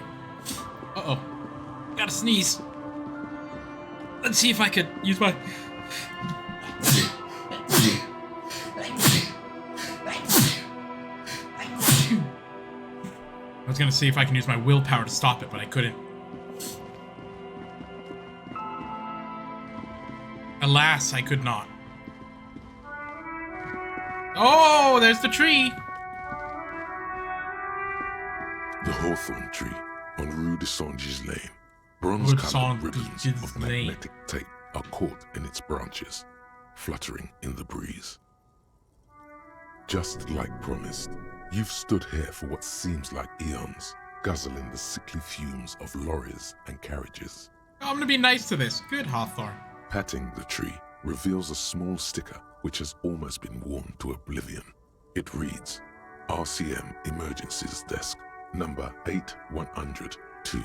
Uh-oh. Gotta sneeze. Let's see if I could use my... I was gonna see if I can use my willpower to stop it, but I couldn't. Alas, I could not. Oh, there's the tree! The hawthorn tree on Rue de Saint-Gilles Lane. Bronze-colored ribbons of magnetic tape are caught in its branches, fluttering in the breeze. Just like promised, you've stood here for what seems like eons, guzzling the sickly fumes of lorries and carriages. I'm gonna be nice to this. Good, Hawthorne. Patting the tree reveals a small sticker which has almost been worn to oblivion. It reads, RCM Emergencies Desk, number 8102.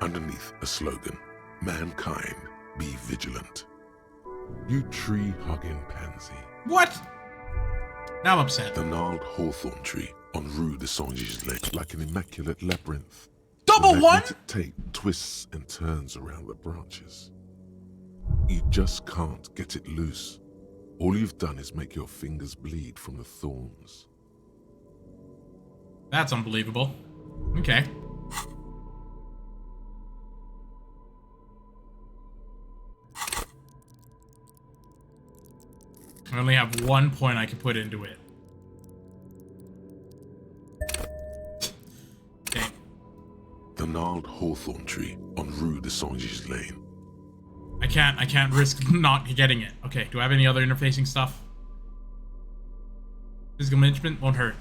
Underneath a slogan, mankind, be vigilant. You tree-hugging pansy. What? Now I'm upset. The gnarled hawthorn tree on Rue de Saint-Gilles Lane, like an immaculate labyrinth. Double the one? magnetic tape twists and turns around the branches. You just can't get it loose. All you've done is make your fingers bleed from the thorns. That's unbelievable. Okay. I only have 1 point I can put into it. Okay. The gnarled hawthorn tree on Rue de Saint-Gilles Lane. I can't risk not getting it. Okay, do I have any other interfacing stuff? Physical management won't hurt.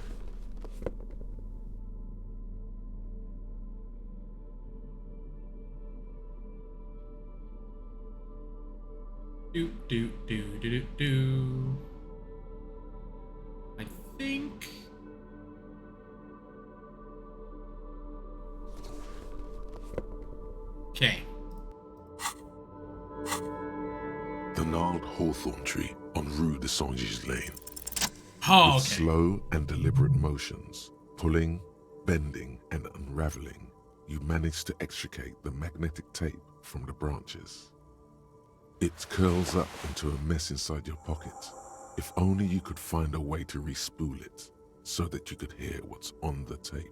Do. I think. Okay. The gnarled hawthorn tree on Rue de Saint-Gilles Lane. Oh, With okay. slow and deliberate motions, pulling, bending, and unraveling, you manage to extricate the magnetic tape from the branches. It curls up into a mess inside your pocket. If only you could find a way to re-spool it, so that you could hear what's on the tape.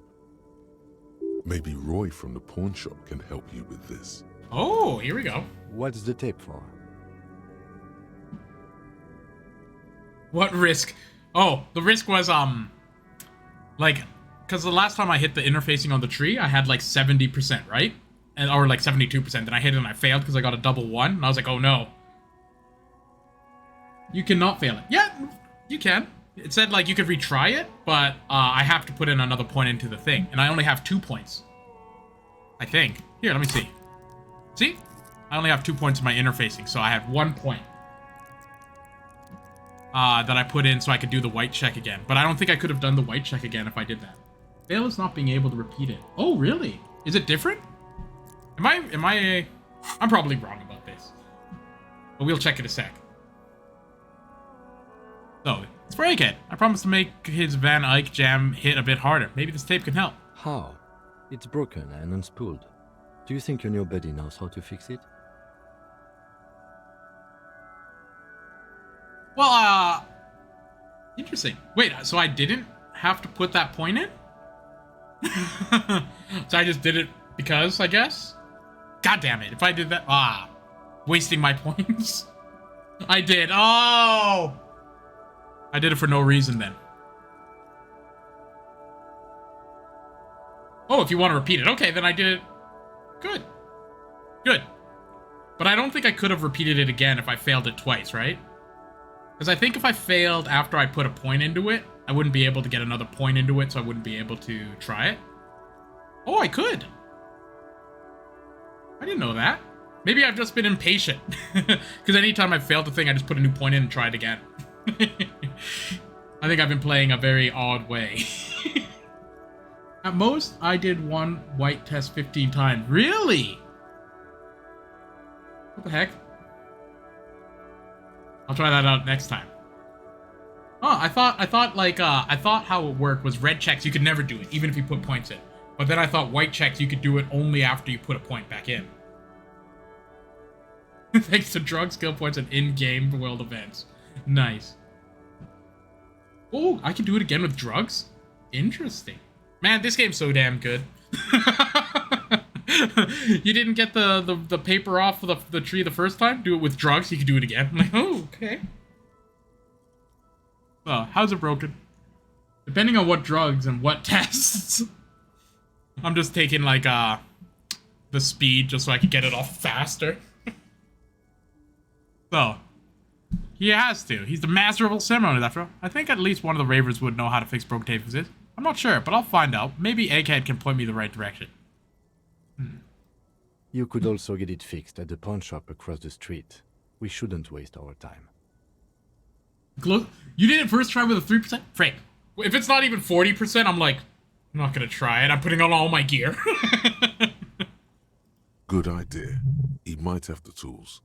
Maybe Roy from the pawn shop can help you with this. Oh, here we go. What's the tape for? What risk? Oh, the risk was, like, because the last time I hit the interfacing on the tree, I had like 70%, right? Or like 72%, then I hit it and I failed because I got a double one, and I was like, oh no. You cannot fail it. Yeah, you can. It said like you could retry it, but I have to put in another point into the thing, and I only have 2 points. I think. Here, let me see. See? I only have 2 points in my interfacing, so I have 1 point. That I put in so I could do the white check again. But I don't think I could have done the white check again if I did that. Fail is not being able to repeat it. Oh, really? Is it different? I'm probably wrong about this. But we'll check in a sec. So, it's for Egghead. I promised to make his Van Eyck jam hit a bit harder. Maybe this tape can help. How? It's broken and unspooled. Do you think your new buddy knows how to fix it? Well, interesting. Wait, so I didn't have to put that point in? So I just did it because, I guess? God damn it, if I did that... wasting my points. I did. Oh! I did it for no reason then. Oh, if you want to repeat it. Okay, then I did it. Good. Good. But I don't think I could have repeated it again if I failed it twice, right? Because I think if I failed after I put a point into it, I wouldn't be able to get another point into it, so I wouldn't be able to try it. Oh, I could. I didn't know that. Maybe I've just been impatient. Because anytime I failed a thing, I just put a new point in and try it again. I think I've been playing a very odd way. At most, I did one white test 15 times. Really? What the heck? I'll try that out next time. Oh, I thought how it worked was red checks, you could never do it, even if you put points in. But then I thought white checks, you could do it only after you put a point back in. Thanks to drug skill points and in-game world events. Nice. Oh, I can do it again with drugs? Interesting. Man, this game's so damn good. You didn't get the paper off of the tree the first time? Do it with drugs, you can do it again. I'm like, oh, okay. Oh, how's it broken? Depending on what drugs and what tests. I'm just taking, like, the speed just so I can get it off faster. So, he has to. He's the master of all ceremonies, after all. I think at least one of the ravers would know how to fix broken tapes. I'm not sure, but I'll find out. Maybe Egghead can point me the right direction. You could also get it fixed at the pawn shop across the street. We shouldn't waste our time. You did it first try with a 3%? Frank, if it's not even 40%, I'm like, I'm not gonna try it. I'm putting on all my gear. Good idea. He might have the tools.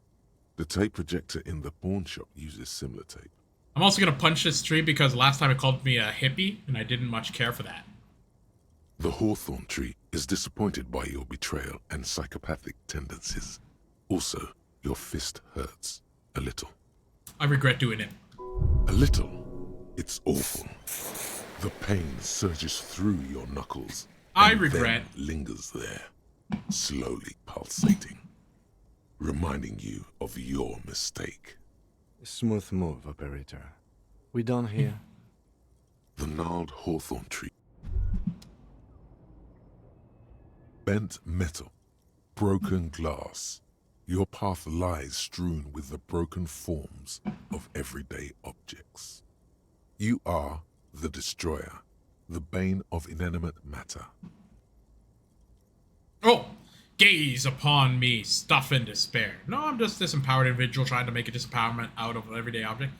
The tape projector in the pawn shop uses similar tape. I'm also gonna punch this tree because last time it called me a hippie, and I didn't much care for that. The hawthorn tree is disappointed by your betrayal and psychopathic tendencies. Also, your fist hurts. A little. I regret doing it. A little? It's awful. The pain surges through your knuckles. I and regret. Then lingers there, slowly pulsating, reminding you of your mistake. Smooth move, operator. We done here? The gnarled hawthorn tree. Bent metal, broken glass. Your path lies strewn with the broken forms of everyday objects. You are the destroyer, the bane of inanimate matter. Oh! Gaze upon me, stuff and despair. No, I'm just this empowered individual trying to make a disempowerment out of an everyday object.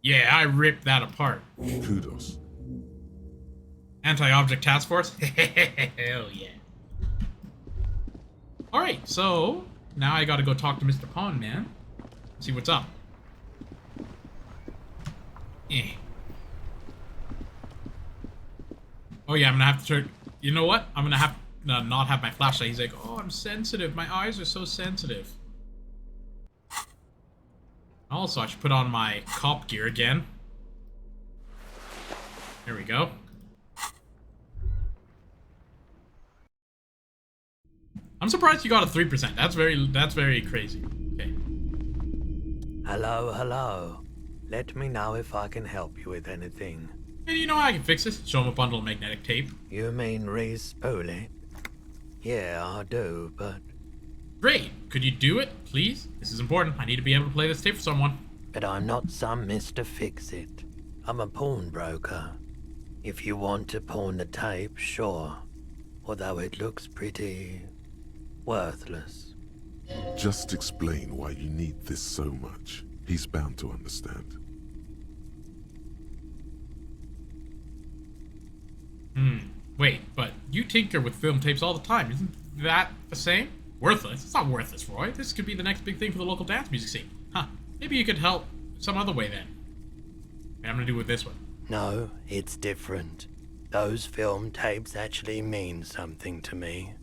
Yeah, I ripped that apart. Kudos. Anti-object task force? Hell yeah. Alright, so now I gotta go talk to Mr. Pawn Man. See what's up. Oh yeah, I'm gonna have to turn... You know what? I'm gonna have to not have my flashlight. He's like, oh, I'm sensitive. My eyes are so sensitive. Also, I should put on my cop gear again. There we go. I'm surprised you got a 3%. That's very crazy. Okay. Hello, hello. Let me know if I can help you with anything. And you know how I can fix this? Show him a bundle of magnetic tape. You mean re-spool? Yeah, I do, but... Great. Could you do it, please? This is important. I need to be able to play this tape for someone. But I'm not some Mr. Fix-It. I'm a pawnbroker. If you want to pawn the tape, sure. Although it looks pretty... worthless. Just explain why you need this so much. He's bound to understand. Wait, but you tinker with film tapes all the time. Isn't that the same? Worthless? It's not worthless, Roy. This could be the next big thing for the local dance music scene. Huh. Maybe you could help some other way then. Okay, I'm gonna do it with this one. No, it's different. Those film tapes actually mean something to me.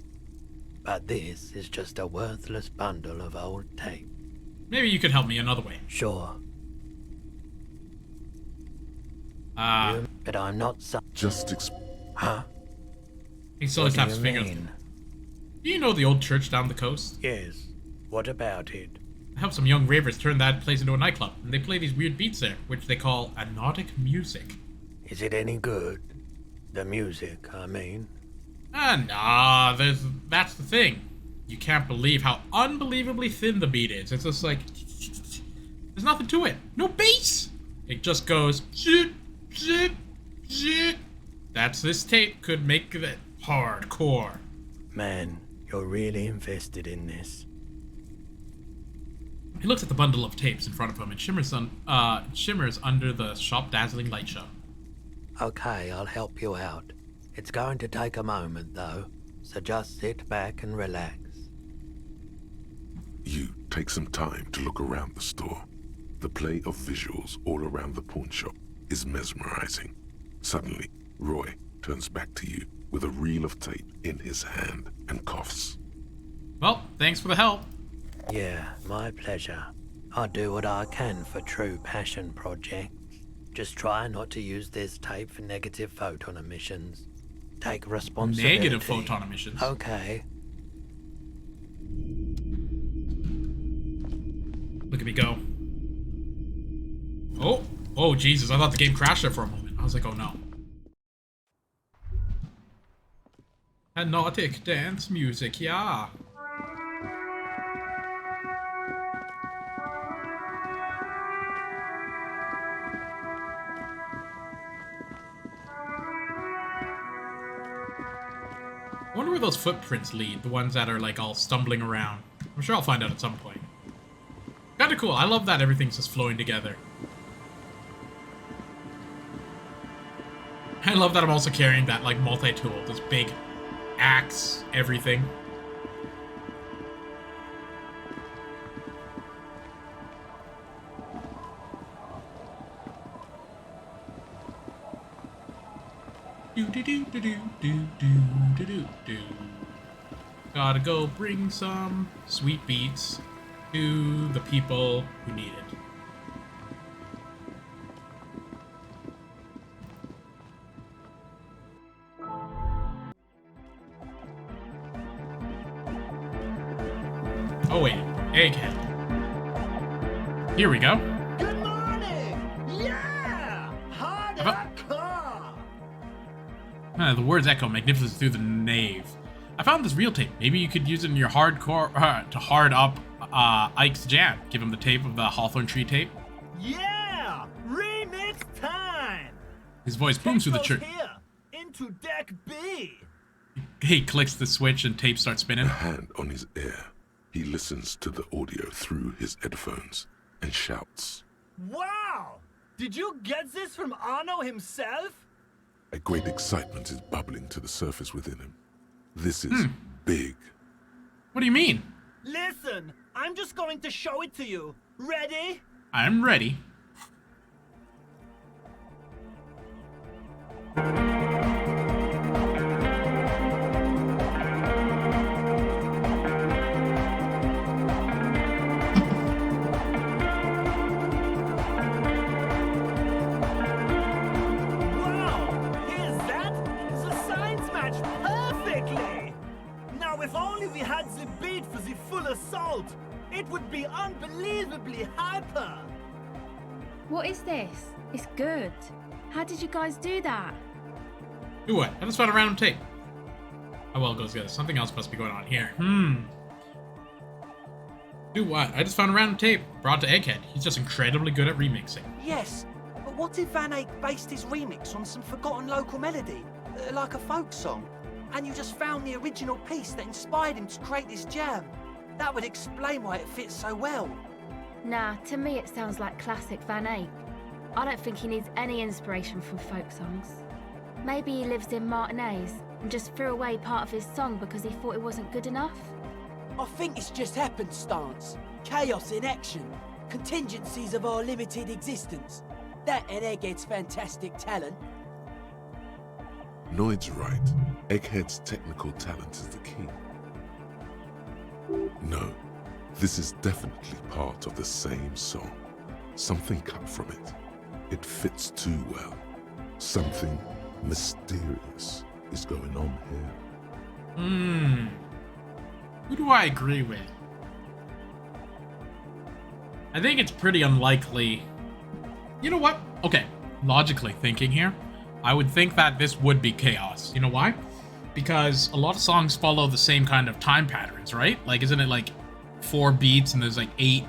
But this is just a worthless bundle of old tape. Maybe you could help me another way. Sure. But I'm not some... Just Huh? He still has to have his finger. Do you know the old church down the coast? Yes. What about it? I helped some young ravers turn that place into a nightclub, and they play these weird beats there, which they call hypnotic music. Is it any good? The music, I mean. Nah, that's the thing. You can't believe how unbelievably thin the beat is. It's just like... There's nothing to it. No bass! It just goes... Zit, zit, zit. That's this tape could make it hardcore. Man, you're really invested in this. He looks at the bundle of tapes in front of him and shimmers under the shop-dazzling light show. Okay, I'll help you out. It's going to take a moment, though, so just sit back and relax. You take some time to look around the store. The play of visuals all around the pawn shop is mesmerizing. Suddenly, Roy turns back to you with a reel of tape in his hand and coughs. Well, thanks for the help. Yeah, my pleasure. I'll do what I can for true passion projects. Just try not to use this tape for negative photon emissions. Take responsibility. Negative photon emissions? Okay. Look at me go. Oh, Jesus, I thought the game crashed there for a moment. I was like, oh no. Hypnotic dance music, yeah. I wonder where those footprints lead, the ones that are like all stumbling around. I'm sure I'll find out at some point. Kinda cool, I love that everything's just flowing together. I love that I'm also carrying that like multi-tool, this big axe, everything. Gotta go bring some sweet beats to the people who need it. Oh wait, egghead. Here we go. Good morning! Yeah! The words echo magnificent through the nave. I found this real tape. Maybe you could use it in your hardcore to hard up Ike's jam. Give him the tape of the Hawthorne Tree tape. Yeah! Remix time! His voice booms through the church. Here, into deck B! He clicks the switch and tape starts spinning. A hand on his ear. He listens to the audio through his headphones and shouts. Wow! Did you get this from Arno himself? A great excitement is bubbling to the surface within him. This is big. What do you mean? Listen, I'm just going to show it to you. Ready? I'm ready. If only we had the beat for the full assault, it would be unbelievably hyper. What is this? It's good. How did you guys do that? Do what? I just found a random tape. How well it goes together. Something else must be going on here. Do what? I just found a random tape. Brought to Egghead. He's just incredibly good at remixing. Yes, but what if Van Eyck based his remix on some forgotten local melody? Like a folk song? And you just found the original piece that inspired him to create this jam? That would explain why it fits so well. Nah, to me it sounds like classic Van Eyck. I don't think he needs any inspiration from folk songs. Maybe he lives in Martinez and just threw away part of his song because he thought it wasn't good enough? I think it's just happenstance. Chaos in action. Contingencies of our limited existence. That and Egghead's fantastic talent. Noid's right. Egghead's technical talent is the key. No, this is definitely part of the same song. Something cut from it. It fits too well. Something mysterious is going on here. Who do I agree with? I think it's pretty unlikely. You know what? Okay, logically thinking here, I would think that this would be chaos. You know why? Because a lot of songs follow the same kind of time patterns, right? Like, isn't it like 4 beats and there's like 8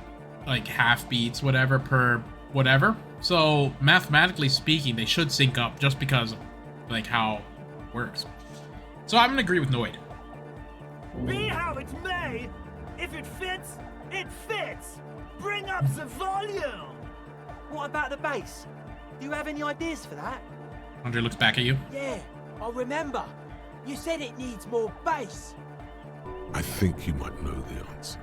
like half beats, whatever, per whatever? So mathematically speaking, they should sync up just because of like how it works. So I'm gonna agree with Noid. Be how it may, if it fits, it fits. up the volume! What about the bass? Do you have any ideas for that? Andre looks back at you. Yeah, I remember. You said it needs more bass. I think you might know the answer.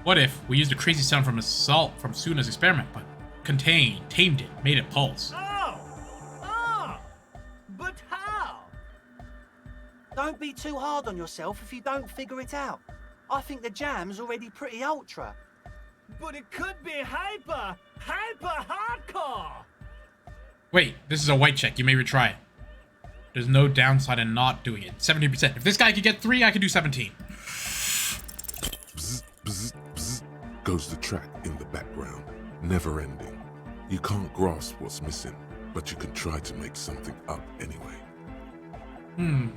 What if we used a crazy sound from Assault from Suna's experiment, but tamed it, made it pulse? But how? Don't be too hard on yourself if you don't figure it out. I think the jam's already pretty ultra. But it could be hyper hardcore! Wait, this is a white check. You may retry it. There's no downside in not doing it. 17%. If this guy could get 3, I could do 17. Bzz, bzz, bzz, goes the track in the background, never ending. You can't grasp what's missing, but you can try to make something up anyway.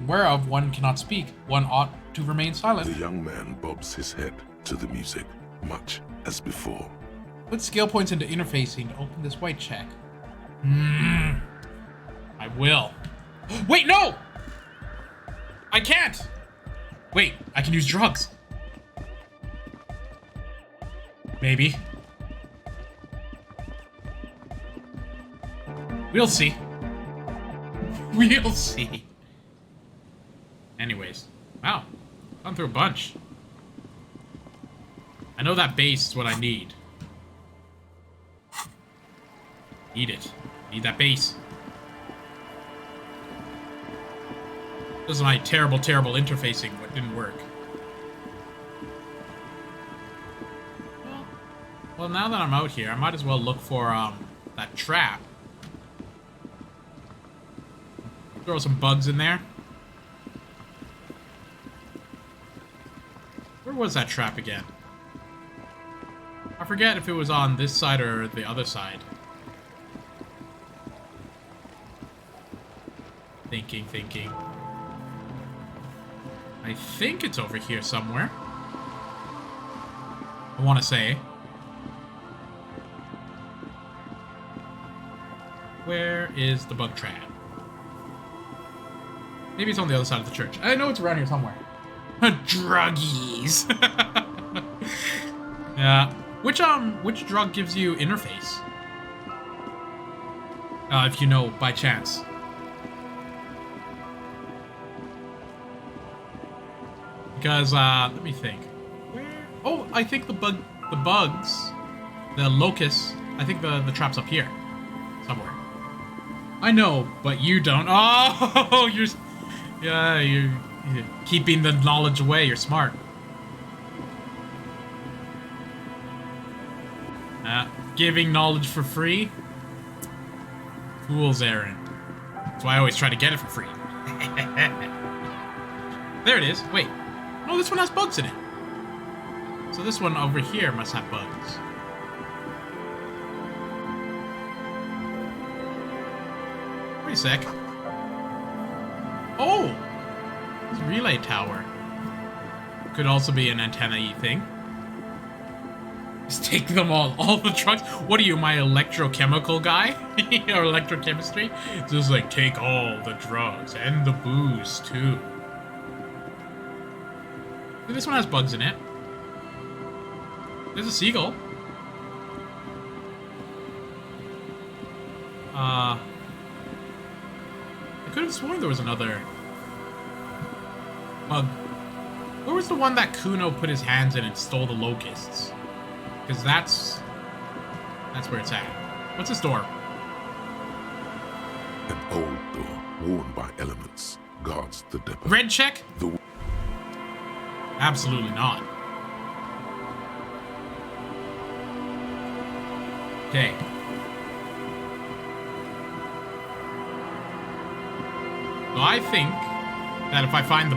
Whereof one cannot speak, one ought to remain silent. The young man bobs his head to the music, much as before. Put skill points into interfacing to open this white check. I will. Wait, no! I can't! Wait, I can use drugs. Maybe. We'll see. We'll see. Anyways. Wow. Gone through a bunch. I know that base is what I need. Need it. Need that base. This is my terrible interfacing. What didn't work. Well, now that I'm out here, I might as well look for that trap. Throw some bugs in there. Where was that trap again? I forget if it was on this side or the other side. Thinking. I think it's over here somewhere. I want to say. Where is the bug trap? Maybe it's on the other side of the church. I know it's around here somewhere. Druggies. Yeah. Which drug gives you interface? If you know by chance. Because let me think. Where? Oh, I think the bugs, the locusts. I think the trap's up here, somewhere. I know, but you don't. Oh, you're keeping the knowledge away. You're smart. Giving knowledge for free? Fool's errand. That's why I always try to get it for free. There it is. Wait. No, this one has bugs in it. So this one over here must have bugs. Wait a sec. Oh! It's a relay tower. Could also be an antenna-y thing. Just take them all the trucks. What are you, my electrochemical guy? Or electrochemistry? Just like, take all the drugs and the booze, too. This one has bugs in it. There's a seagull. I could have sworn there was another bug. Where was the one that Kuno put his hands in and stole the locusts? Because that's where it's at. What's this door? An old door, worn by elements, guards the depot. Red check? Absolutely not. Okay. So I think that if I find the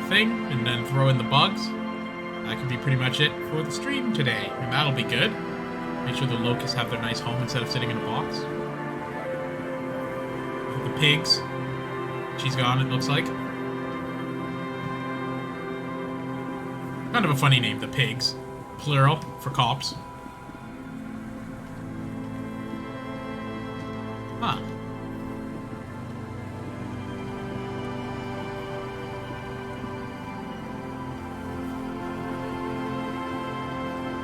thing and then throw in the bugs, that could be pretty much it for the stream today. And that'll be good. Make sure the locusts have their nice home instead of sitting in a box. The pigs. She's gone, it looks like. Kind of a funny name, the pigs. Plural for cops. Huh.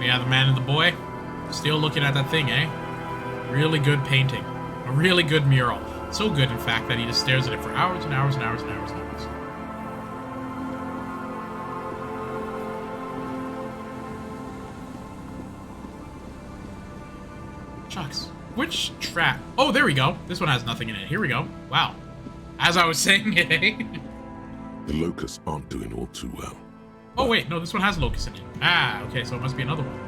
Yeah, the man and the boy. Still looking at that thing, eh? Really good painting. A really good mural. So good, in fact, that he just stares at it for hours and hours and hours and hours and hours. Shucks. Which trap? Oh, there we go. This one has nothing in it. Here we go. Wow. As I was saying it, eh? The locusts aren't doing all too well. Oh, wait. No, this one has locusts in it. Ah, okay, so it must be another one.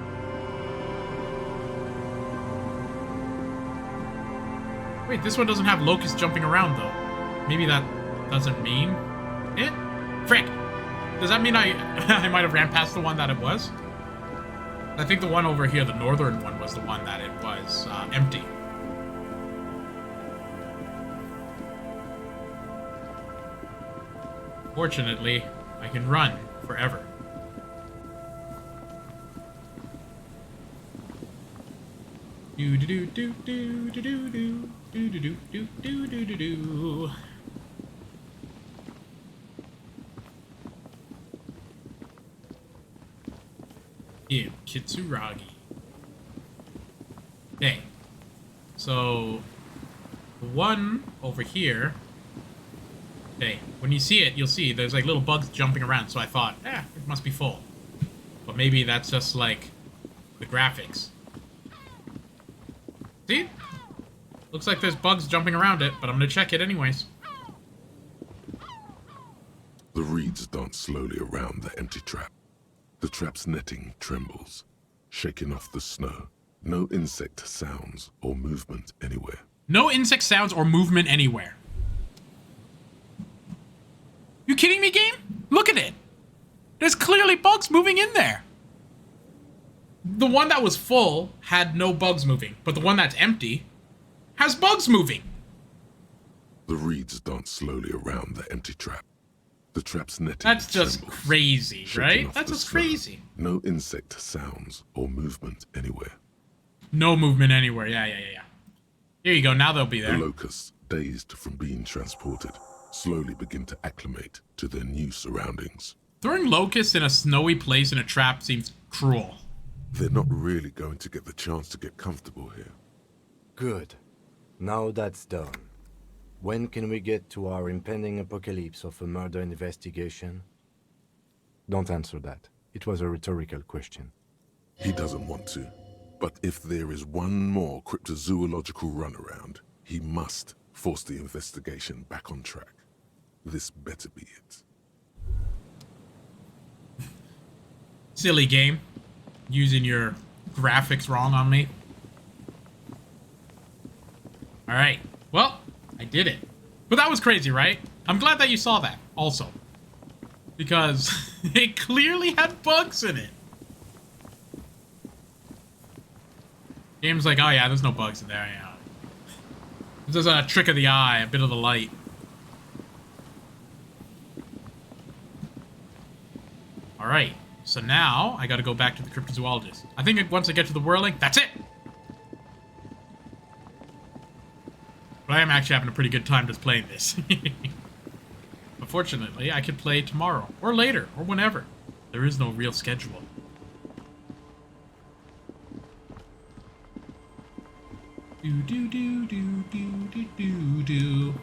Wait, this one doesn't have locusts jumping around, though. Maybe that doesn't mean it? Frick! Does that mean I might have ran past the one that it was? I think the one over here, the northern one, was the one that it was empty. Fortunately, I can run forever. Do do do do do do do do do do do do do do do. Yeah, Kitsuragi. Okay. So the one over here. Okay, when you see it, you'll see there's like little bugs jumping around, so I thought, it must be full. But maybe that's just like the graphics. See? Looks like there's bugs jumping around it, but I'm gonna check it anyways. The reeds dance slowly around the empty trap. The trap's netting trembles, shaking off the snow. No insect sounds or movement anywhere. No insect sounds or movement anywhere. You kidding me, game? Look at it. There's clearly bugs moving in there. The one that was full had no bugs moving, but the one that's empty has bugs moving. The reeds dance slowly around the empty trap. The trap's netting That's just trembles, crazy, shaking right? off That's the just snow. crazy. No insect sounds or movement anywhere. No movement anywhere. Yeah. Here you go. Now they'll be there. The locusts, dazed from being transported, slowly begin to acclimate to their new surroundings. Throwing locusts in a snowy place in a trap seems cruel. They're not really going to get the chance to get comfortable here. Good. Now that's done. When can we get to our impending apocalypse of a murder investigation? Don't answer that. It was a rhetorical question. He doesn't want to. But if there is one more cryptozoological runaround, he must force the investigation back on track. This better be it. Silly game. Using your graphics wrong on me. Alright. Well, I did it. But that was crazy, right? I'm glad that you saw that, also. Because it clearly had bugs in it. Game's like, oh yeah, there's no bugs in there, yeah. This is a trick of the eye, a bit of the light. Alright, so now I gotta go back to the cryptozoologist. I think once I get to the whirling, that's it! But I am actually having a pretty good time just playing this. Unfortunately, I could play tomorrow, or later, or whenever. There is no real schedule. Do do do do do do do do.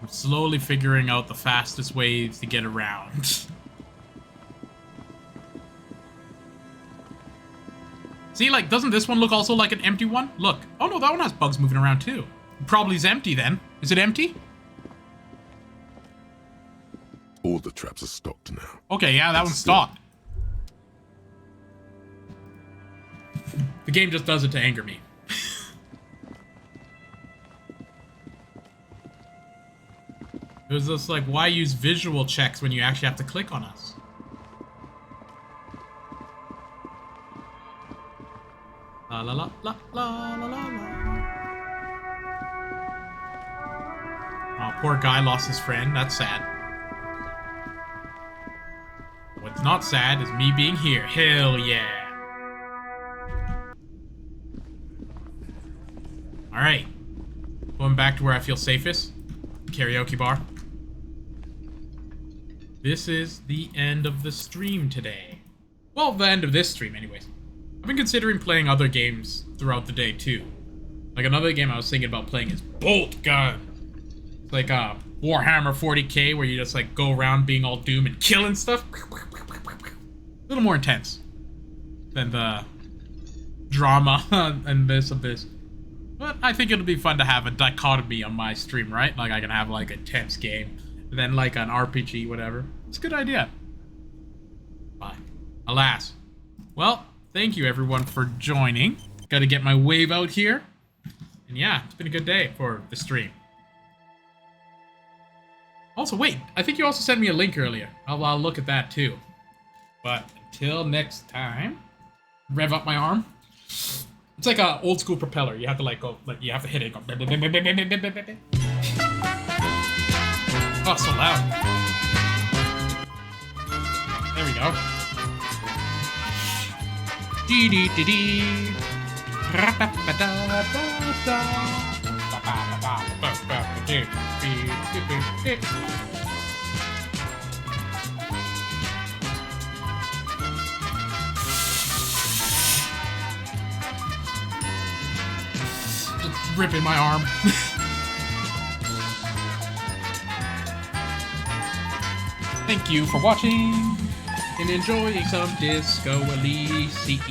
I'm slowly figuring out the fastest ways to get around. See, like, doesn't this one look also like an empty one? Look. Oh no, that one has bugs moving around too. Probably is empty then. Is it empty? All the traps are stocked now. Okay, yeah, that one's stocked. The game just does it to anger me. It was just like, why use visual checks when you actually have to click on us? La la la la la la la la. Oh, poor guy lost his friend. That's sad. What's not sad is me being here. Hell yeah. Alright. Going back to where I feel safest. Karaoke bar. This is the end of the stream today. Well, the end of this stream anyways. I've been considering playing other games throughout the day too. Like another game I was thinking about playing is Bolt Gun. It's like Warhammer 40k where you just like go around being all doom and killing stuff. A little more intense than the drama and this and this. But I think it'll be fun to have a dichotomy on my stream, right? Like I can have like a tense game, and then like an RPG, whatever. It's a good idea. But alas. Well, thank you everyone for joining. Gotta get my wave out here. And yeah, it's been a good day for the stream. Also, wait, I think you also sent me a link earlier. I'll look at that too. But until next time, rev up my arm. It's like an old school propeller. You have to like go, like you have to hit it. Go. Oh, so loud. There we go. Dee dee dee dee. Just ripping my arm. Thank you for watching and enjoying some Disco Elysium.